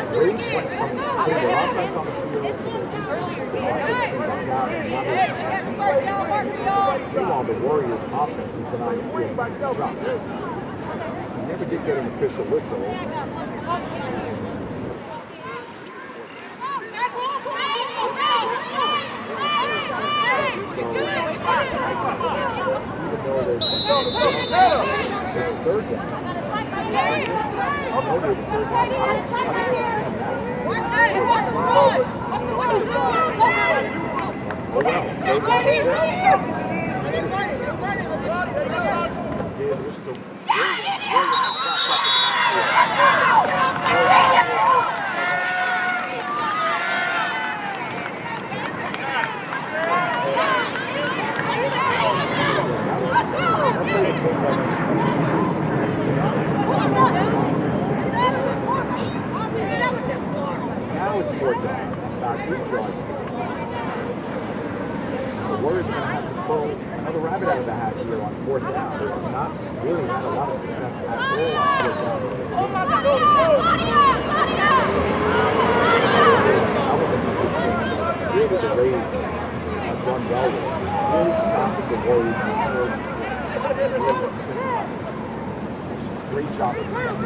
Rage went from putting their offense on the field to their defense. The offense came back out and now their defense is back. Meanwhile, the Warriors' offense has been on the field since the drop. We never did get an official whistle. So, even though there's it's third down. It was third down. I don't understand that. Oh well, third down and 6. Gave this to Williams. Williams is back up in the Now it's 4th down, about 8 yards to go. The Warriors are going to have to pull another rabbit out of the hat here on 4th down. They have not really had a lot of success at all on 4th down in this game. Really the rage have done well with. It's really stopping the Warriors in the third. Really great job of the second,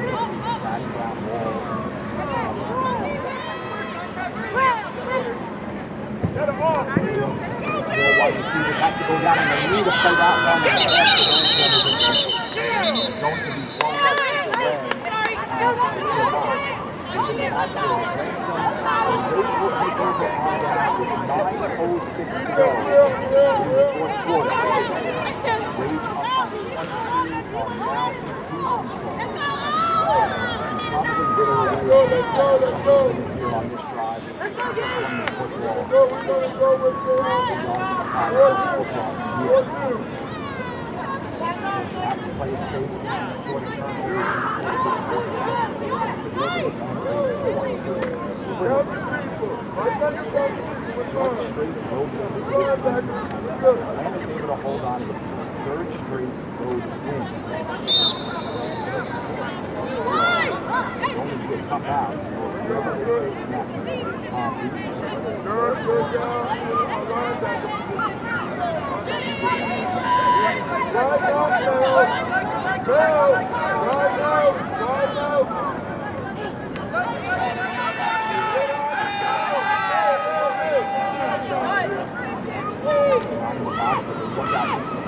batting down walls. Wide receivers has to go down and they need to play that one. And the best of is going to be blown up away the box. He's in the backfield. Ransom and Rage will take over on that with 9:06 to go in the 4th quarter. Rage up on 22 on now in cruise control. Probably get away with this minutes here on this drive. Let's go, just running the football. Let's go with have to play it safe for the turnover. Straight road win for this team. Atlanta's able to hold on to the 3rd straight road win. It's going to be a tough out for whoever they face next.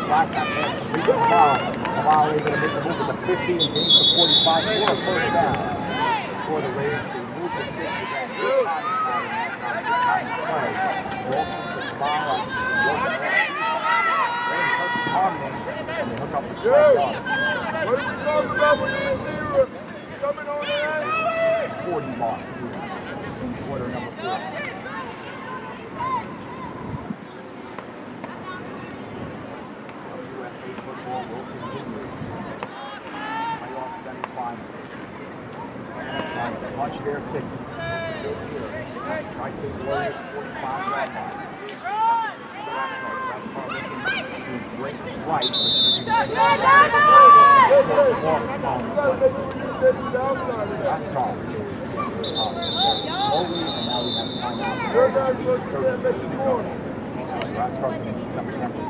Flat that pass completes the foul. While able to make the move to the 50 and gains the 45 for a first down. For the Rage, they move the sticks again. Good timing pattern that time. Good time to play. Wilson to the foul as it's been working all season. Very perfect harmony, and they hook up for 12 yards. What are we talking about with the receiver? Coming on in. 40 mark in quarter number 4. Football will continue. Playoff semifinals. Trying to punch their ticket. Tri-State Warriors 45-yard line. To Rascar. Rascar looking to break right, but Rascar is slowly, and now we have timeout. 30 to go. Rascar's going to need some attention.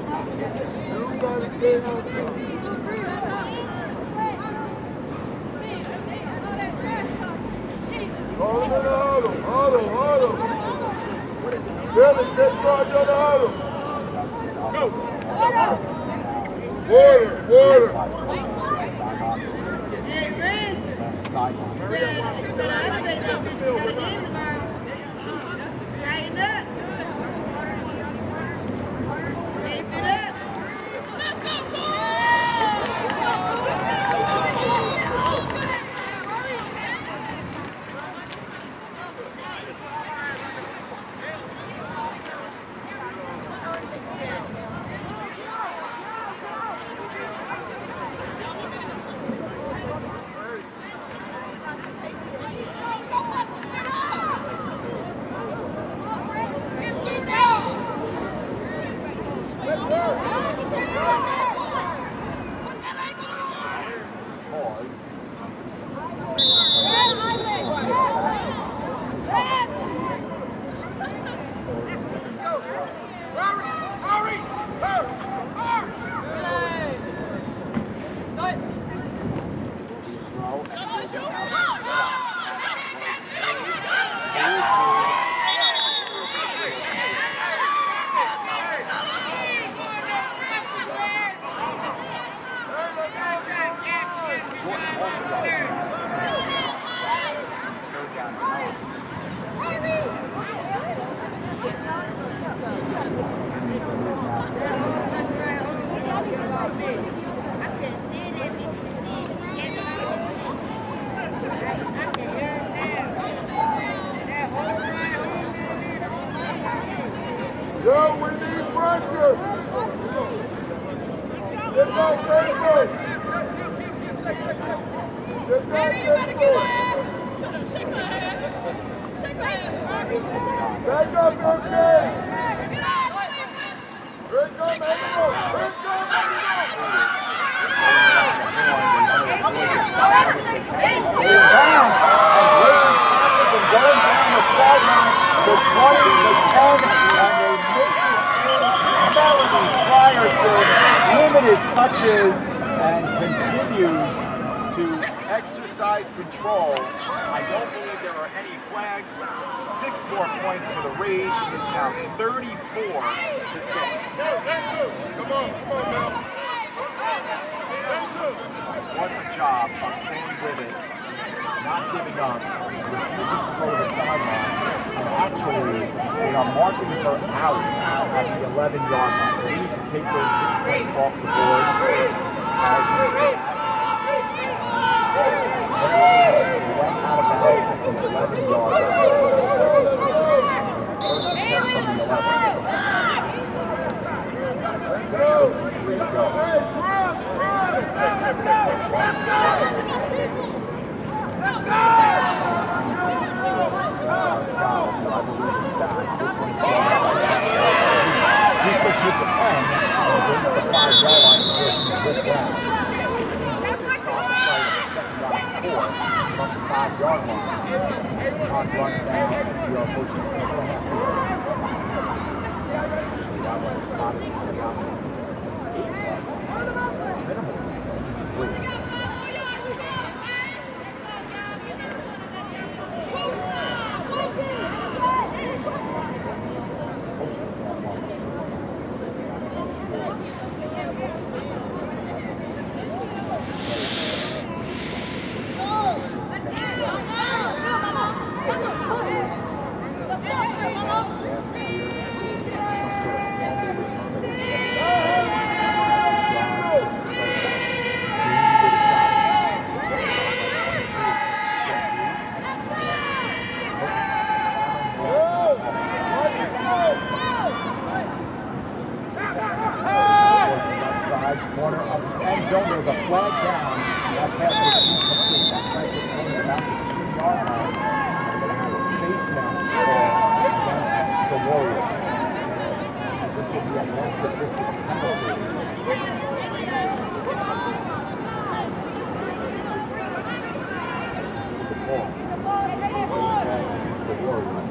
Water. Everybody get up! Shake my hand! Shake my hand! Limited touches and continues to exercise control. I don't believe there are any flags. 6 more points for the Rage. It's now 34-6. Come on, man. What a job of staying with it, not giving up, refusing to go to the sideline, and actually they are marking her out at the 11-yard line. So we need to take those 6 points off the board. Apologies for that. They went out of bounds from the 11-yard line. First attempt from the 11. 6:53 to go. He switched with the 10 and brings the 5-yard line position with Brown. 6 on the play on the second down and 4 from the 5-yard line. Clock runs down as we are approaching 6.5 minutes. That one spotted at about 8-yard line. Minimal. Corner of the end zone, there's a flag down. That pass was incomplete. That flag was thrown about the 2-yard line. They're going to have a face mask call against the Warriors. This will be a left-of-distance penalty. The ball. Face mask against the Warriors.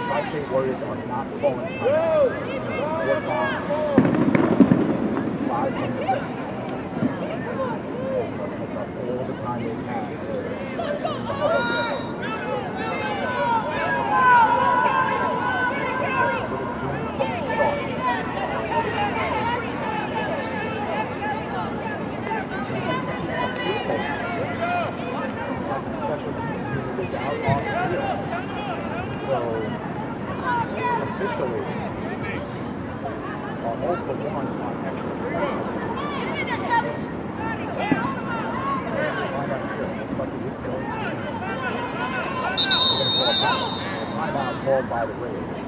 Tri-State Warriors are not calling timeout. Fourth down, 5 from the 6. They'll take up all the time they can. Special teams unit is out on the field. So, officially, are 0 for 1 on extra points. Looks like it is going to be. We're going to call a timeout called by the Rage.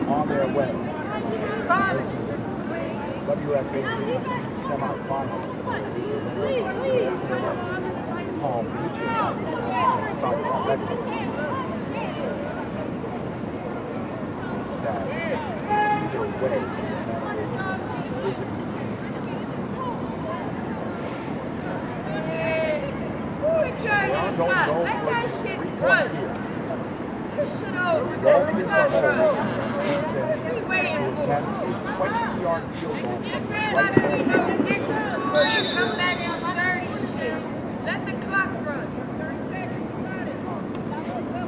On their way. WFA semi-finals. Palm Beach is decided already that either way is a Let that shit run. This shit over. Let the clock run. What are you waiting for? You said I didn't know Nick score and come back and dirty shit. Let the clock run.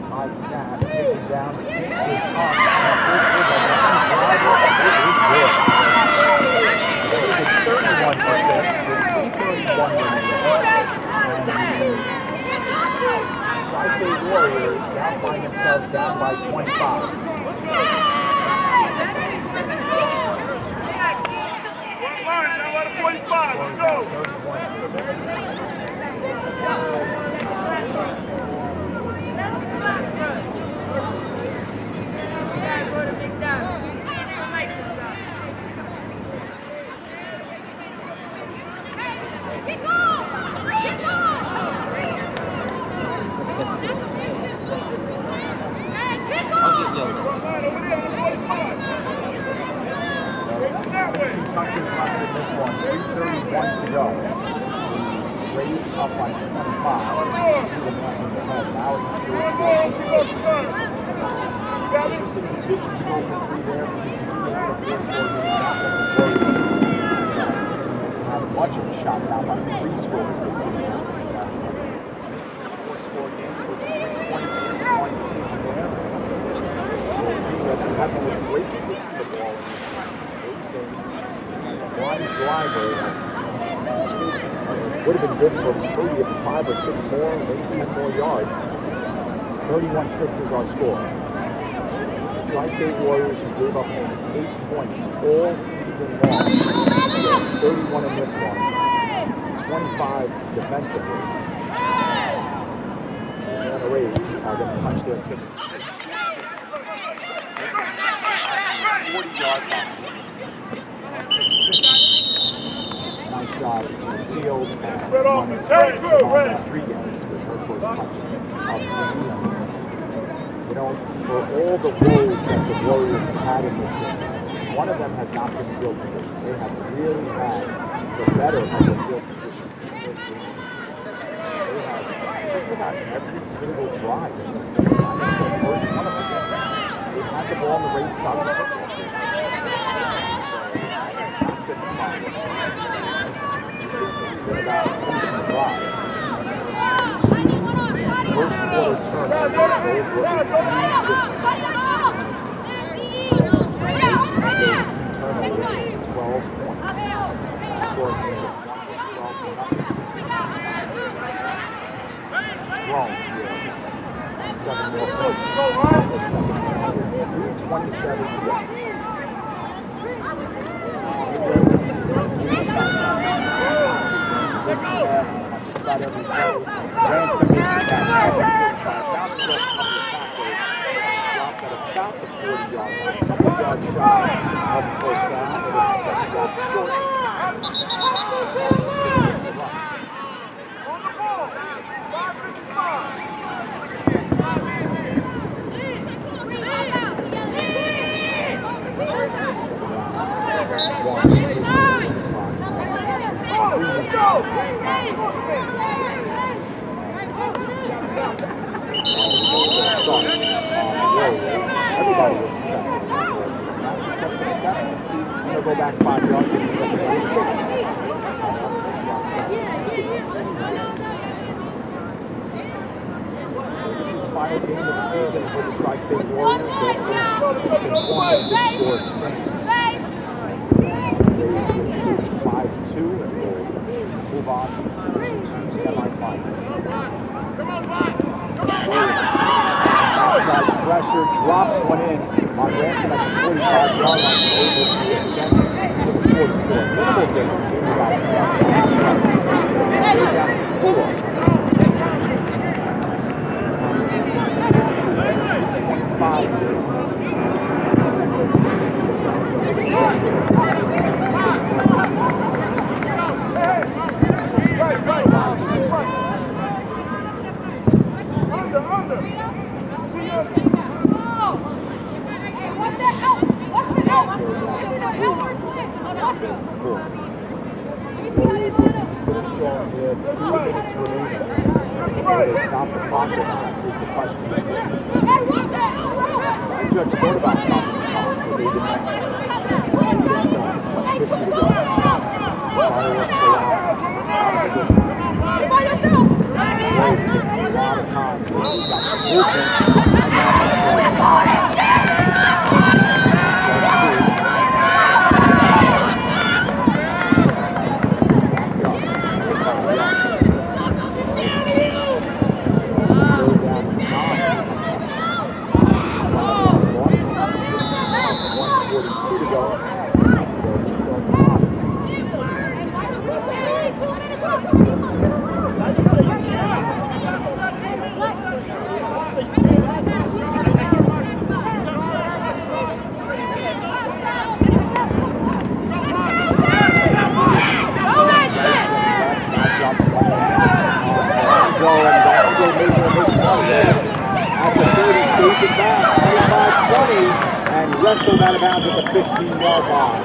High snap, taken down, the kick is up. It is 31% with 2:31 remaining. Tri-State Warriors now find themselves down by 25. Finishing touches left in this one, 3:31 to go. Rage up by 25. Now it's a 4-score. So, interesting decision to go for 3 there because you do make it a 4-score game. Not that the Warriors have much of a shot now by 3 scores. They do it since that 4-score game with 3 points. Pretty smart decision there. So a team that hasn't looked great with the ball in this game. Blind driver would have been good for maybe 5 or 6 more, maybe 10 more yards. 31-6 is our score. The Tri-State Warriors, who gave up only 8 points all season long, 31 in this one, 25 defensively. And the Rage are going to punch their tickets. 40-yard line. Nice job to the field and Rodriguez with her first touch of the game. You know, for all the woes that the Warriors have had in this game, one of them has not been field position. They have really had the better of the field position in this game. They have just about every single drive in this game. Minus the first one of them. They've had the ball on the right side of the football field. So it's not been the problem. It's been about finishing drives. 2 first quarter turnovers, those were a huge difference in this game. Each of those 2 turnovers into 12 points. The score at the end of one was 12-0. It's grown here. 7 more points in the second half. 3:27 to go. Pass on just about every play. Ransom is the back. Bounces off a couple of tackles. Dropped at about the 40-yard line. A couple of yards shy of the first down. But in the second down short. Continuing to run. On the ball. 5:55. everybody is expecting. It's the snap, it's set for the 7, and they'll go back 5 yards with the second and 6. So this is the final game of the season for the Tri-State Warriors. They'll finish 6-1 if this score stands. They will improve to 5-2 and will move on to the Division II semifinals. Outside pressure, drops one in on Ransom at the 45-yard line, able to extend to the 44. Minimal gain, about stop the clock or not is the question. Side judge thought about stopping the clock, but they did not. So, 50 to go. So fireworks go out of the distance. It's taking a lot of time. We've got some movement. And now some points. Wrestled out of bounds at the 15-yard line.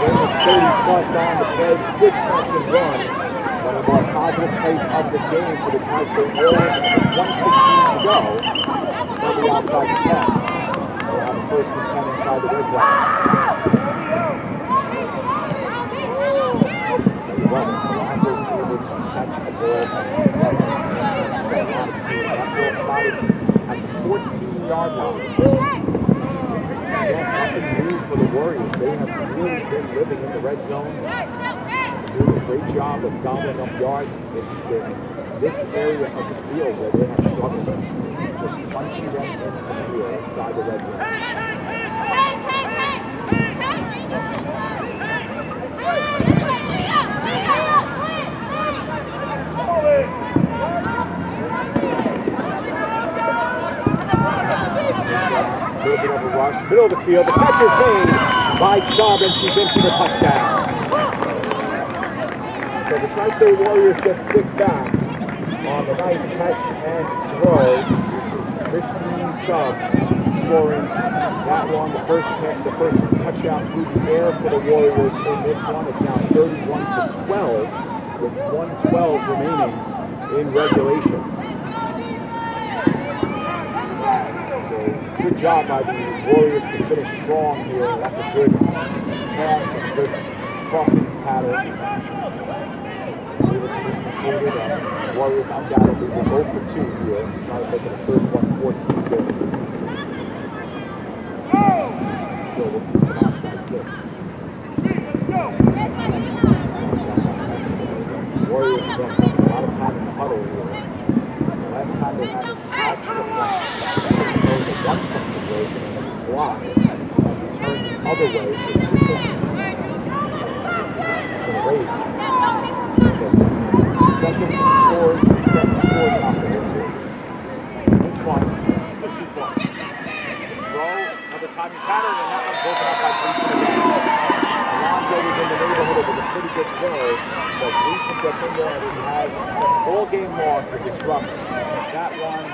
With 30-plus on the play, good punches run. One of the more positive plays of the game for the Tri-State Warriors. 1:16 to go. They'll be outside the 10. They'll have a 1st and 10 inside the red zone. Alonzo's able to catch a ball and run at the same time. He's got a lot of speed. That ball spotted at the 14-yard line. Nothing new for the Warriors. They have really been living in the red zone. Doing a great job of gobbling up yards. It's been this area of the field where they have struggled. Just punching them in from here inside the red zone. A little bit of a rush, middle of the field. The catch is made by Chubb, and she's in for the touchdown. So the Tri-State Warriors get 6 back on the nice catch and throw. Christine Chubb scoring that one, the first touchdown through the air for the Warriors in this one. It's now 31-12 with 1:12 remaining in regulation. Good job by the Warriors to finish strong here. That's a good pass and a good crossing pattern. Able to be completed, and the Warriors undoubtedly will go for 2 here, trying to make it a 31-14 game. I'm sure we'll see some outside kick. The Warriors again taking a lot of time in the huddle here. The last time they had an extra point, chose a 1-point conversion and it was blocked and returned the other way for 2 points. For the Rage. It's special team scores, defensive scores, and offensive scores. This one for 2 points. Throw, another timing pattern, and that one broken up by Gleason again. Alonzo was in the neighborhood. It was a pretty good throw, but Gleason gets in there and he has all game long to disrupt that one.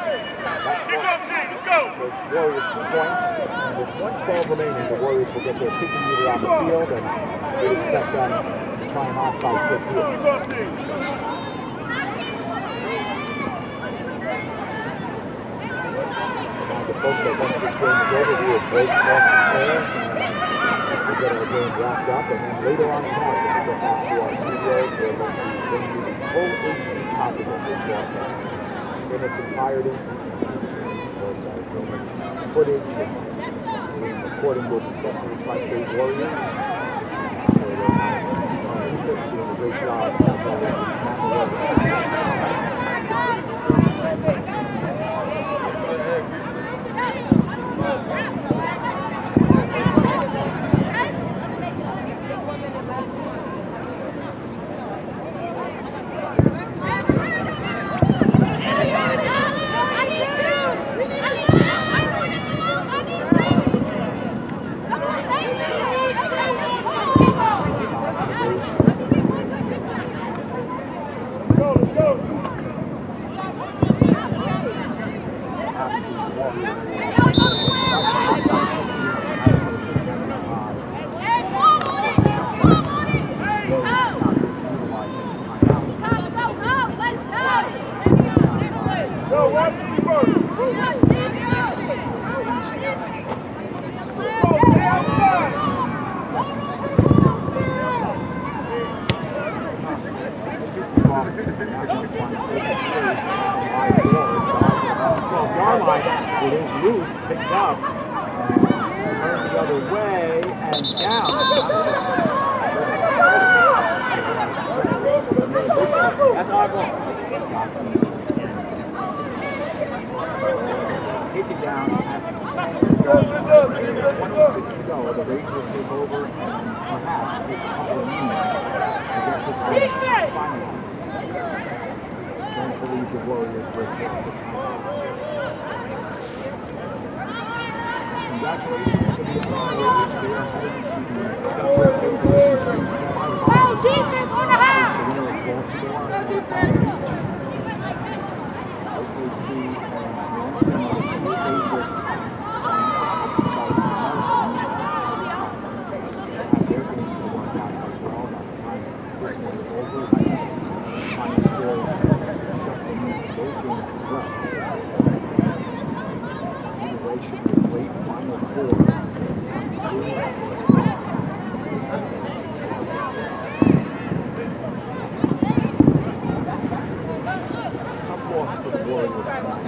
That costs the Warriors 2 points. And with 1:12 remaining, the Warriors will get their kicking unit on the field, and we'd expect them to try an onside kick here. Now the folks that once this game is over, we will break off the air and we'll get our game wrapped up. And then later on tonight, when we get back to our studios, we're going to bring you the full HD copy of this broadcast in its entirety. Footage and recording will be sent to the Tri-State Warriors. Lucas doing a great job as always with It is loose, picked up, turned the other way, and down. That's our ball. It's taken down at 10 26 to go. The Rage will take over and perhaps take a couple of minutes to get this one finalized. Don't believe the Warriors will take the time. Congratulations to the Atlanta Rage. They are heading to the Division II semifinals. Defense on the house! The winner of Baltimore and Palm Beach. Hopefully see some of the two favorites on the opposite side of the American Conference have their games to work out as well. By the time this one's over, I guess the final scores shuffling in for those games as well. Either way should be a great Final Four. Tough loss for the Warriors tonight.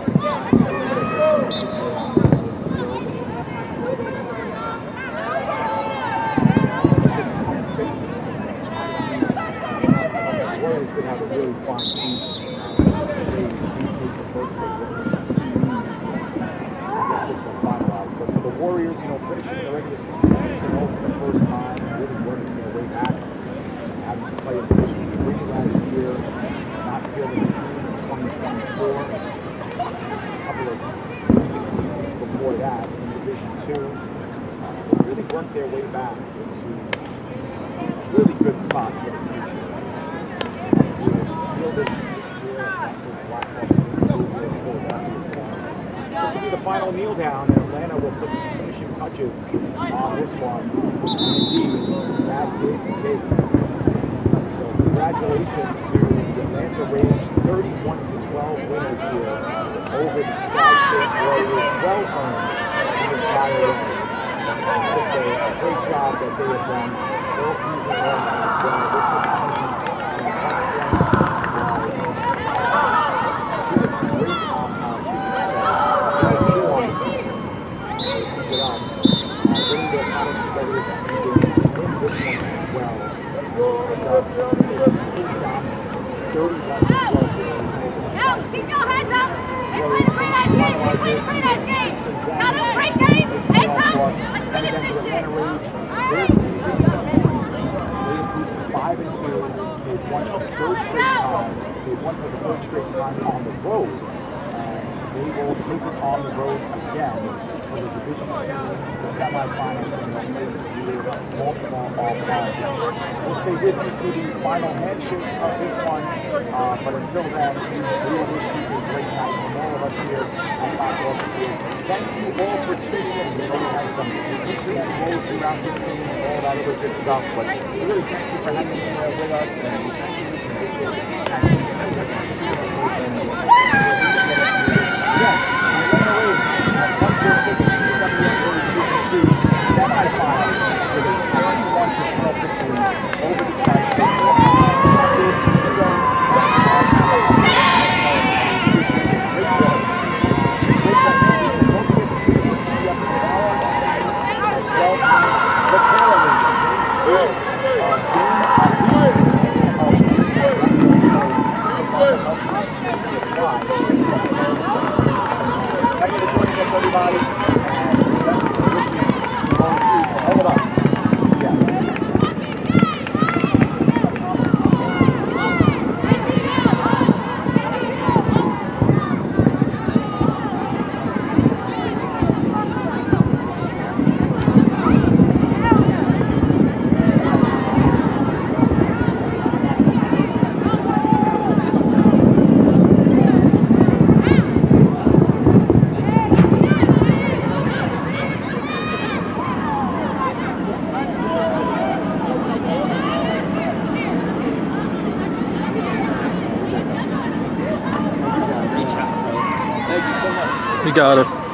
Disappointed faces, attitudes. The Warriors did have a really fine season. The Rage do take the first this one finalized, but for the Warriors, finishing the regular season 6-0 for the first time, really working their way back, having to play in Division III last year, not fielding a team in 2024, a couple of losing seasons before that in Division II, really worked their way back into a really good spot for the future. Had to deal with some field issues this year, after the Blackhawks came through here in Philadelphia. This will be the final kneel down, and Atlanta will put the finishing touches on this one. Indeed, that is the case. So congratulations to the Atlanta Rage, 31-12 winners here over the Tri-State Warriors. Well earned the entire way. Just a great job that they have done all season long as well. This was a team regular season games to win this one as well. And takes down 31-12. Keep your heads up! Let's play nice game! Let's play nice game! Now don't break games! Heads up! Let's finish this shit! Their season continues. They improved to 5-2. They've won for the third straight time. They've won for the third straight time on the road. And they will take it on the road again for the Division II semifinals in the face of Baltimore All-Stars. We'll stay with you through the final handshake of this one, but until then, we will wish you a great night from all of us here at Blackhawks Field. Thank you all for tuning in. We know we had some internet goals throughout this game and all that other good stuff, but really thank you for hanging in there with us, and we thank you to make it happen. Yes, the Atlanta Rage have punched everybody, and best wishes to all of you, for all of us. You got it.